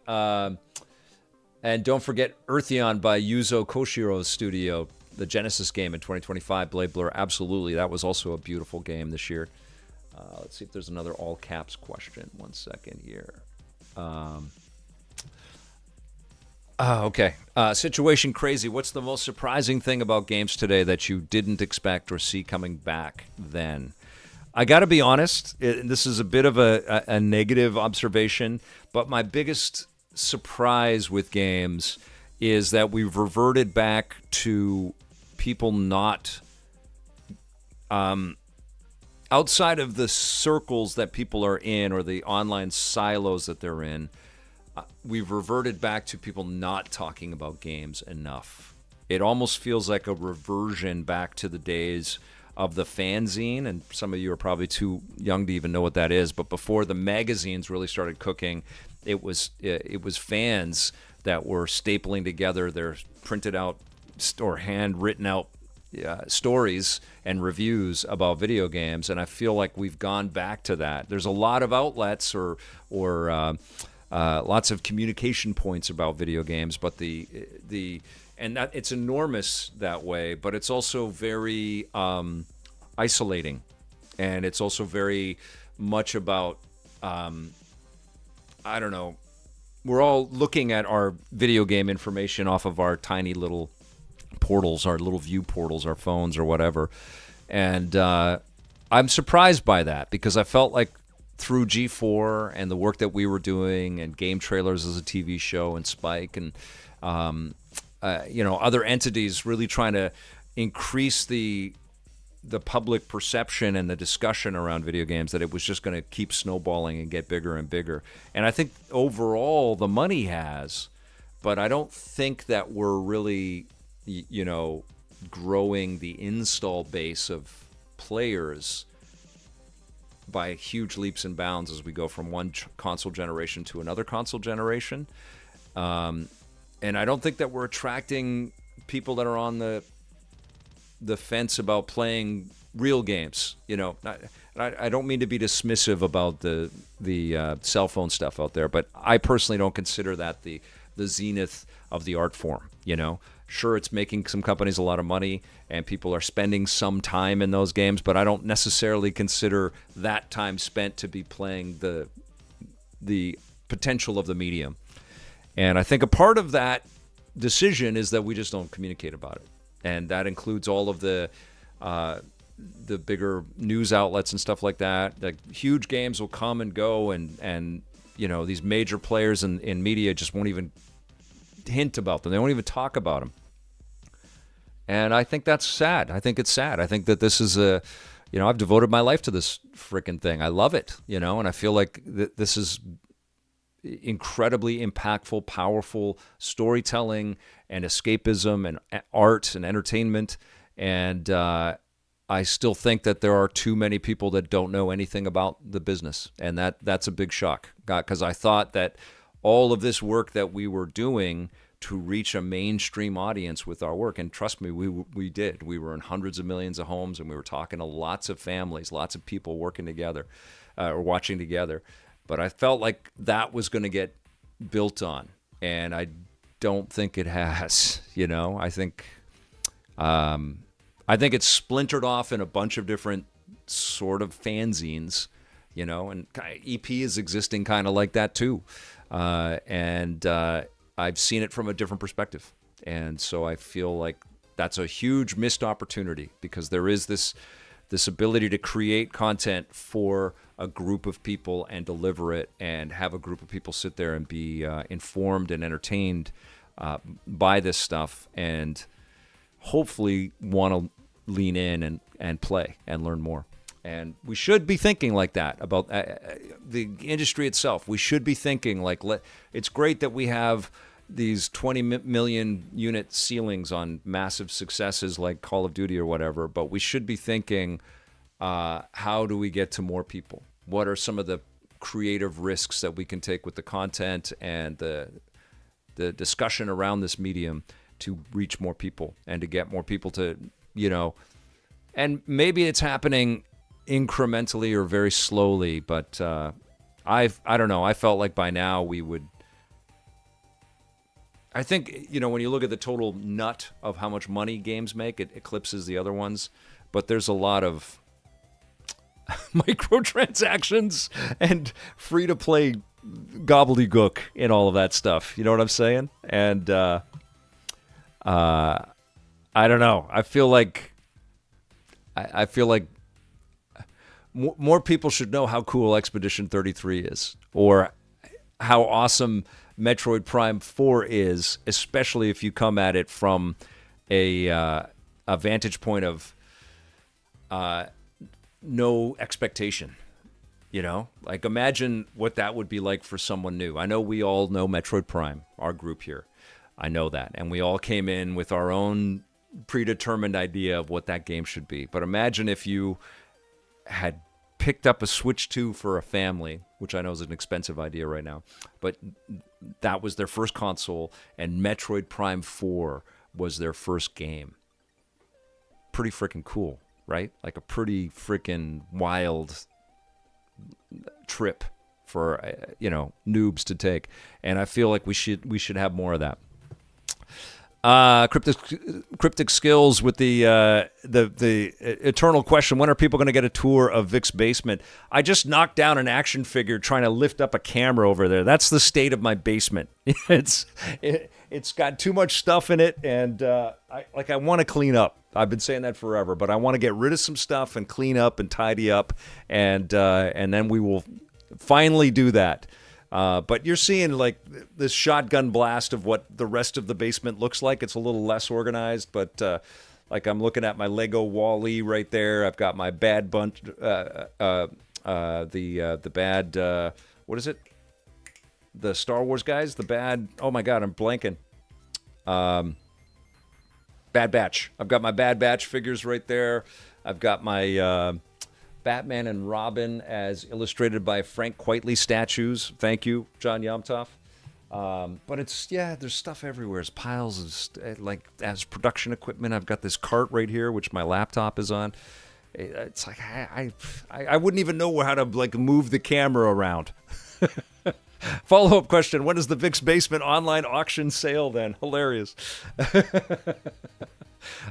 And don't forget Eartheon by Yuzo Koshiro's studio, the Genesis game in 2025, Blade Blur. Absolutely. That was also a beautiful game this year. Let's see if there's another all caps question. 1 second here. Okay. Situation Crazy. What's the most surprising thing about games today that you didn't expect or see coming back then? I got to be honest, this is a bit of a negative observation, but my biggest surprise with games is that we've reverted back to people not outside of the circles that people are in or the online silos that they're in. We've reverted back to people not talking about games enough. It almost feels like a reversion back to the days of the fanzine, and some of you are probably too young to even know what that is, but before the magazines really started cooking, it was fans that were stapling together their printed out or handwritten out stories and reviews about video games, and I feel like we've gone back to that. There's a lot of outlets or lots of communication points about video games, but and that it's enormous that way, but it's also very isolating, and it's also very much about I don't know. We're all looking at our video game information off of our tiny little portals, our little view portals, our phones or whatever. And I'm surprised by that because I felt like through G4 and the work that we were doing and Game Trailers as a TV show and Spike and other entities really trying to increase the public perception and the discussion around video games, that it was just going to keep snowballing and get bigger and bigger. And I think overall the money has, but I don't think that we're really, growing the install base of players by huge leaps and bounds as we go from one console generation to another console generation. And I don't think that we're attracting people that are on the fence about playing real games. I don't mean to be dismissive about the cell phone stuff out there, but I personally don't consider that the zenith of the art form. Sure, it's making some companies a lot of money and people are spending some time in those games, but I don't necessarily consider that time spent to be playing the potential of the medium. And I think a part of that decision is that we just don't communicate about it. And that includes all of the bigger news outlets and stuff like that. Like huge games will come and go, and these major players in media just won't even hint about them. They won't even talk about them. And I think that's sad. I think it's sad. I think that this is I've devoted my life to this freaking thing. I love it, and I feel like this is incredibly impactful, powerful storytelling and escapism and art and entertainment. And I I still think that there are too many people that don't know anything about the business, and that's a big shock, because I thought that all of this work that we were doing to reach a mainstream audience with our work, and trust me, we did. We were in hundreds of millions of homes, and we were talking to lots of families, lots of people working together or watching together. But I felt like that was going to get built on, and I don't think it has. I think it's splintered off in a bunch of different sort of fanzines, and EP is existing kind of like that too. And I've seen it from a different perspective. And so I feel like that's a huge missed opportunity, because there is this ability to create content for a group of people and deliver it, and have a group of people sit there and be informed and entertained by this stuff, and hopefully want to lean in and play and learn more. And we should be thinking like that about the industry itself. We should be thinking like, it's great that we have these 20 million unit ceilings on massive successes like Call of Duty or whatever, but we should be thinking, how do we get to more people? What are some of the creative risks that we can take with the content and the discussion around this medium to reach more people and to get more people to, and maybe it's happening incrementally or very slowly, but I don't know. I felt like by now we would. I think, when you look at the total nut of how much money games make, it eclipses the other ones. But there's a lot of microtransactions and free-to-play gobbledygook in all of that stuff. You know what I'm saying? And I don't know. I feel like more people should know how cool Expedition 33 is, or how awesome Metroid Prime 4 is, especially if you come at it from a vantage point of no expectation. Like, imagine what that would be like for someone new. I know we all know Metroid Prime, our group here. I know that. And we all came in with our own predetermined idea of what that game should be. But imagine if you had picked up a Switch 2 for a family, which I know is an expensive idea right now, but that was their first console, and Metroid Prime 4 was their first game. Pretty freaking cool, right? Like a pretty freaking wild trip for noobs to take, and I feel like we should have more of that. Cryptic Skills with the eternal question: when are people going to get a tour of Vic's basement? I just knocked down an action figure trying to lift up a camera over there. That's the state of my basement. It's got too much stuff in it, and I want to clean up. I've been saying that forever, but I want to get rid of some stuff and clean up and tidy up, and then we will finally do that. But you're seeing like this shotgun blast of what the rest of the basement looks like. It's a little less organized, but like I'm looking at my Lego Wall-E right there. I've got my bad bunch, the bad, what is it? The Star Wars guys, the bad, oh my God, I'm blanking. Bad Batch. I've got my Bad Batch figures right there. I've got my Batman and Robin as illustrated by Frank Quitely statues. Thank you, John Yomtov. But there's stuff everywhere. There's piles of as production equipment. I've got this cart right here, which my laptop is on. It's like I wouldn't even know how to move the camera around. Follow-up question: when is the Vic's Basement online auction sale then? Hilarious.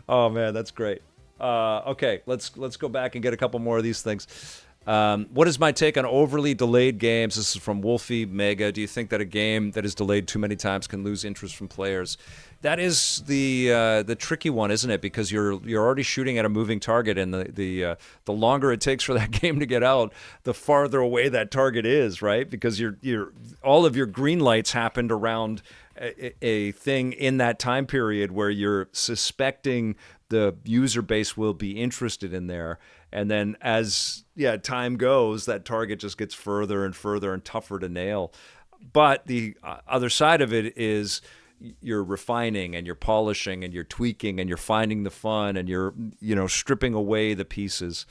Oh man, that's great. Okay, let's go back and get a couple more of these things. What is my take on overly delayed games? This is from Wolfie Mega. Do you think that a game that is delayed too many times can lose interest from players? That is the tricky one, isn't it? Because you're already shooting at a moving target, and the longer it takes for that game to get out, the farther away that target is, right? Because you're all of your green lights happened around a thing in that time period where you're suspecting the user base will be interested in there. And then as time goes, that target just gets further and further and tougher to nail. But the other side of it is you're refining and you're polishing and you're tweaking and you're finding the fun and you're, stripping away the pieces.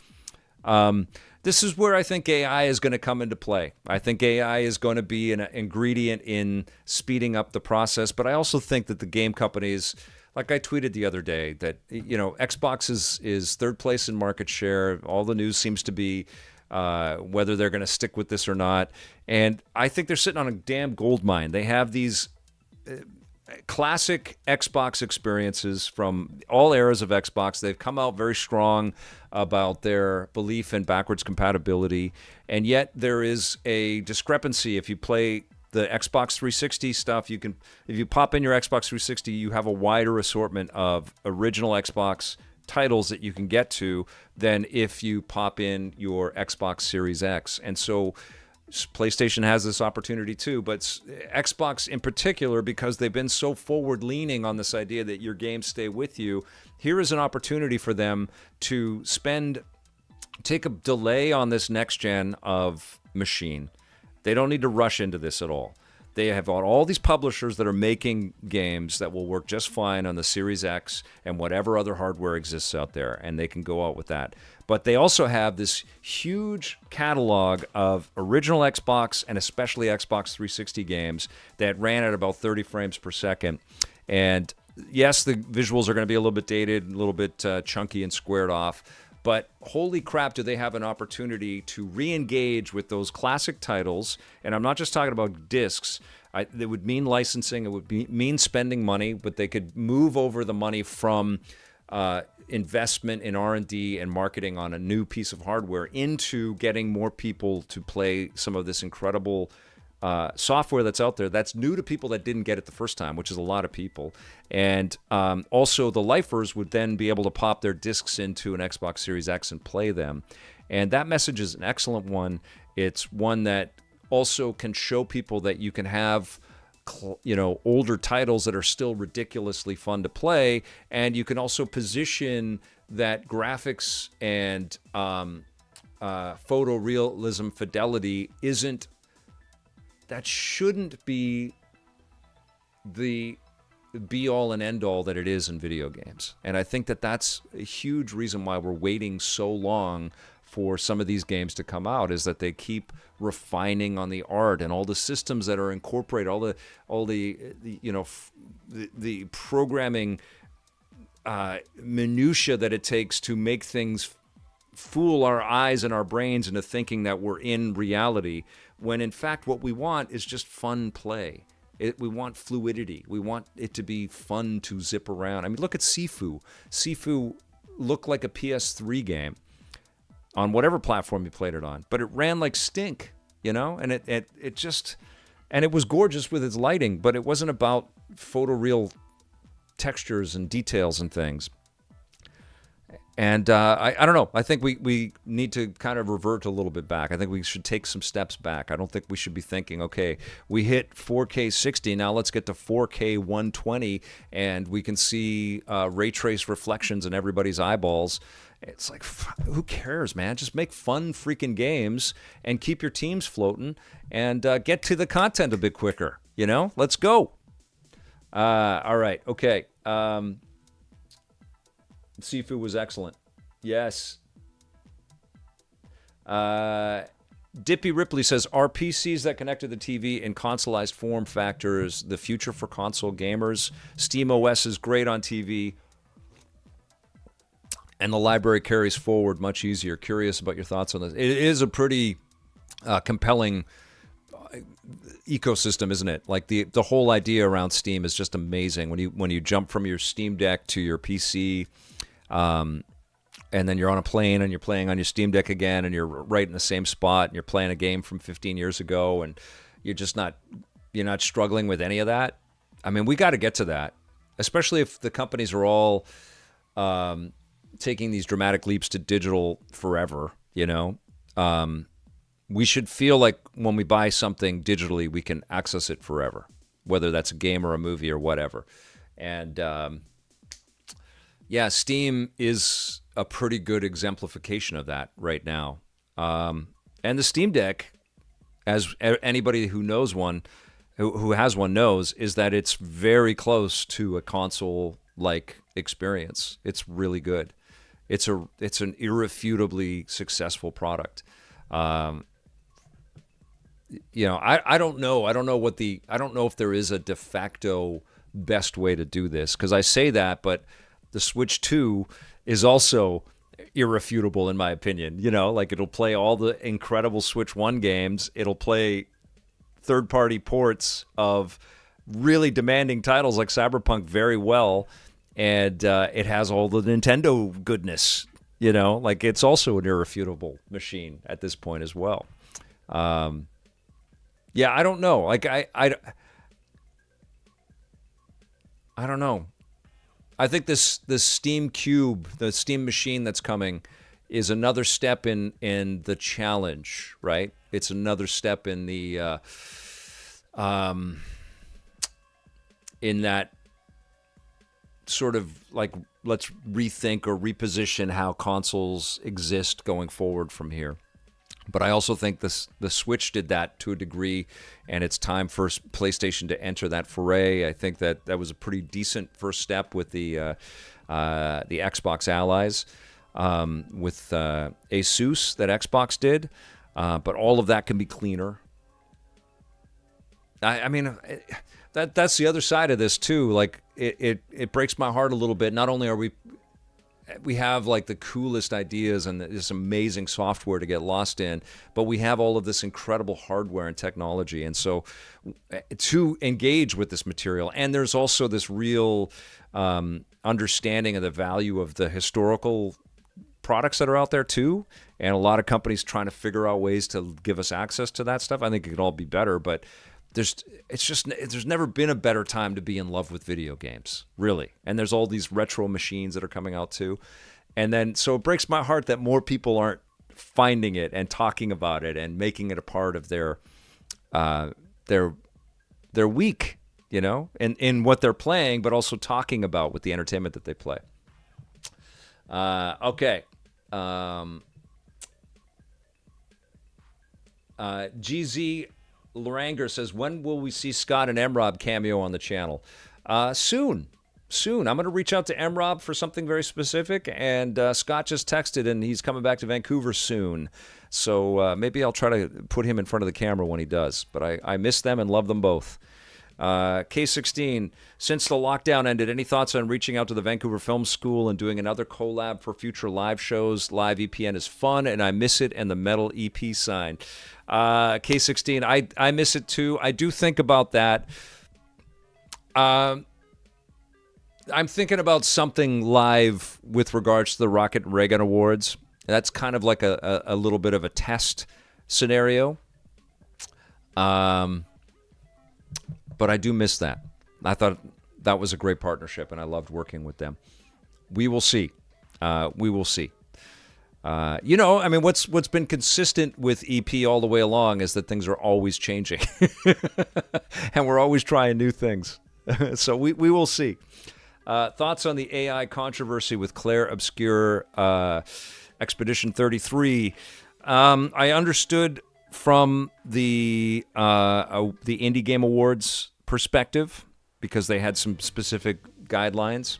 This is where I think AI is going to come into play. I think AI is going to be an ingredient in speeding up the process, but I also think that the game companies, like I tweeted the other day, that Xbox is third place in market share. All the news seems to be whether they're going to stick with this or not, and I think they're sitting on a damn gold mine. They have these classic Xbox experiences from all eras of Xbox. They've come out very strong about their belief in backwards compatibility, and yet there is a discrepancy. If you play the Xbox 360 stuff, if you pop in your Xbox 360, you have a wider assortment of original Xbox titles that you can get to than if you pop in your Xbox Series X. And so PlayStation has this opportunity too, but Xbox in particular, because they've been so forward-leaning on this idea that your games stay with you, here is an opportunity for them to take a delay on this next gen of machine. They don't need to rush into this at all. They have all these publishers that are making games that will work just fine on the Series X and whatever other hardware exists out there, and they can go out with that. But they also have this huge catalog of original Xbox and especially Xbox 360 games that ran at about 30 frames per second. And yes, the visuals are going to be a little bit dated, a little bit chunky and squared off. But holy crap, do they have an opportunity to re-engage with those classic titles? And I'm not just talking about discs. It would mean licensing. It would mean spending money, but they could move over the money from investment in R&D and marketing on a new piece of hardware into getting more people to play some of this incredible software that's out there that's new to people that didn't get it the first time, which is a lot of people. And also the lifers would then be able to pop their discs into an Xbox Series X and play them. And that message is an excellent one. It's one that also can show people that you can have older titles that are still ridiculously fun to play, and you can also position that graphics and photorealism fidelity shouldn't be the be-all and end-all that it is in video games. And I think that that's a huge reason why we're waiting so long for some of these games to come out, is that they keep refining on the art and all the systems that are incorporated, all the programming minutia that it takes to make things fool our eyes and our brains into thinking that we're in reality, when in fact what we want is just fun play. We want fluidity. We want it to be fun to zip around. I mean, look at Sifu. Sifu looked like a PS3 game on whatever platform you played it on, but it ran like stink, and it just, and it was gorgeous with its lighting, but it wasn't about photoreal textures and details and things. And I don't know. I think we need to kind of revert a little bit back. I think we should take some steps back. I don't think we should be thinking, okay, we hit 4K 60, now let's get to 4K 120, and we can see ray trace reflections in everybody's eyeballs. It's like, who cares, man? Just make fun freaking games and keep your teams floating and get to the content a bit quicker. Let's go. All right. Okay. Sifu was excellent. Yes. Dippy Ripley says, are PCs that connect to the TV in consoleized form factors the future for console gamers? Steam OS is great on TV, and the library carries forward much easier. Curious about your thoughts on this. It is a pretty compelling ecosystem, isn't it? Like the whole idea around Steam is just amazing. When you jump from your Steam Deck to your PC, and then you're on a plane and you're playing on your Steam Deck again, and you're right in the same spot, and you're playing a game from 15 years ago, and you're not struggling with any of that. I mean, we got to get to that, especially if the companies are all taking these dramatic leaps to digital forever. We should feel like when we buy something digitally, we can access it forever, whether that's a game or a movie or whatever. And Steam is a pretty good exemplification of that right now. And the Steam Deck, as anybody who knows one, who has one knows, is that it's very close to a console-like experience. It's really good. It's an irrefutably successful product. I don't know. I don't know if there is a de facto best way to do this, because I say that, but the Switch 2 is also irrefutable in my opinion. Like, it'll play all the incredible Switch 1 games. It'll play third-party ports of really demanding titles like Cyberpunk very well, and it has all the Nintendo goodness. Like, it's also an irrefutable machine at this point as well. Yeah, I don't know. Like, I don't know. I think this Steam Cube, the Steam machine that's coming, is another step in the challenge, right? It's another step in the in that sort of like, let's rethink or reposition how consoles exist going forward from here. But I also think the Switch did that to a degree, and it's time for PlayStation to enter that foray. I think that was a pretty decent first step with the Xbox Allies, with Asus that Xbox did. But all of that can be cleaner. I mean, that's the other side of this too. Like, it breaks my heart a little bit. Not only are we have like the coolest ideas and this amazing software to get lost in, but we have all of this incredible hardware and technology. And so to engage with this material, and there's also this real understanding of the value of the historical products that are out there too. And a lot of companies trying to figure out ways to give us access to that stuff. I think it could all be better, but there's never been a better time to be in love with video games, really. And there's all these retro machines that are coming out too. And then, so it breaks my heart that more people aren't finding it and talking about it and making it a part of their week, in what they're playing, but also talking about with the entertainment that they play. Okay. GZ Loranger says, when will we see Scott and MRob cameo on the channel? Soon. I'm going to reach out to MRob for something very specific, and Scott just texted, and he's coming back to Vancouver soon. So maybe I'll try to put him in front of the camera when he does. But I miss them and love them both. K16, since the lockdown ended, any thoughts on reaching out to the Vancouver Film School and doing another collab for future live shows? Live EPN is fun, and I miss it, and the metal EP sign. K16, I miss it too. I do think about that. I'm thinking about something live with regards to the Rocket and Reagan Awards. That's kind of like a little bit of a test scenario. But I do miss that. I thought that was a great partnership, and I loved working with them. We will see. We will see. I mean, what's been consistent with EP all the way along is that things are always changing, and we're always trying new things. So we will see. Thoughts on the AI controversy with Claire Obscure Expedition 33? I understood from the Indie Game Awards perspective, because they had some specific guidelines.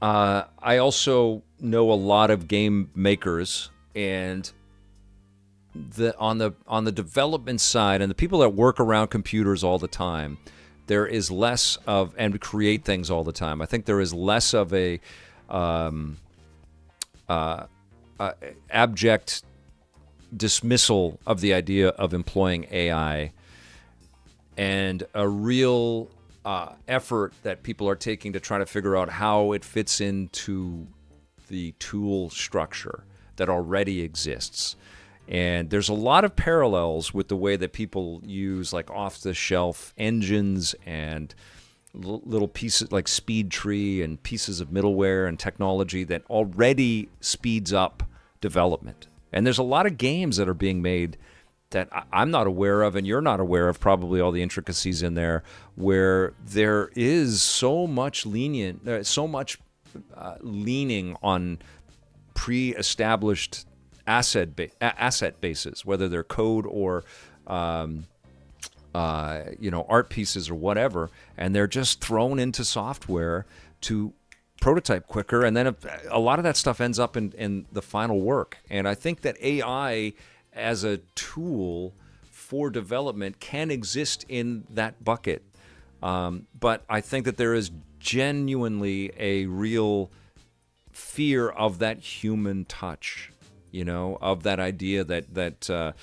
I also know a lot of game makers, and on the development side and the people that work around computers all the time, there is less of, and create things all the time. I think there is less of a abject dismissal of the idea of employing AI, and a real effort that people are taking to try to figure out how it fits into the tool structure that already exists. And there's a lot of parallels with the way that people use like off-the-shelf engines and little pieces like SpeedTree and pieces of middleware and technology that already speeds up development. And there's a lot of games that are being made that I'm not aware of, and you're not aware of probably all the intricacies in there, where there is so much leaning on pre-established asset bases, whether they're code or art pieces or whatever, and they're just thrown into software to prototype quicker, and then a lot of that stuff ends up in the final work. And I think that AI as a tool for development can exist in that bucket. But I think that there is genuinely a real fear of that human touch, of that idea that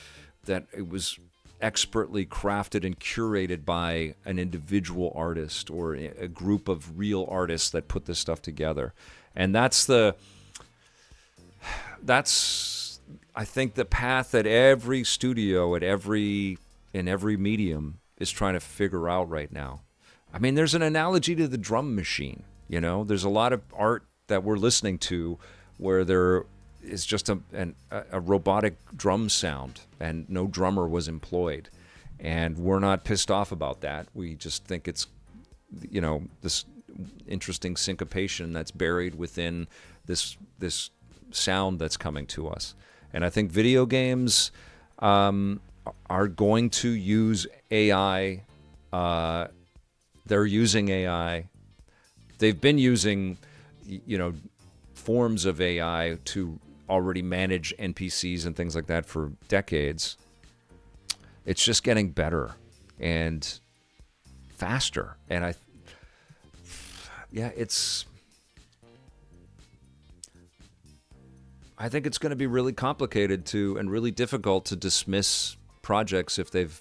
it was expertly crafted and curated by an individual artist or a group of real artists that put this stuff together. And that's I think the path that every studio in every medium is trying to figure out right now. I mean, there's an analogy to the drum machine. There's a lot of art that we're listening to where there is just a robotic drum sound and no drummer was employed. And we're not pissed off about that. We just think it's, this interesting syncopation that's buried within this sound that's coming to us. And I think video games are going to use AI. They're using AI. They've been using, forms of AI to already manage NPCs and things like that for decades. It's just getting better and faster. And I think it's going to be really complicated and really difficult to dismiss projects if they've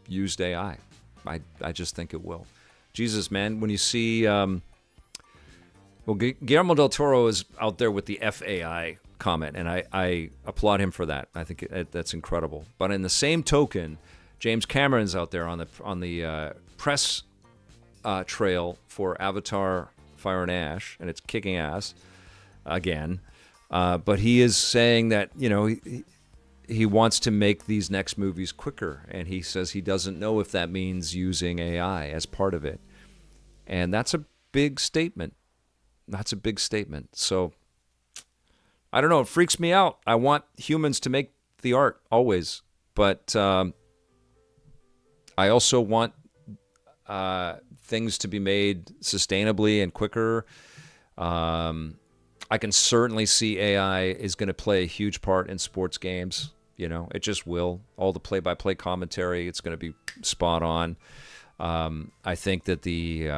used AI. I just think it will. Jesus, man, when you see, Guillermo del Toro is out there with the FAI comment, and I applaud him for that. I think that's incredible. But in the same token, James Cameron's out there on the press trail for Avatar: Fire and Ash, and it's kicking ass again. But he is saying that he wants to make these next movies quicker, and he says he doesn't know if that means using AI as part of it. And that's a big statement. So I don't know. It freaks me out. I want humans to make the art always, but I also want things to be made sustainably and quicker. I can certainly see AI is going to play a huge part in sports games. It just will. All the play-by-play commentary, it's going to be spot on. I think that the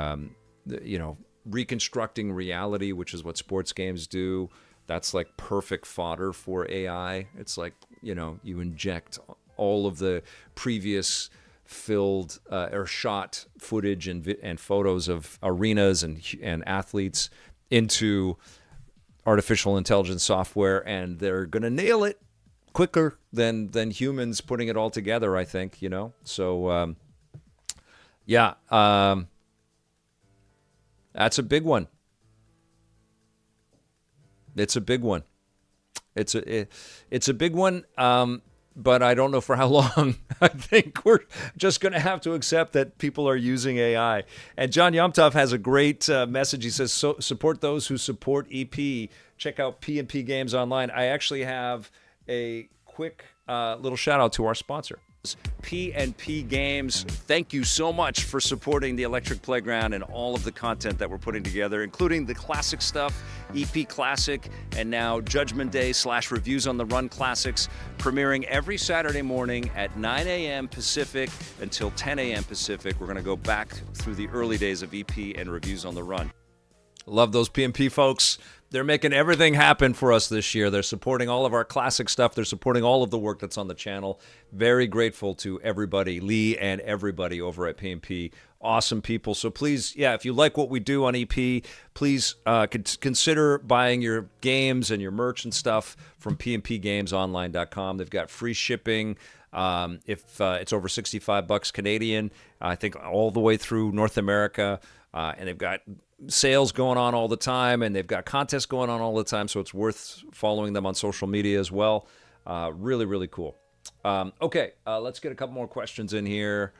reconstructing reality, which is what sports games do, that's like perfect fodder for AI. It's like, you inject all of the previous filled or shot footage and photos of arenas and athletes into artificial intelligence software, and they're going to nail it quicker than humans putting it all together, I think, So, that's a big one. It's a big one. It's a big one, but I don't know for how long. I think we're just going to have to accept that people are using AI. And John Yomtov has a great message. He says, support those who support EP. Check out P&P Games online. I actually have a quick little shout out to our sponsor, P&P Games. Thank you so much for supporting the Electric Playground and all of the content that we're putting together, including the classic stuff, EP Classic, and now Judgment Day / Reviews on the Run Classics, premiering every Saturday morning at 9 a.m. Pacific until 10 a.m. Pacific. We're going to go back through the early days of EP and Reviews on the Run. Love those P&P folks. They're making everything happen for us this year. They're supporting all of our classic stuff. They're supporting all of the work that's on the channel. Very grateful to everybody, Lee and everybody over at P&P. Awesome people. So please, if you like what we do on EP, please consider buying your games and your merch and stuff from pnpgamesonline.com. They've got free shipping. If it's over $65 Canadian, I think all the way through North America. And they've got sales going on all the time, and they've got contests going on all the time, so it's worth following them on social media as well. Really, really cool. Okay, let's get a couple more questions in here.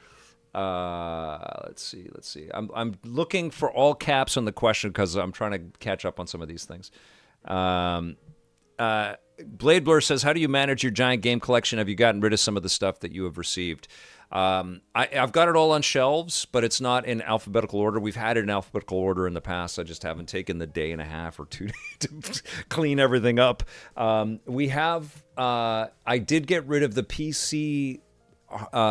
Let's see. I'm looking for all caps on the question because I'm trying to catch up on some of these things. Blade Blur says, how do you manage your giant game collection? Have you gotten rid of some of the stuff that you have received? I've got it all on shelves, but it's not in alphabetical order. We've had it in alphabetical order in the past. I just haven't taken the day and a half or 2 days to clean everything up. I did get rid of the PC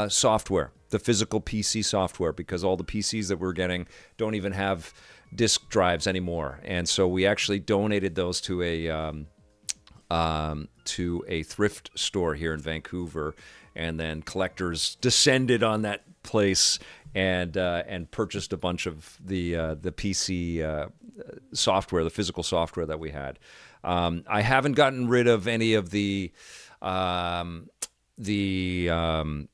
software, the physical PC software, because all the PCs that we're getting don't even have disk drives anymore. And so we actually donated those to a thrift store here in Vancouver, and then collectors descended on that place and purchased a bunch of the PC software, the physical software that we had. I haven't gotten rid of any of the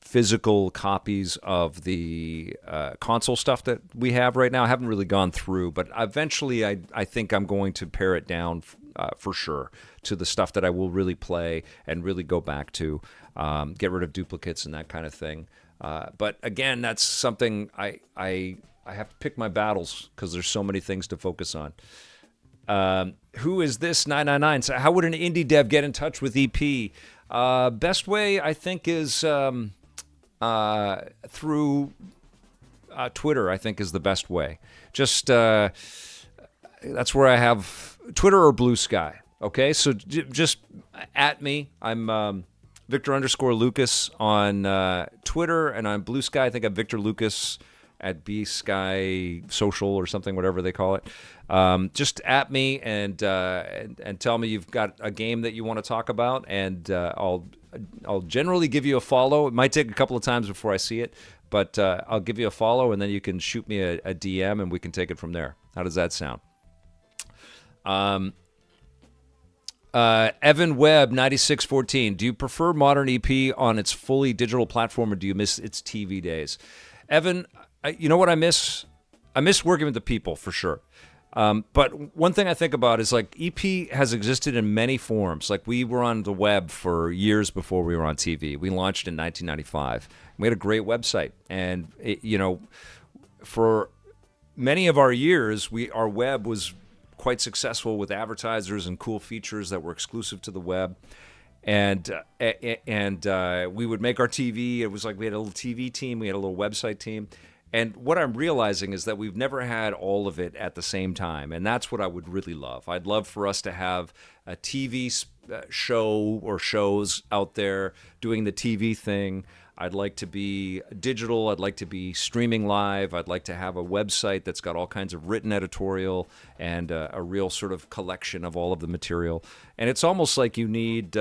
physical copies of the console stuff that we have right now. I haven't really gone through, but eventually I think I'm going to pare it down for sure to the stuff that I will really play and really go back to, get rid of duplicates and that kind of thing. But again, that's something I have to pick my battles because there's so many things to focus on. Who is this 999? So how would an indie dev get in touch with EP? Best way, I think, is through Twitter, I think, is the best way. Just that's where I have Twitter or Blue Sky. Okay, so just at me. I'm Victor_Lucas on Twitter, and on Blue Sky, I think I'm Victor Lucas at B Sky Social or something, whatever they call it. Just at me and tell me you've got a game that you want to talk about, and I'll generally give you a follow. It might take a couple of times before I see it, but I'll give you a follow, and then you can shoot me a DM, and we can take it from there. How does that sound? Evan Webb 9614. Do you prefer modern EP on its fully digital platform, or do you miss its TV days? Evan, you know what I miss? I miss working with the people for sure. But one thing I think about is like EP has existed in many forms. Like we were on the web for years before we were on TV. We launched in 1995. We had a great website, and for many of our years, our web was quite successful with advertisers and cool features that were exclusive to the web. And we would make our TV. It was like we had a little TV team. We had a little website team. And what I'm realizing is that we've never had all of it at the same time. And that's what I would really love. I'd love for us to have a TV show or shows out there doing the TV thing. I'd like to be digital. I'd like to be streaming live. I'd like to have a website that's got all kinds of written editorial and a real sort of collection of all of the material. And it's almost like you need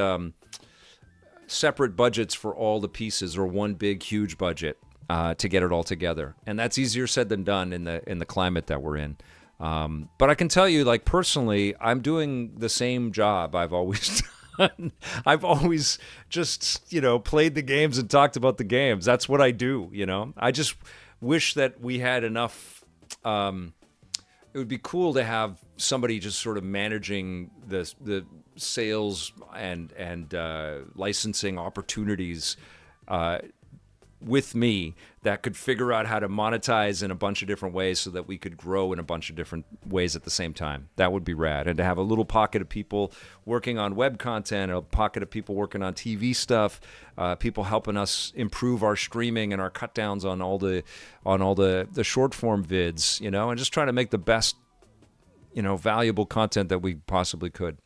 separate budgets for all the pieces, or one big, huge budget to get it all together. And that's easier said than done in the climate that we're in. But I can tell you, like personally, I'm doing the same job I've always done. I've always just, played the games and talked about the games. That's what I do, I just wish that we had enough. It would be cool to have somebody just sort of managing the sales and licensing opportunities with me that could figure out how to monetize in a bunch of different ways so that we could grow in a bunch of different ways at the same time. That would be rad. And to have a little pocket of people working on web content, a pocket of people working on TV stuff, people helping us improve our streaming and our cut downs on all the short form vids, and just trying to make the best, valuable content that we possibly could.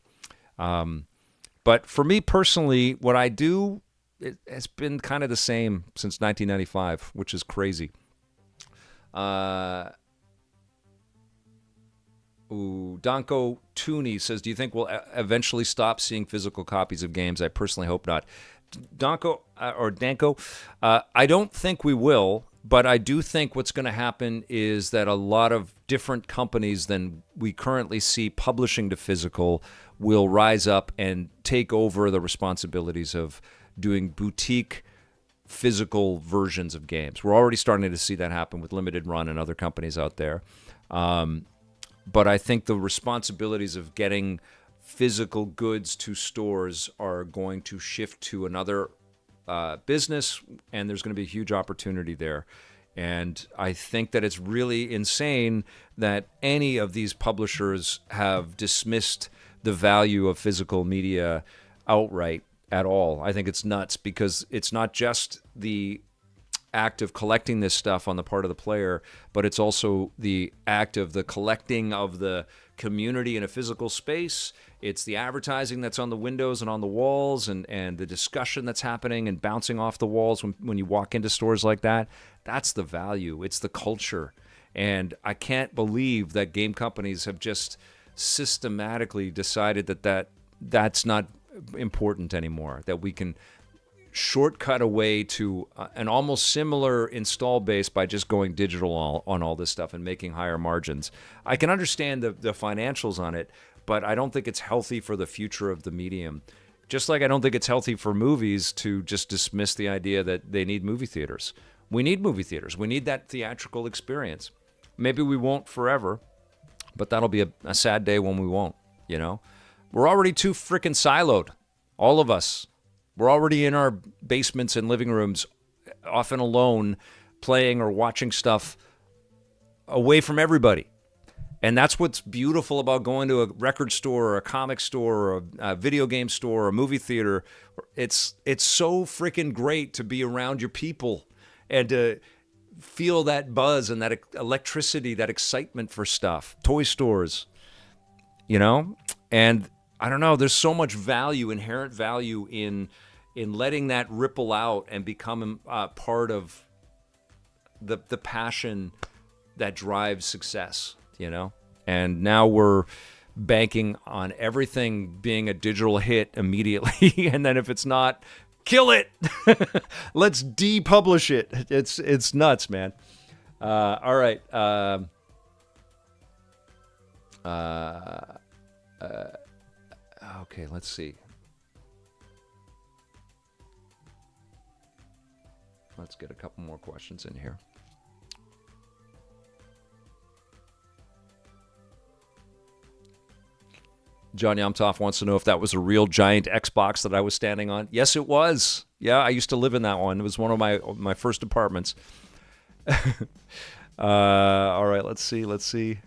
But for me personally, what I do, it has been kind of the same since 1995, which is crazy. Donko Tooney says, do you think we'll eventually stop seeing physical copies of games? I personally hope not. Danko, I don't think we will, but I do think what's going to happen is that a lot of different companies than we currently see publishing to physical will rise up and take over the responsibilities of doing boutique physical versions of games. We're already starting to see that happen with Limited Run and other companies out there. But I think the responsibilities of getting physical goods to stores are going to shift to another business, and there's going to be a huge opportunity there. And I think that it's really insane that any of these publishers have dismissed the value of physical media outright at all. I think it's nuts because it's not just the act of collecting this stuff on the part of the player, but it's also the act of the collecting of the community in a physical space. It's the advertising that's on the windows and on the walls, and the discussion that's happening and bouncing off the walls when you walk into stores like that. That's the value. It's the culture. And I can't believe that game companies have just systematically decided that's not important anymore, that we can shortcut away to an almost similar install base by just going digital on all this stuff and making higher margins. I can understand the financials on it, but I don't think it's healthy for the future of the medium. Just like I don't think it's healthy for movies to just dismiss the idea that they need movie theaters. We need movie theaters. We need that theatrical experience. Maybe we won't forever, but that'll be a sad day when we won't, you know? We're already too freaking siloed, all of us. We're already in our basements and living rooms, often alone, playing or watching stuff away from everybody. And that's what's beautiful about going to a record store or a comic store or a video game store or a movie theater. It's so freaking great to be around your people and to feel that buzz and that electricity, that excitement for stuff. Toy stores, you know? And I don't know, there's so much value, inherent value in letting that ripple out and become part of the passion that drives success, you know? And now we're banking on everything being a digital hit immediately. And then if it's not, kill it. Let's depublish it. It's nuts, man. All right. Okay, let's see. Let's get a couple more questions in here. John Yamtoff wants to know if that was a real giant Xbox that I was standing on. Yes, it was. Yeah, I used to live in that one. It was one of my first apartments. All right, let's see.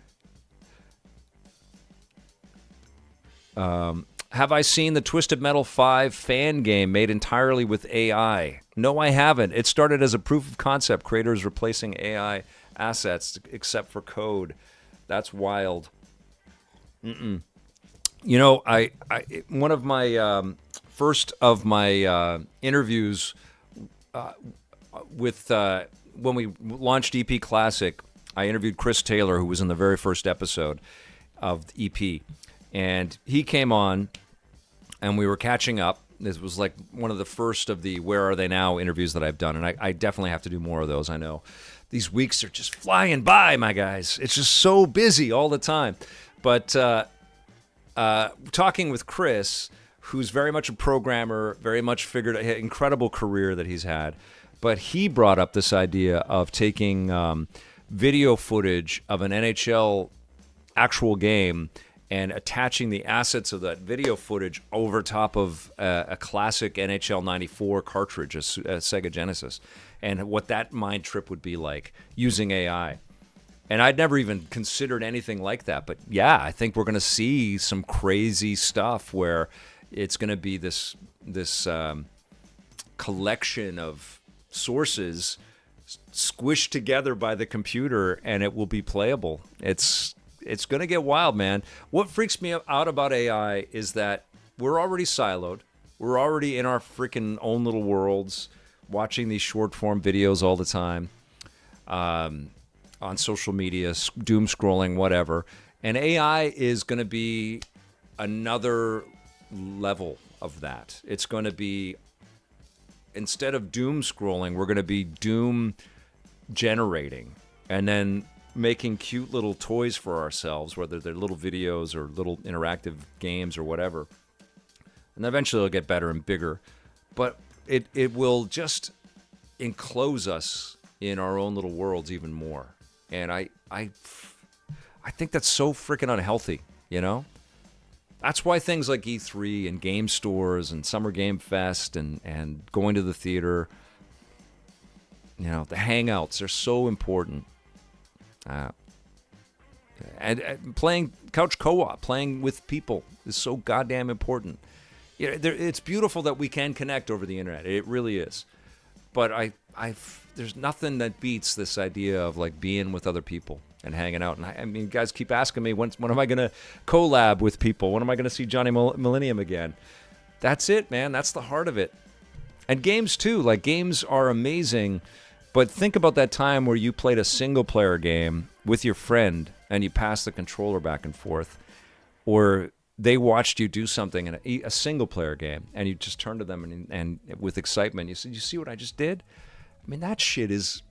Have I seen the Twisted Metal 5 fan game made entirely with AI? No, I haven't. It started as a proof of concept, creators replacing AI assets except for code. That's wild. You know, I one of my first of my interviews with when we launched EP Classic, I interviewed Chris Taylor, who was in the very first episode of EP, and he came on, and we were catching up. This was like one of the first of the Where Are They Now interviews that I've done, and I definitely have to do more of those. I know these weeks are just flying by, my guys. It's just so busy all the time, but. Talking with Chris, who's very much a programmer, very much figured an incredible career that he's had, but he brought up this idea of taking video footage of an NHL actual game and attaching the assets of that video footage over top of a classic NHL 94 cartridge, a Sega Genesis, and what that mind trip would be like using AI. And I'd never even considered anything like that. But yeah, I think we're going to see some crazy stuff where it's going to be this collection of sources squished together by the computer, and it will be playable. It's going to get wild, man. What freaks me out about AI is that we're already siloed. We're already in our freaking own little worlds, watching these short-form videos all the time. On social media, doom scrolling, whatever. And AI is going to be another level of that. It's going to be, instead of doom scrolling, we're going to be doom generating and then making cute little toys for ourselves, whether they're little videos or little interactive games or whatever. And eventually it'll get better and bigger. But it will just enclose us in our own little worlds even more. And I think that's so freaking unhealthy, you know? That's why things like E3 and game stores and Summer Game Fest and going to the theater, you know, the hangouts are so important. And playing couch co-op, playing with people is so goddamn important. It's beautiful that we can connect over the internet. It really is. But there's nothing that beats this idea of like being with other people and hanging out. And I mean, guys keep asking me, when am I going to collab with people? When am I going to see Johnny Millennium again? That's it, man. That's the heart of it. And games too. Like, games are amazing. But think about that time where you played a single-player game with your friend and you passed the controller back and forth, or they watched you do something in a single-player game, and you just turned to them and with excitement, you said, "You see what I just did?" I mean, that shit is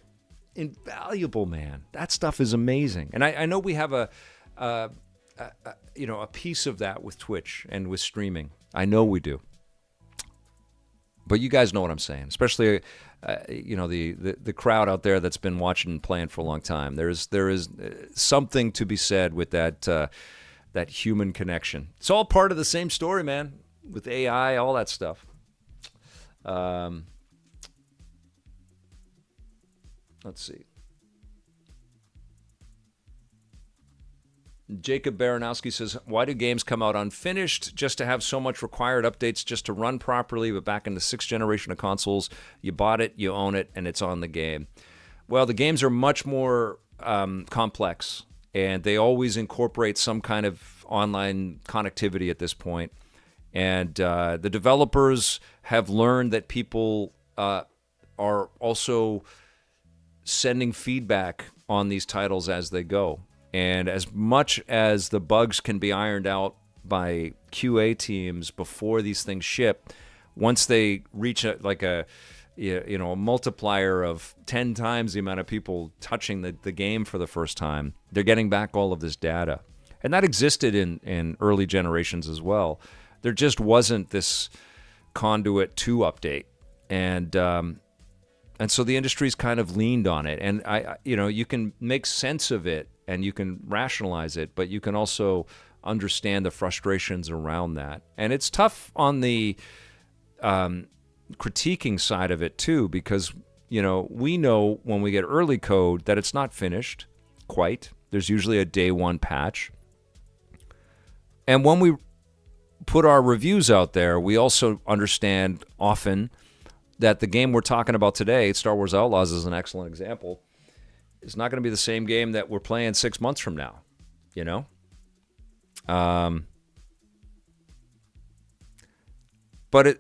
invaluable, man. That stuff is amazing. And I know we have a piece of that with Twitch and with streaming. I know we do. But you guys know what I'm saying, especially the crowd out there that's been watching and playing for a long time. There is something to be said with that human connection. It's all part of the same story, man, with AI, all that stuff. Let's see. Jacob Baranowski says, why do games come out unfinished just to have so much required updates just to run properly, but back in the 6th generation of consoles, you bought it, you own it, and it's on the game? Well, the games are much more complex, and they always incorporate some kind of online connectivity at this point. And the developers have learned that people are also sending feedback on these titles as they go. And as much as the bugs can be ironed out by QA teams before these things ship, once they reach a multiplier of 10 times the amount of people touching the game for the first time, they're getting back all of this data. And that existed in early generations as well. There just wasn't this conduit to update. And so the industry's kind of leaned on it. And you can make sense of it and you can rationalize it, but you can also understand the frustrations around that. And it's tough on the critiquing side of it too, because we know when we get early code that it's not finished quite. There's usually a day one patch. And when we put our reviews out there, we also understand often that the game we're talking about today, Star Wars Outlaws is an excellent example, it's not going to be the same game that we're playing 6 months from now, But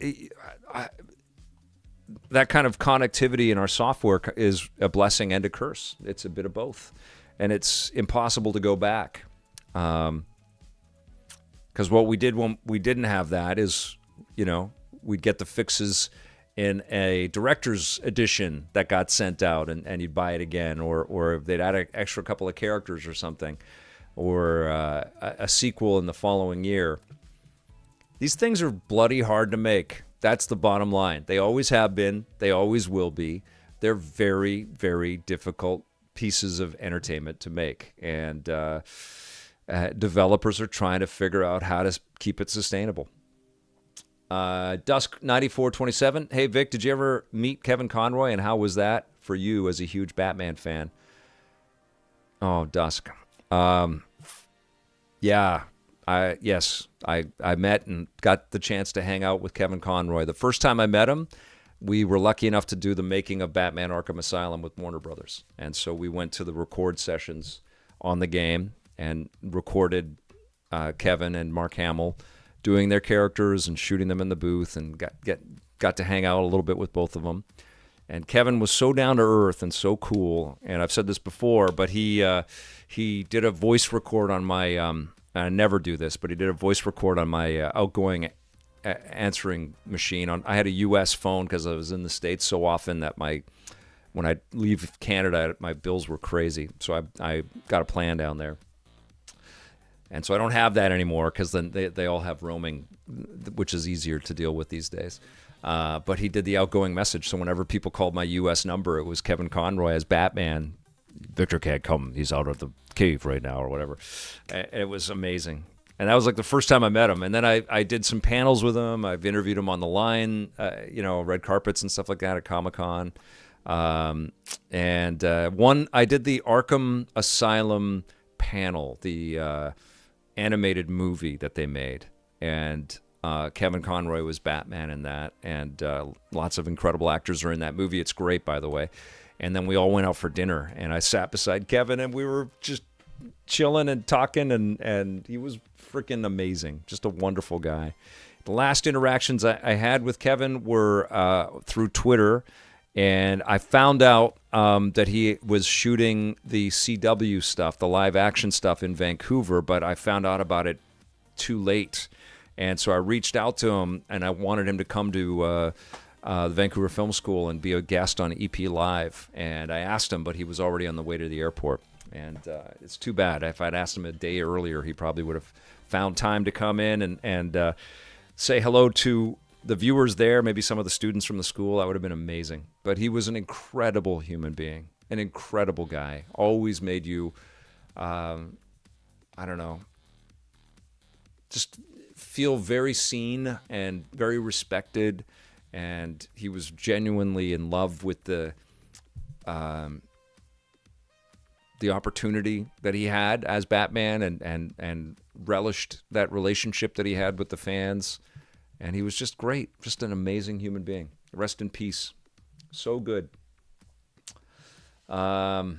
that kind of connectivity in our software is a blessing and a curse. It's a bit of both. And it's impossible to go back. Because what we did when we didn't have that is, we'd get the fixes in a director's edition that got sent out, and you'd buy it again, or they'd add an extra couple of characters or something, or a sequel in the following year. These things are bloody hard to make. That's the bottom line. They always have been. They always will be. They're very, very difficult pieces of entertainment to make, and developers are trying to figure out how to keep it sustainable. Dusk9427. Hey, Vic, did you ever meet Kevin Conroy, and how was that for you as a huge Batman fan? Oh, Dusk. Yeah. Yes, I met and got the chance to hang out with Kevin Conroy. The first time I met him, we were lucky enough to do the making of Batman Arkham Asylum with Warner Brothers. And so we went to the record sessions on the game and recorded Kevin and Mark Hamill doing their characters and shooting them in the booth, and got to hang out a little bit with both of them. And Kevin was so down to earth and so cool. And I've said this before, but he did a voice record on my I never do this, but he did a voice record on my outgoing answering machine. I had a U.S. phone because I was in the States so often that when I leave Canada, my bills were crazy. So I got a plan down there. And so I don't have that anymore because then they all have roaming, which is easier to deal with these days. But he did the outgoing message. So whenever people called my U.S. number, it was Kevin Conroy as Batman. Victor can't come. He's out of the cave right now or whatever. And it was amazing. And that was like the first time I met him. And then I did some panels with him. I've interviewed him on the line, red carpets and stuff like that at Comic-Con. I did the Arkham Asylum panel, the animated movie that they made. And Kevin Conroy was Batman in that, and lots of incredible actors are in that movie. It's great, by the way. And then we all went out for dinner, and I sat beside Kevin, and we were just chilling and talking, and he was freaking amazing. Just a wonderful guy. The last interactions I had with Kevin were through Twitter, and I found out that he was shooting the CW stuff, the live action stuff in Vancouver, but I found out about it too late. And so I reached out to him, and I wanted him to come to the Vancouver Film School and be a guest on EP Live. And I asked him, but he was already on the way to the airport. And it's too bad. If I'd asked him a day earlier, he probably would have found time to come in and say hello to the viewers there, maybe some of the students from the school. That would have been amazing. But he was an incredible human being, an incredible guy. Always made you, I don't know, just feel very seen and very respected. And he was genuinely in love with the opportunity that he had as Batman, and relished that relationship that he had with the fans. And he was just great, just an amazing human being. Rest in peace. So good. Yeah,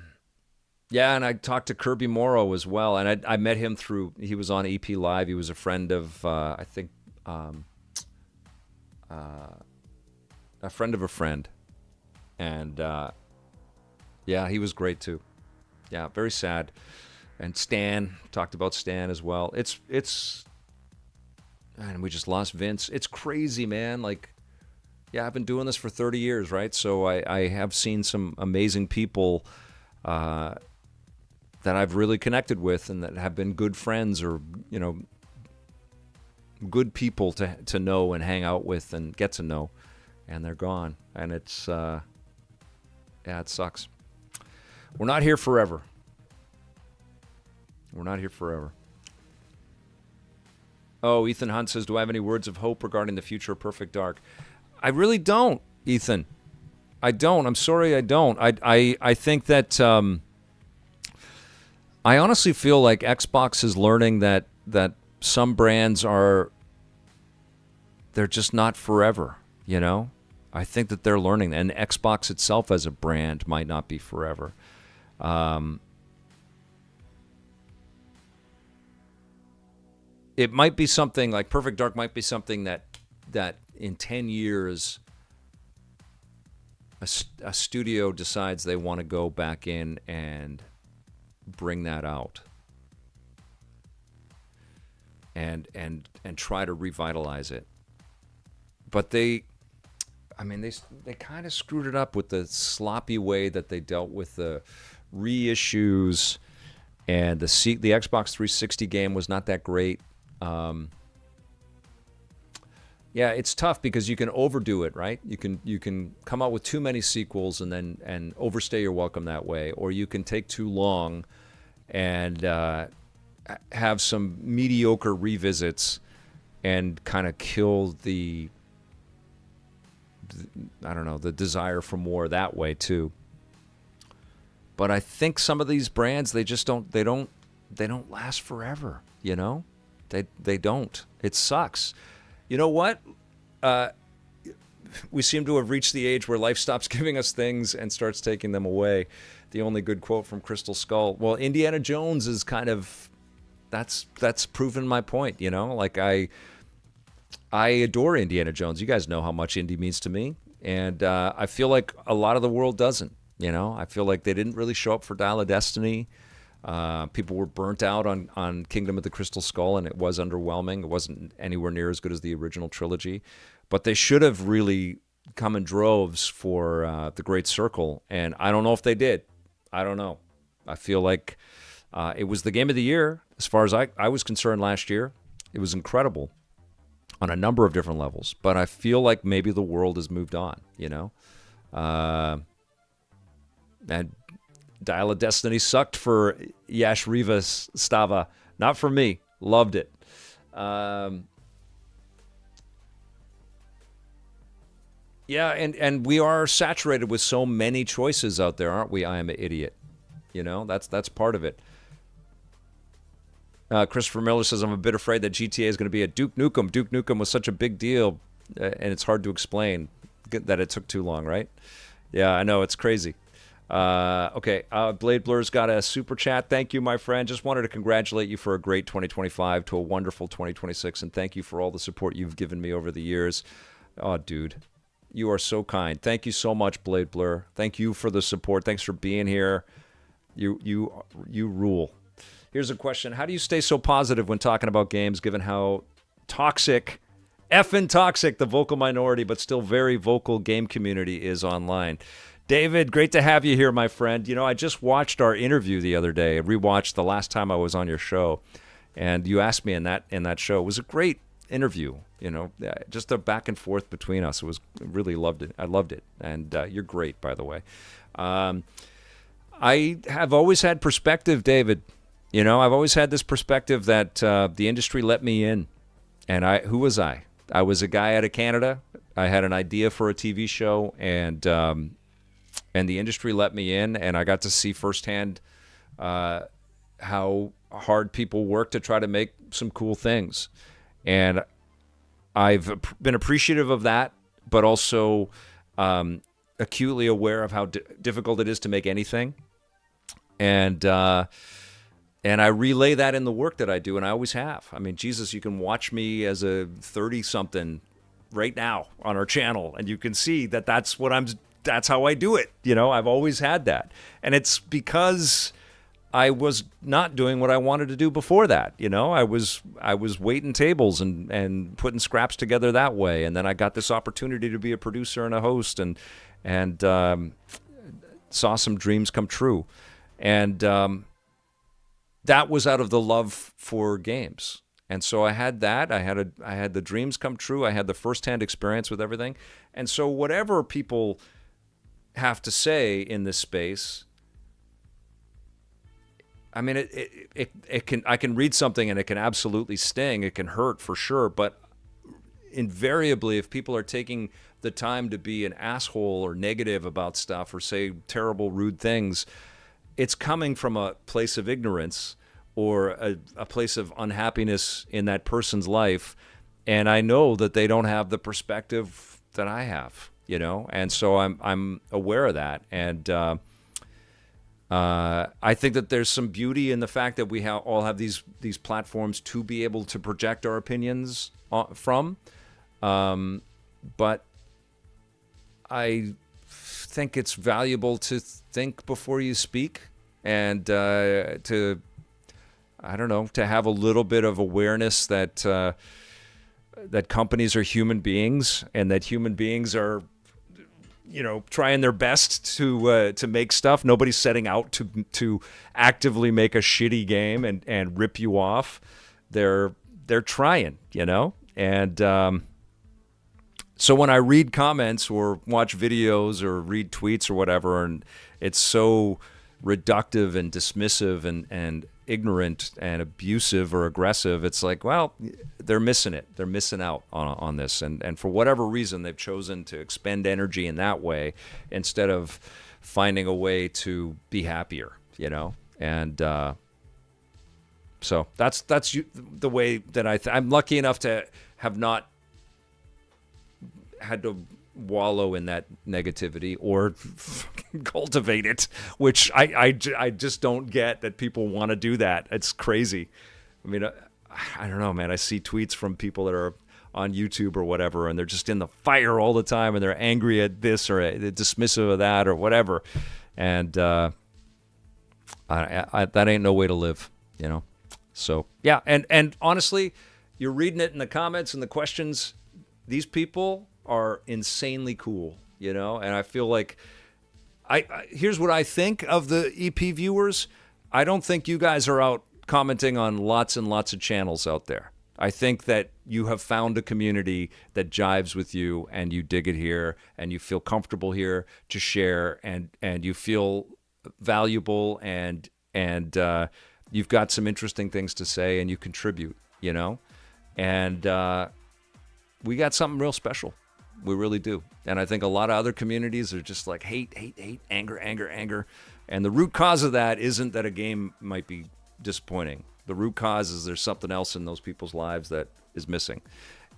and I talked to Kirby Morrow as well, and I met him he was on EP Live. He was a friend of, I think, a friend of a friend. And, yeah, he was great too. Yeah, very sad. And Stan, talked about Stan as well. And we just lost Vince. It's crazy, man. Like, yeah, I've been doing this for 30 years, right? So I have seen some amazing people that I've really connected with and that have been good friends, or, you know, good people to know and hang out with and get to know. And they're gone. And it's, yeah, it sucks. We're not here forever. We're not here forever. Oh, Ethan Hunt says, do I have any words of hope regarding the future of Perfect Dark? I really don't, Ethan. I don't. I'm sorry I don't. I think that I honestly feel like Xbox is learning that some brands they're just not forever, you know? I think that they're learning, and Xbox itself as a brand might not be forever. It might be something like Perfect Dark might be something that in 10 years a studio decides they want to go back in and bring that out and try to revitalize it. But they kind of screwed it up with the sloppy way that they dealt with the reissues, and the Xbox 360 game was not that great. Yeah, it's tough because you can overdo it, right? You can come out with too many sequels and overstay your welcome that way, or you can take too long and have some mediocre revisits and kind of kill the desire for more that way too. But I think some of these brands, they don't last forever, you know? They don't. It sucks. You know what? We seem to have reached the age where life stops giving us things and starts taking them away. The only good quote from Crystal Skull. Well, Indiana Jones is kind of, that's proven my point, you know? Like, I adore Indiana Jones. You guys know how much Indy means to me. And I feel like a lot of the world doesn't, you know? I feel like they didn't really show up for Dial of Destiny. People were burnt out on Kingdom of the Crystal Skull, and it was underwhelming. It wasn't anywhere near as good as the original trilogy. But they should have really come in droves for The Great Circle, and I don't know if they did. I don't know. I feel like it was the game of the year as far as I was concerned last year. It was incredible on a number of different levels, but I feel like maybe the world has moved on, you know? And Dial of Destiny sucked for Yash Rivas Stava. Not for me. Loved it. Yeah, and we are saturated with so many choices out there, aren't we? I am an idiot. You know, that's part of it. Christopher Miller says, I'm a bit afraid that GTA is going to be a Duke Nukem. Duke Nukem was such a big deal, and it's hard to explain that it took too long, right? Yeah, I know. It's crazy. Okay, Blade Blur's got a super chat. Thank you, my friend. Just wanted to congratulate you for a great 2025 to a wonderful 2026, and thank you for all the support you've given me over the years. Oh, dude, you are so kind. Thank you so much, Blade Blur. Thank you for the support. Thanks for being here. You rule. Here's a question. How do you stay so positive when talking about games, given how toxic, effing toxic, the vocal minority, but still very vocal game community is online? David, great to have you here, my friend. You know, I just watched our interview the other day. I rewatched the last time I was on your show, and you asked me in that show. It was a great interview. You know, just a back and forth between us. It was really loved it. I loved it, and you're great, by the way. I have always had perspective, David. You know, I've always had this perspective that the industry let me in, and who was I? I was a guy out of Canada. I had an idea for a TV show, and the industry let me in, and I got to see firsthand how hard people work to try to make some cool things. And I've been appreciative of that, but also acutely aware of how difficult it is to make anything. And I relay that in the work that I do, and I always have. I mean, Jesus, you can watch me as a 30-something right now on our channel, and you can see that that's how I do it. You know, I've always had that. And it's because I was not doing what I wanted to do before that. You know, I was waiting tables and putting scraps together that way. And then I got this opportunity to be a producer and a host and saw some dreams come true. And that was out of the love for games. And so I had that. I had the dreams come true. I had the firsthand experience with everything. And so whatever people have to say in this space, I mean, I can read something and it can absolutely sting. It can hurt for sure. But invariably, if people are taking the time to be an asshole or negative about stuff or say terrible, rude things, it's coming from a place of ignorance or a place of unhappiness in that person's life. And I know that they don't have the perspective that I have, you know? And so I'm aware of that. And I think that there's some beauty in the fact that we all have these platforms to be able to project our opinions from. But I think it's valuable to think before you speak and to have a little bit of awareness that companies are human beings and that human beings are, you know, trying their best to make stuff. Nobody's setting out to actively make a shitty game and rip you off. They're trying, you know? And so when I read comments or watch videos or read tweets or whatever, and it's so reductive and dismissive and ignorant and abusive or aggressive, it's like, well, they're missing it. They're missing out on this. And for whatever reason, they've chosen to expend energy in that way instead of finding a way to be happier, you know? And so that's the way that I'm lucky enough to have not had to wallow in that negativity or cultivate it, which I just don't get that people want to do that. It's crazy. I mean, I don't know, man. I see tweets from people that are on YouTube or whatever, and they're just in the fire all the time, and they're angry at this or dismissive of that or whatever. And that ain't no way to live, you know? So, yeah. And honestly, you're reading it in the comments and the questions. These people are insanely cool, you know? And I feel like here's what I think of the EP viewers. I don't think you guys are out commenting on lots and lots of channels out there. I think that you have found a community that jives with you and you dig it here and you feel comfortable here to share and you feel valuable and you've got some interesting things to say and you contribute, you know? And we got something real special. We really do. And I think a lot of other communities are just like hate, anger. And the root cause of that isn't that a game might be disappointing. The root cause is there's something else in those people's lives that is missing.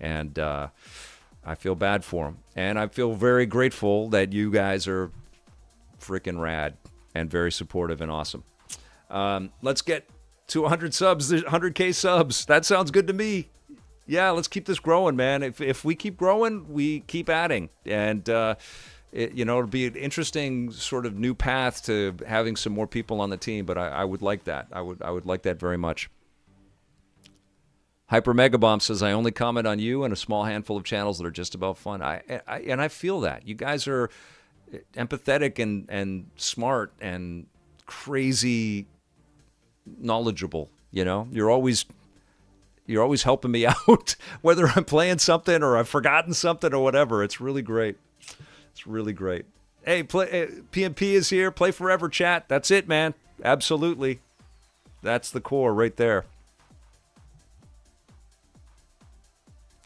And I feel bad for them. And I feel very grateful that you guys are freaking rad and very supportive and awesome. Let's get to 100 subs, 100K subs. That sounds good to me. Yeah, let's keep this growing, man. If we keep growing, we keep adding. And, it'll be an interesting sort of new path to having some more people on the team, but I would like that. I would like that very much. Hyper Megabomb says, I only comment on you and a small handful of channels that are just about fun. I feel that. You guys are empathetic and smart and crazy knowledgeable. You're always helping me out, whether I'm playing something or I've forgotten something or whatever. It's really great. It's really great. Hey, PMP is here. Play forever, chat. That's it, man. Absolutely. That's the core right there.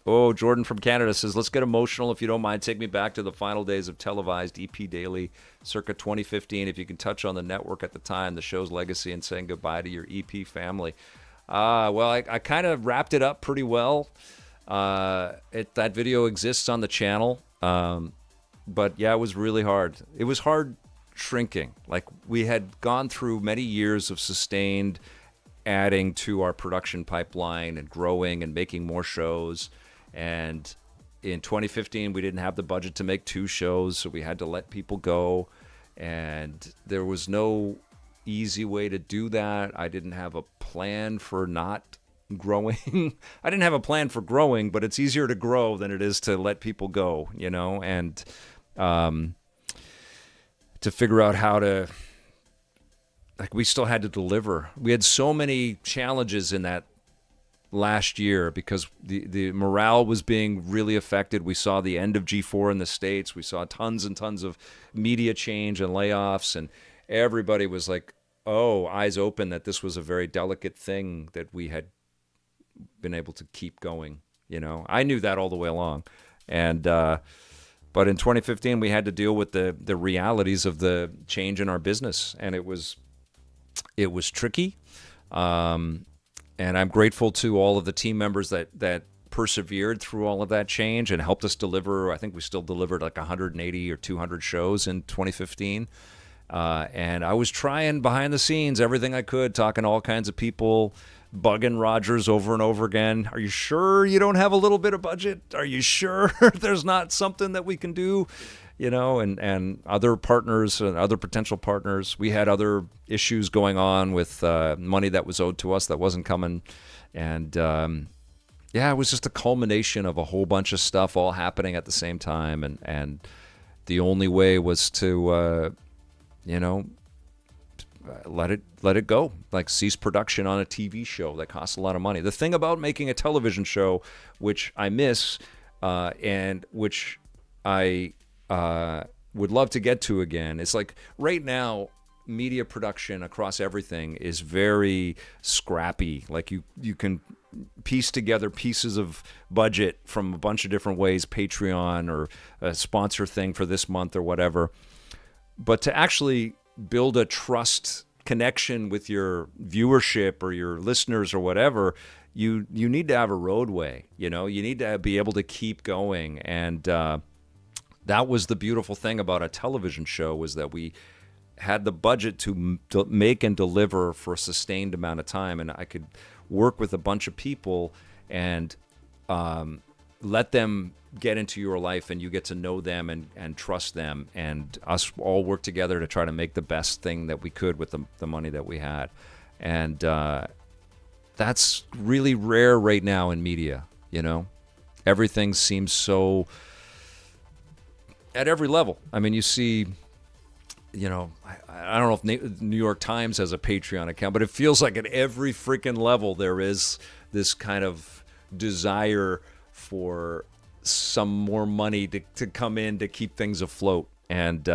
Oh, Jordan from Canada says, let's get emotional. If you don't mind, take me back to the final days of televised EP Daily circa 2015. If you can touch on the network at the time, the show's legacy, and saying goodbye to your EP family. Well, I kind of wrapped it up pretty well. That video exists on the channel. But yeah, it was really hard. It was hard shrinking. Like, we had gone through many years of sustained adding to our production pipeline and growing and making more shows. And in 2015, we didn't have the budget to make 2 shows, so we had to let people go. And there was no easy way to do that. I didn't have a plan for not growing. I didn't have a plan for growing, but it's easier to grow than it is to let people go, and to figure out how to, we still had to deliver. We had so many challenges in that last year because the morale was being really affected. We saw the end of G4 in the States. We saw tons and tons of media change and layoffs, and everybody was like, eyes open that this was a very delicate thing that we had been able to keep going. I knew that all the way along. And but in 2015, we had to deal with the realities of the change in our business, and it was tricky. And I'm grateful to all of the team members that persevered through all of that change and helped us deliver. I think we still delivered like 180 or 200 shows in 2015. And I was trying behind the scenes everything I could, talking to all kinds of people, bugging Rogers over and over again. Are you sure you don't have a little bit of budget? Are you sure there's not something that we can do? And other partners and other potential partners. We had other issues going on with money that was owed to us that wasn't coming. And it was just a culmination of a whole bunch of stuff all happening at the same time. And the only way was to, let it go, like cease production on a TV show that costs a lot of money. The thing about making a television show, which I miss, and which I would love to get to again, is like right now, media production across everything is very scrappy. Like you can piece together pieces of budget from a bunch of different ways, Patreon or a sponsor thing for this month or whatever. But to actually build a trust connection with your viewership or your listeners or whatever, you need to have a roadway. You need to be able to keep going. And that was the beautiful thing about a television show, was that we had the budget to make and deliver for a sustained amount of time. And I could work with a bunch of people and let them get into your life, and you get to know them and trust them, and us all work together to try to make the best thing that we could with the money that we had. And that's really rare right now in media. Everything seems so at every level. I mean, you see, I don't know if New York Times has a Patreon account, but it feels like at every freaking level there is this kind of desire for some more money to come in to keep things afloat. And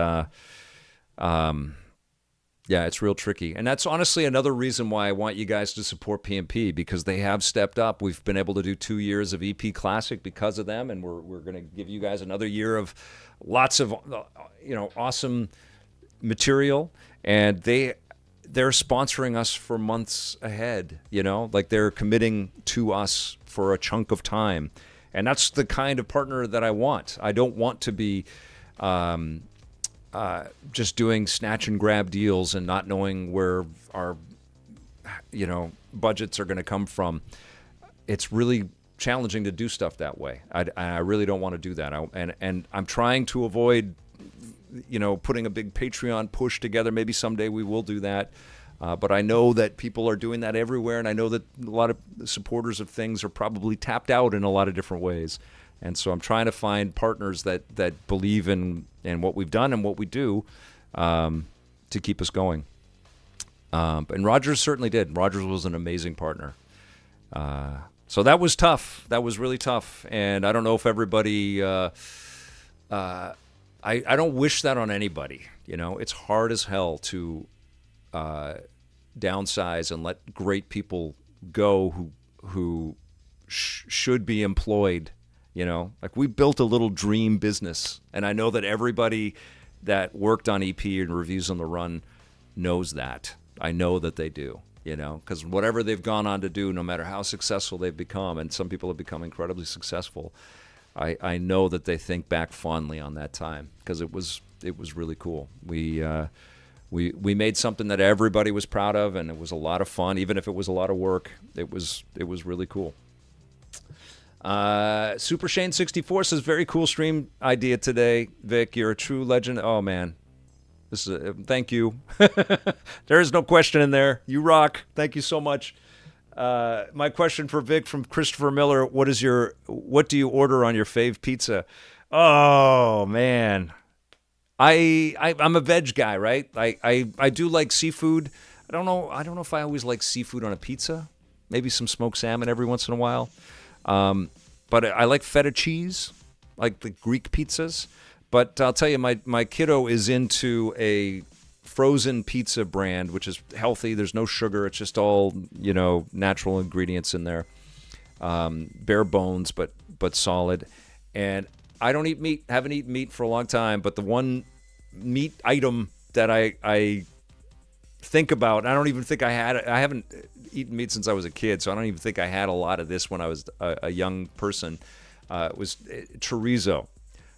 it's real tricky. And that's honestly another reason why I want you guys to support PMP, because they have stepped up. We've been able to do 2 years of EP Classic because of them, and we're going to give you guys another year of lots of awesome material. And they they're sponsoring us for months ahead, like they're committing to us for a chunk of time. And that's the kind of partner that I want. I don't want to be just doing snatch and grab deals and not knowing where our, budgets are going to come from. It's really challenging to do stuff that way. I really don't want to do that. And I'm trying to avoid, putting a big Patreon push together. Maybe someday we will do that. But I know that people are doing that everywhere, and I know that a lot of supporters of things are probably tapped out in a lot of different ways. And so I'm trying to find partners that believe in what we've done and what we do to keep us going. And Rogers certainly did. Rogers was an amazing partner. So that was tough. That was really tough. And I don't know if everybody I don't wish that on anybody. It's hard as hell to downsize and let great people go who should be employed. Like we built a little dream business, and I know that everybody that worked on EP and Reviews on the Run knows that. I know that they do, because whatever they've gone on to do, no matter how successful they've become, and some people have become incredibly successful, I know that they think back fondly on that time because it was really cool. We made something that everybody was proud of, and it was a lot of fun, even if it was a lot of work. It was really cool. Super Shane 64 says, very cool stream idea today, Vic. You're a true legend. Oh man, this is thank you. There is no question in there. You rock. Thank you so much. My question for Vic from Christopher Miller: what do you order on your fave pizza? Oh man, I'm a veg guy, right? I do like seafood. I don't know if I always like seafood on a pizza. Maybe some smoked salmon every once in a while. But I like feta cheese, like the Greek pizzas. But I'll tell you, my kiddo is into a frozen pizza brand, which is healthy. There's no sugar. It's just all, natural ingredients in there. Bare bones, but solid. And I don't eat meat. Haven't eaten meat for a long time. But the one meat item that I think about, I don't even think I had it. I haven't eaten meat since I was a kid, so I don't even think I had a lot of this when I was a young person. It was chorizo.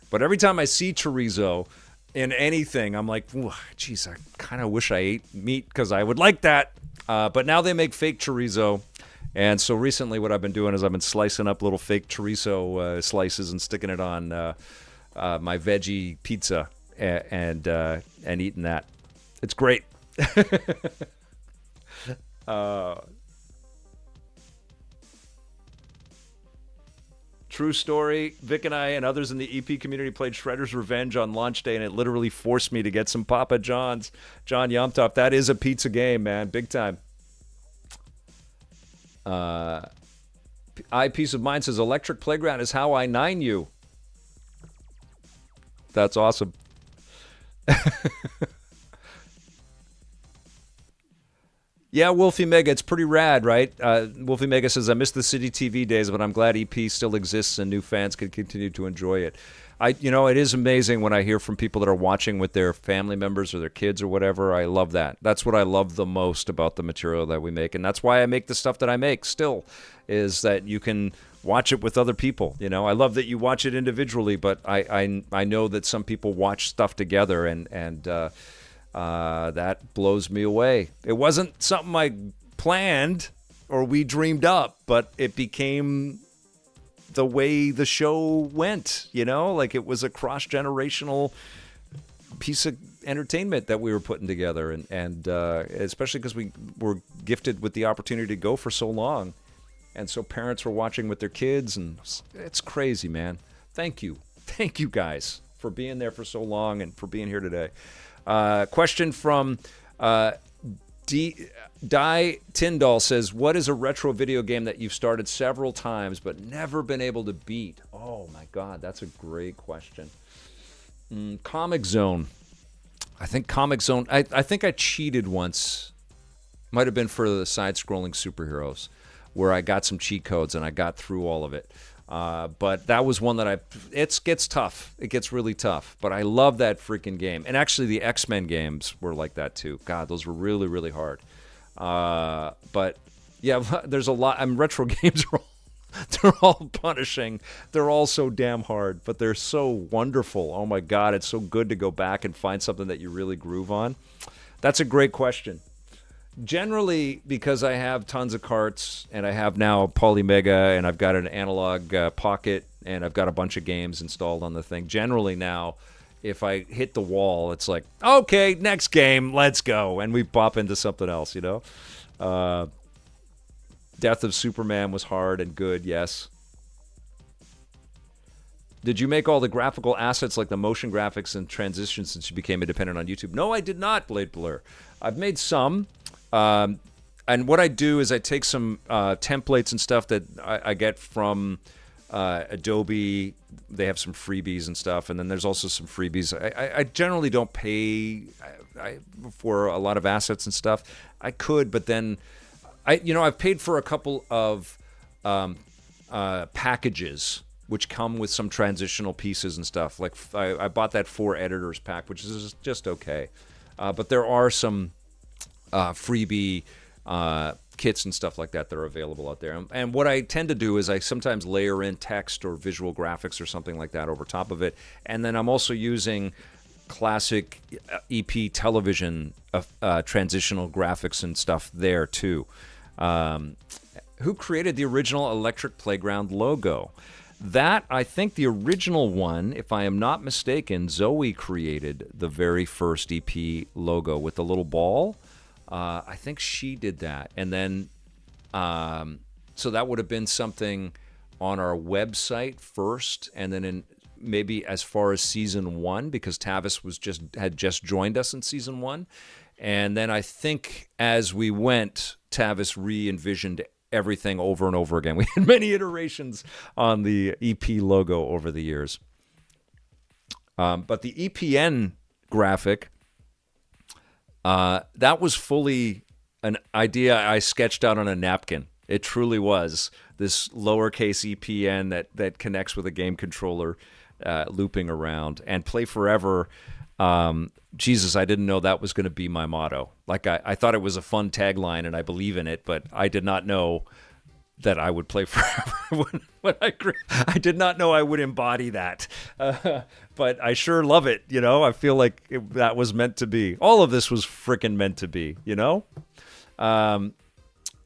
But every time I see chorizo in anything, I'm like, geez, I kind of wish I ate meat because I would like that. But now they make fake chorizo. And so recently what I've been doing is I've been slicing up little fake chorizo slices and sticking it on my veggie pizza and eating that. It's great. True story. Vic and I and others in the EP community played Shredder's Revenge on launch day, and it literally forced me to get some Papa John's. John Yomtop, that is a pizza game, man. Big time. Peace of Mind says, Electric Playground is how I nine you. That's awesome. Yeah, Wolfie Mega, it's pretty rad, right? Wolfie Mega says, I miss the City TV days, but I'm glad EP still exists and new fans can continue to enjoy it. It is amazing when I hear from people that are watching with their family members or their kids or whatever. I love that. That's what I love the most about the material that we make, and that's why I make the stuff that I make still, is that you can watch it with other people. I love that you watch it individually, but I know that some people watch stuff together, and that blows me away. It wasn't something I planned or we dreamed up, but it became the way the show went, like it was a cross-generational piece of entertainment that we were putting together. And especially because we were gifted with the opportunity to go for so long. And so parents were watching with their kids, and it's crazy, man. Thank you. Thank you guys for being there for so long and for being here today. Question from Die Tyndall says, what is a retro video game that you've started several times but never been able to beat? Oh my God, that's a great question. Comic Zone. I think Comic Zone, I think I cheated once. Might have been for the side-scrolling superheroes, where I got some cheat codes and I got through all of it. But that was one that it gets tough. It gets really tough. But I love that freaking game. And actually, the X-Men games were like that too. God, those were really, really hard. But yeah, there's a lot. Retro games are they're all punishing. They're all so damn hard, but they're so wonderful. Oh my God, it's so good to go back and find something that you really groove on. That's a great question. Generally, because I have tons of carts, and I have now a Polymega, and I've got an analog pocket, and I've got a bunch of games installed on the thing. Generally now, if I hit the wall, it's like, okay, next game, let's go, and we pop into something else, you know? Death of Superman was hard and good, yes. Did you make all the graphical assets like the motion graphics and transitions since you became independent on YouTube? No, I did not, Blade Blur. I've made some. And what I do is I take some templates and stuff that I get from Adobe. They have some freebies and stuff, and then there's also some freebies. I generally don't pay for a lot of assets and stuff. I could, but then I've paid for a couple of packages which come with some transitional pieces and stuff. Like I bought that 4 editors pack, which is just okay. But there are some freebie kits and stuff like that that are available out there. And what I tend to do is I sometimes layer in text or visual graphics or something like that over top of it. And then I'm also using classic EP television transitional graphics and stuff there too. Who created the original Electric Playground logo? That, I think the original one, if I am not mistaken, Zoe created the very first EP logo with the little ball. I think she did that. And then, so that would have been something on our website first, and then maybe as far as season 1, because Tavis had just joined us in season 1. And then I think as we went, Tavis re-envisioned everything over and over again. We had many iterations on the EP logo over the years. But the EPN graphic, that was fully an idea I sketched out on a napkin. It truly was this lowercase EPN that connects with a game controller looping around. And Play Forever, Jesus, I didn't know that was going to be my motto. Like, I thought it was a fun tagline, and I believe in it, but I did not know that I would play forever when I did not know I would embody that. But I sure love it, you know? I feel like that was meant to be. All of this was frickin' meant to be, you know?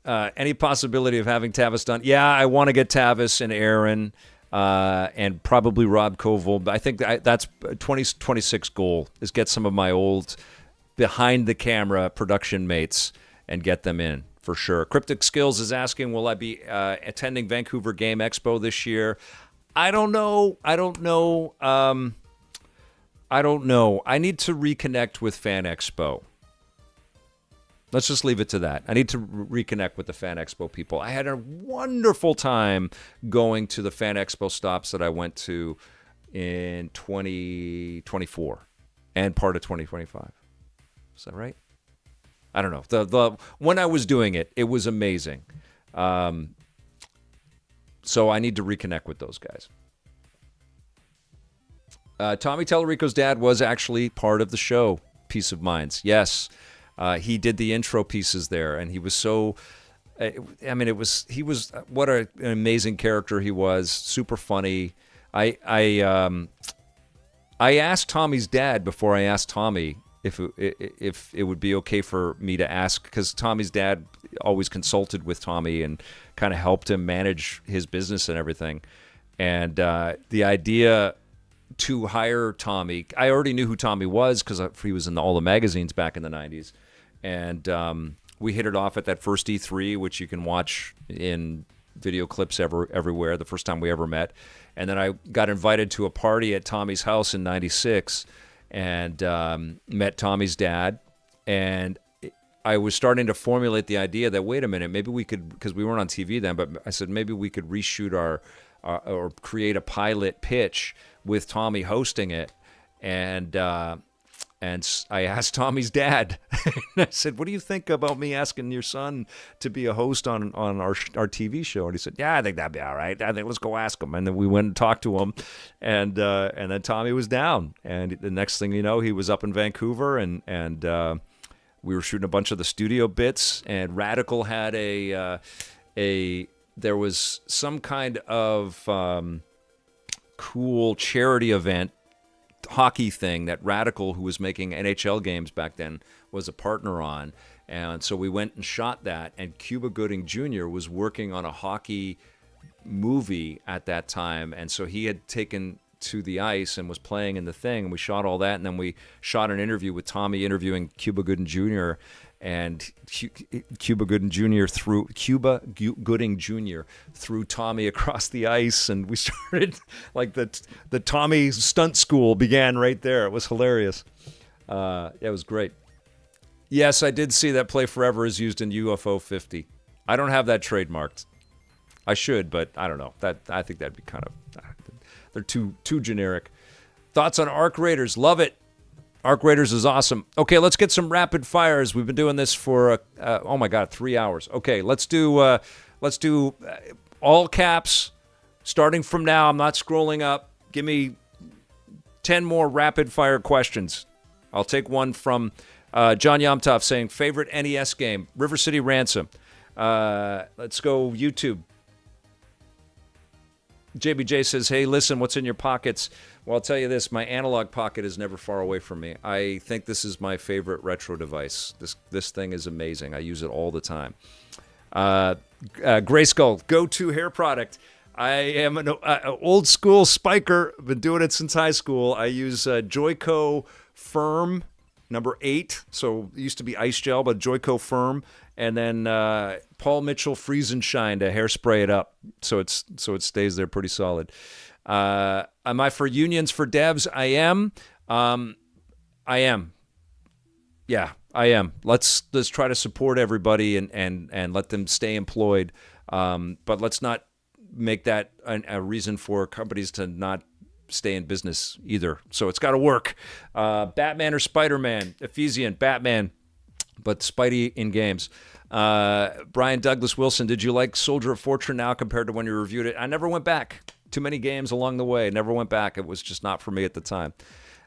Any possibility of having Tavis done? Yeah, I want to get Tavis and Aaron and probably Rob Koval. I think that's 2026 goal is get some of my old behind-the-camera production mates and get them in. For sure. Cryptic Skills is asking, will I be attending Vancouver Game Expo this year? I don't know. I need to reconnect with Fan Expo. Let's just leave it to that. I need to reconnect with the Fan Expo people. I had a wonderful time going to the Fan Expo stops that I went to in 2024 and part of 2025. Is that right? I don't know. The when I was doing it, it was amazing. So I need to reconnect with those guys. Tommy Tellerico's dad was actually part of the show, Peace of Minds. Yes, he did the intro pieces there, and he was so. He was what an amazing character he was. Super funny. I asked Tommy's dad before I asked Tommy if it would be okay for me to ask, because Tommy's dad always consulted with Tommy and kind of helped him manage his business and everything. And the idea to hire Tommy, I already knew who Tommy was because he was in all the magazines back in the 90s. And we hit it off at that first E3, which you can watch in video clips everywhere, the first time we ever met. And then I got invited to a party at Tommy's house in 96. And met Tommy's dad, and I was starting to formulate the idea that, wait a minute, maybe we could, because we weren't on TV then, but I said maybe we could reshoot or create a pilot pitch with Tommy hosting it, and And I asked Tommy's dad. And I said, "What do you think about me asking your son to be a host on our TV show?" And he said, "Yeah, I think that'd be all right. I think let's go ask him." And then we went and talked to him, and then Tommy was down. And the next thing you know, he was up in Vancouver, and we were shooting a bunch of the studio bits. And Radical had there was some kind of cool charity event, hockey thing that Radical, who was making NHL games back then, was a partner on. And so we went and shot that, and Cuba Gooding Jr. was working on a hockey movie at that time, and so he had taken to the ice and was playing in the thing, and we shot all that, and then we shot an interview with Tommy interviewing Cuba Gooding Jr., and Cuba Gooding Jr. threw Tommy across the ice, and we started like the Tommy stunt school began right there. It was hilarious. It was great. Yes, I did see that "Play Forever" is used in UFO 50. I don't have that trademarked. I should, but I don't know. I think that'd be kind of they're too generic. Thoughts on Arc Raiders? Love it. Arc Raiders is awesome. Okay, let's get some rapid fires. We've been doing this for 3 hours. Okay, let's do all caps starting from now. I'm not scrolling up. Give me 10 more rapid fire questions. I'll take one from John Yomtov saying favorite NES game, River City Ransom. Let's go YouTube. JBJ says, "Hey, listen, what's in your pockets?" Well, I'll tell you this, my analog pocket is never far away from me. I think this is my favorite retro device. This thing is amazing. I use it all the time. Grayskull, go-to hair product. I am an old school spiker. I've been doing it since high school. I use Joico Firm number 8. So it used to be Ice Gel, but Joico Firm. And then Paul Mitchell Freeze and Shine to hairspray it up so it stays there pretty solid. Am I for unions for devs? I am. I am. Yeah, I am. Let's try to support everybody and let them stay employed. But let's not make that a reason for companies to not stay in business either. So it's got to work. Batman or Spider-Man? Ephesian, Batman, but Spidey in games. Brian Douglas Wilson, did you like Soldier of Fortune now compared to when you reviewed it? I never went back. Too many games along the way. Never went back. It was just not for me at the time.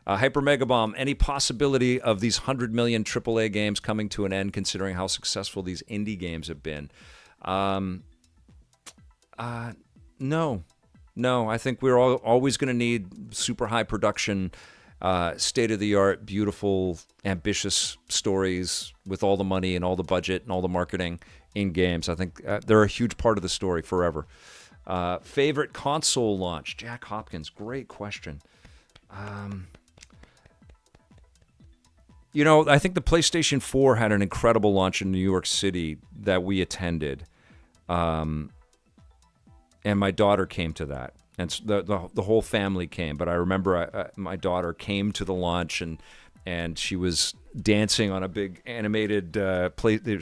Hyper Mega Bomb, any possibility of these 100 million AAA games coming to an end considering how successful these indie games have been? No. I think we're always going to need super high production, state-of-the-art, beautiful, ambitious stories with all the money and all the budget and all the marketing in games. I think they're a huge part of the story forever. Favorite console launch? Jack Hopkins, great question. I think the PlayStation 4 had an incredible launch in New York City that we attended. And my daughter came to that. And the whole family came. But I remember my daughter came to the launch and she was dancing on a big animated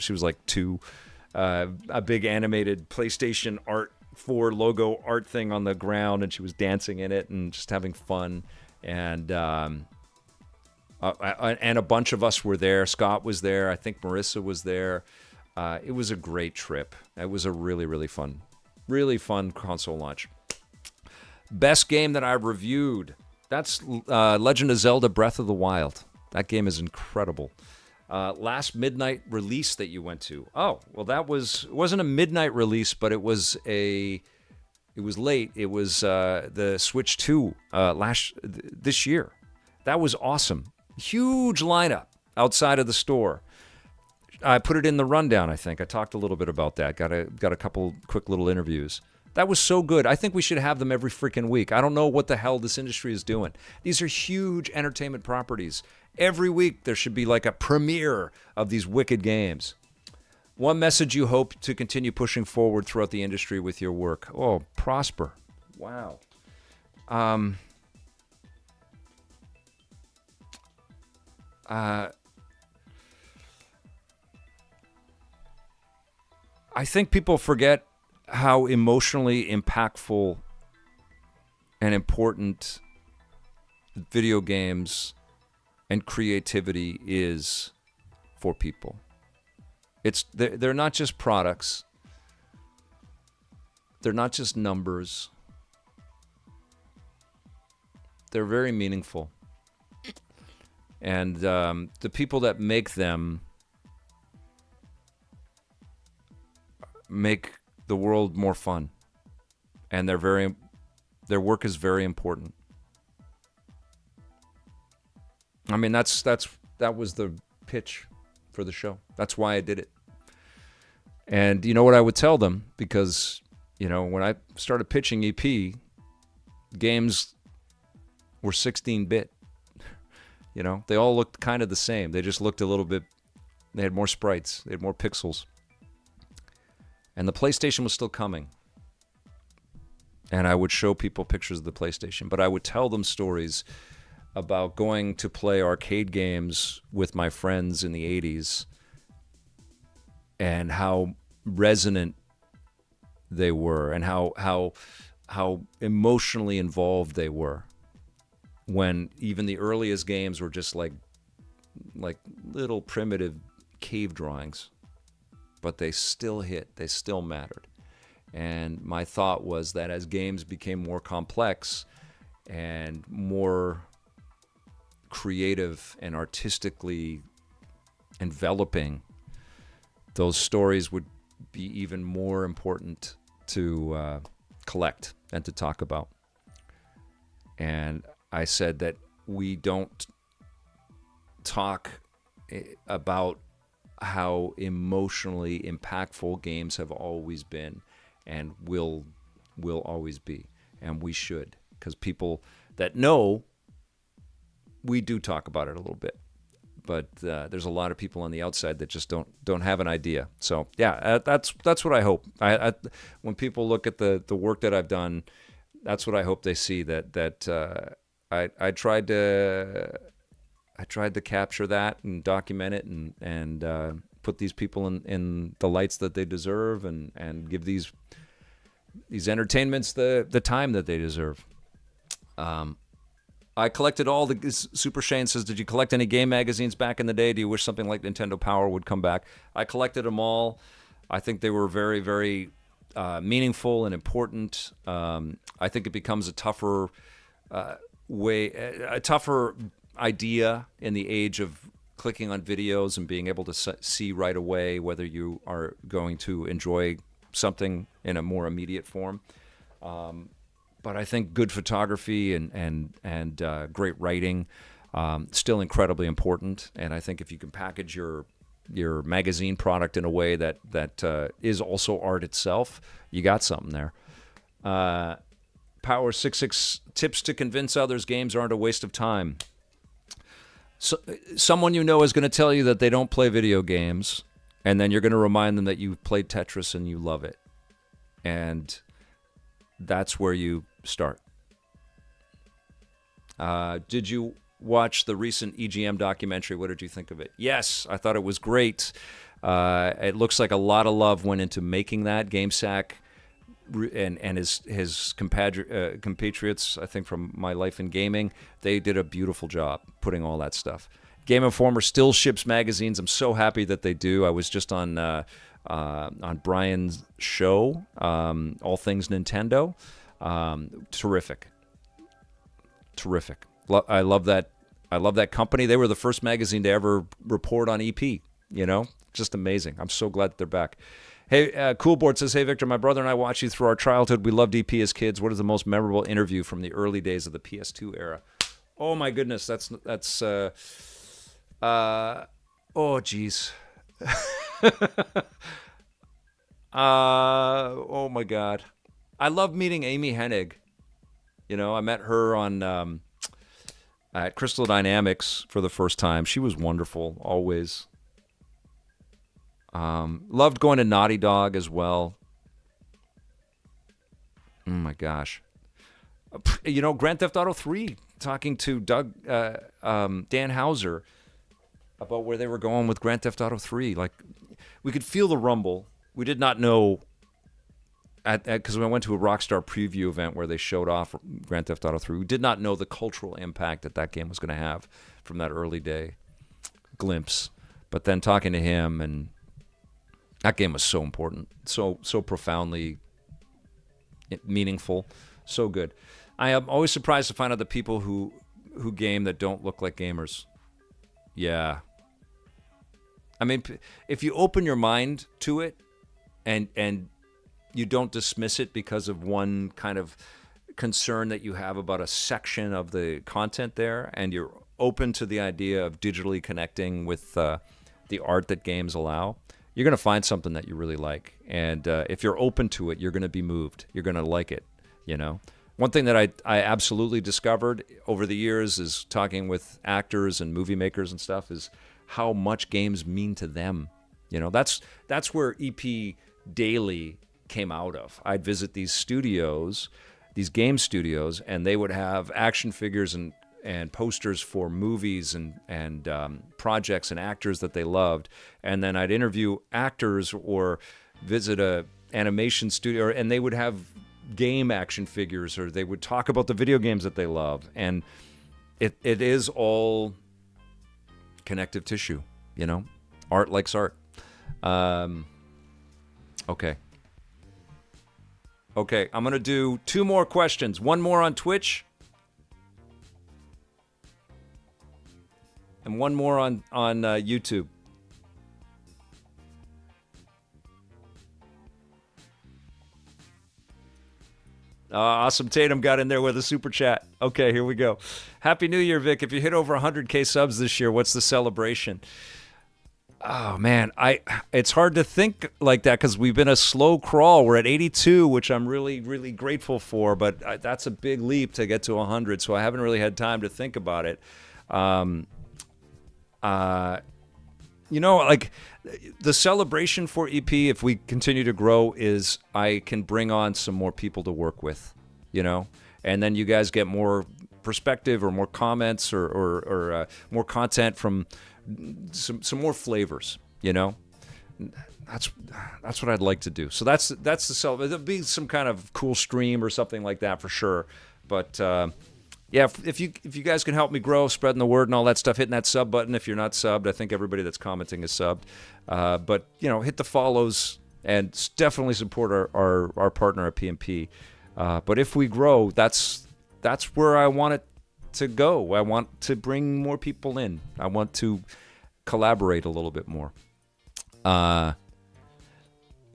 she was like 2, a big animated PlayStation 4 logo art thing on the ground, and she was dancing in it and just having fun. And a bunch of us were there. Scott was there. I think Marissa was there. It was a great trip. It was a really, really fun console launch. Best game that I reviewed. That's Legend of Zelda Breath of the Wild. That game is incredible. Last midnight release that you went to. Oh, well, it wasn't a midnight release, but it was late. It was the Switch 2 this year. That was awesome. Huge lineup outside of the store. I put it in the rundown, I think. I talked a little bit about that. Got a couple quick little interviews. That was so good. I think we should have them every freaking week. I don't know what the hell this industry is doing. These are huge entertainment properties. Every week there should be like a premiere of these wicked games. One message you hope to continue pushing forward throughout the industry with your work. Oh, prosper. Wow. I think people forget how emotionally impactful and important video games and creativity is for people. They're not just products. They're not just numbers. They're very meaningful. And the people that make them make the world more fun. And their work is very important. I mean, that was the pitch for the show. That's why I did it. And you know what I would tell them? Because, when I started pitching EP, games were 16-bit. They all looked kind of the same. They just looked a little bit, they had more sprites, they had more pixels. And the PlayStation was still coming. And I would show people pictures of the PlayStation, but I would tell them stories about going to play arcade games with my friends in the 80s and how resonant they were and how emotionally involved they were, when even the earliest games were just like little primitive cave drawings, but they still hit, they still mattered. And my thought was that as games became more complex and more creative and artistically enveloping, those stories would be even more important to collect and to talk about. And I said that we don't talk about how emotionally impactful games have always been and will always be, and we should, because people that know, we do talk about it a little bit, but there's a lot of people on the outside that just don't have an idea. So yeah, that's what I hope. I when people look at the work that I've done, that's what I hope they see. That I tried to capture that and document it and put these people in the lights that they deserve and give these entertainments the time that they deserve. I collected all the Super Shane says, did you collect any game magazines back in the day? Do you wish something like Nintendo Power would come back? I collected them all. I think they were very, very meaningful and important. I think it becomes a tougher idea in the age of clicking on videos and being able to see right away whether you are going to enjoy something in a more immediate form. But I think good photography and great writing still incredibly important. And I think if you can package your magazine product in a way that is also art itself, you got something there. Power 66 tips to convince others games aren't a waste of time. So, someone you know is going to tell you that they don't play video games, and then you're going to remind them that you played Tetris and you love it. And that's where you start. Did you watch the recent EGM documentary? What did you think of it? Yes, I thought it was great. It looks like a lot of love went into making that. GameSack and his compatriots, I think, from My Life in Gaming, they did a beautiful job putting all that stuff. Game Informer still ships magazines. I'm so happy that they do. I was just on Brian's show, All Things Nintendo. Terrific. I love that company. They were the first magazine to ever report on EP. Just amazing. I'm so glad that they're back. Hey, Coolboard says, hey, Victor, my brother and I watched you through our childhood. We loved EP as kids. What is the most memorable interview from the early days of the PS2 era? Oh, my goodness. Oh, geez. Oh, my God. I love meeting Amy Hennig. I met her on at Crystal Dynamics for the first time. She was wonderful, always. Loved going to Naughty Dog as well. Oh my gosh. Grand Theft Auto 3, talking to Dan Houser about where they were going with Grand Theft Auto 3. Like, we could feel the rumble. We did not know because we went to a Rockstar preview event where they showed off Grand Theft Auto 3. We did not know the cultural impact that game was going to have from that early day glimpse. But then talking to him, and that game was so important, so profoundly meaningful, so good. I am always surprised to find out the people who game that don't look like gamers. Yeah. I mean, if you open your mind to it and you don't dismiss it because of one kind of concern that you have about a section of the content there, and you're open to the idea of digitally connecting with the art that games allow, you're going to find something that you really like. And if you're open to it, you're going to be moved. You're going to like it, you know? One thing that I absolutely discovered over the years is talking with actors and movie makers and stuff is how much games mean to them. You know, that's where EP Daily came out of. I'd visit these studios, these game studios, and they would have action figures and posters for movies and projects and actors that they loved. And then I'd interview actors or visit a animation studio, and they would have game action figures, or they would talk about the video games that they love. And it is all connective tissue, you know? Art likes art. Okay, I'm going to do 2 more questions. One more on Twitch, and one more on YouTube. Awesome. Tatum got in there with a super chat. Okay, here we go. Happy New Year, Vic. If you hit over 100K subs this year, what's the celebration? Oh, man. It's hard to think like that because we've been a slow crawl. We're at 82, which I'm really, really grateful for, but that's a big leap to get to 100, so I haven't really had time to think about it. You know, like the celebration for EP, if we continue to grow, is I can bring on some more people to work with, you know, and then you guys get more perspective or more comments or more content from some more flavors, you know. That's what I'd like to do. So that's the there'll be some kind of cool stream or something like that for sure. But yeah, if you guys can help me grow, spreading the word and all that stuff, hitting that sub button. If you're not subbed, I think everybody that's commenting is subbed. But you know, hit the follows and definitely support our partner at PMP. But if we grow, that's where I want it to go. I want to bring more people in. I want to collaborate a little bit more.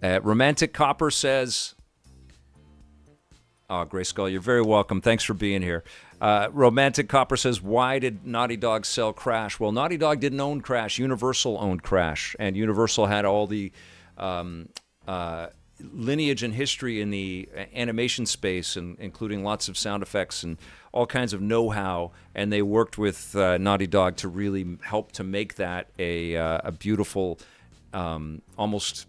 Romantic Copper says, "Oh, Gray Skull, you're very welcome. Thanks for being here." Romantic Copper says, "Why did Naughty Dog sell Crash?" Well, Naughty Dog didn't own Crash. Universal owned Crash, and Universal had all the lineage and history in the animation space, and including lots of sound effects and all kinds of know-how. And they worked with Naughty Dog to really help to make that a beautiful, almost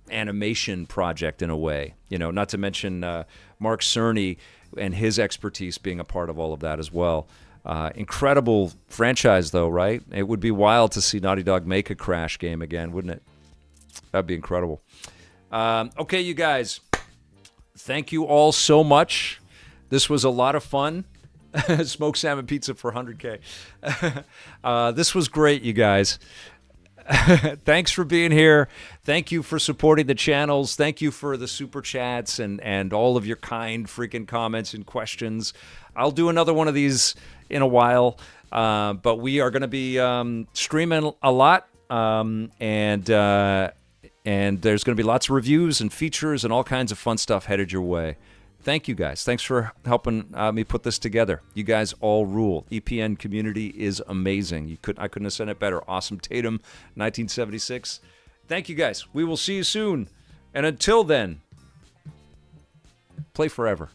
animation project in a way. You know, not to mention Mark Cerny and his expertise being a part of all of that as well. Incredible franchise, though, right? It would be wild to see Naughty Dog make a Crash game again, wouldn't it? That'd be incredible. Okay, you guys, thank you all so much. This was a lot of fun. Smoked salmon pizza for 100K. This was great, you guys. Thanks for being here. Thank you for supporting the channels. Thank you for the super chats and all of your kind freaking comments and questions. I'll do another one of these in a while, but we are going to be streaming a lot, and there's going to be lots of reviews and features and all kinds of fun stuff headed your way. Thank you, guys. Thanks for helping me put this together. You guys all rule. EPN community is amazing. I couldn't have said it better. Awesome Tatum, 1976. Thank you, guys. We will see you soon. And until then, play forever.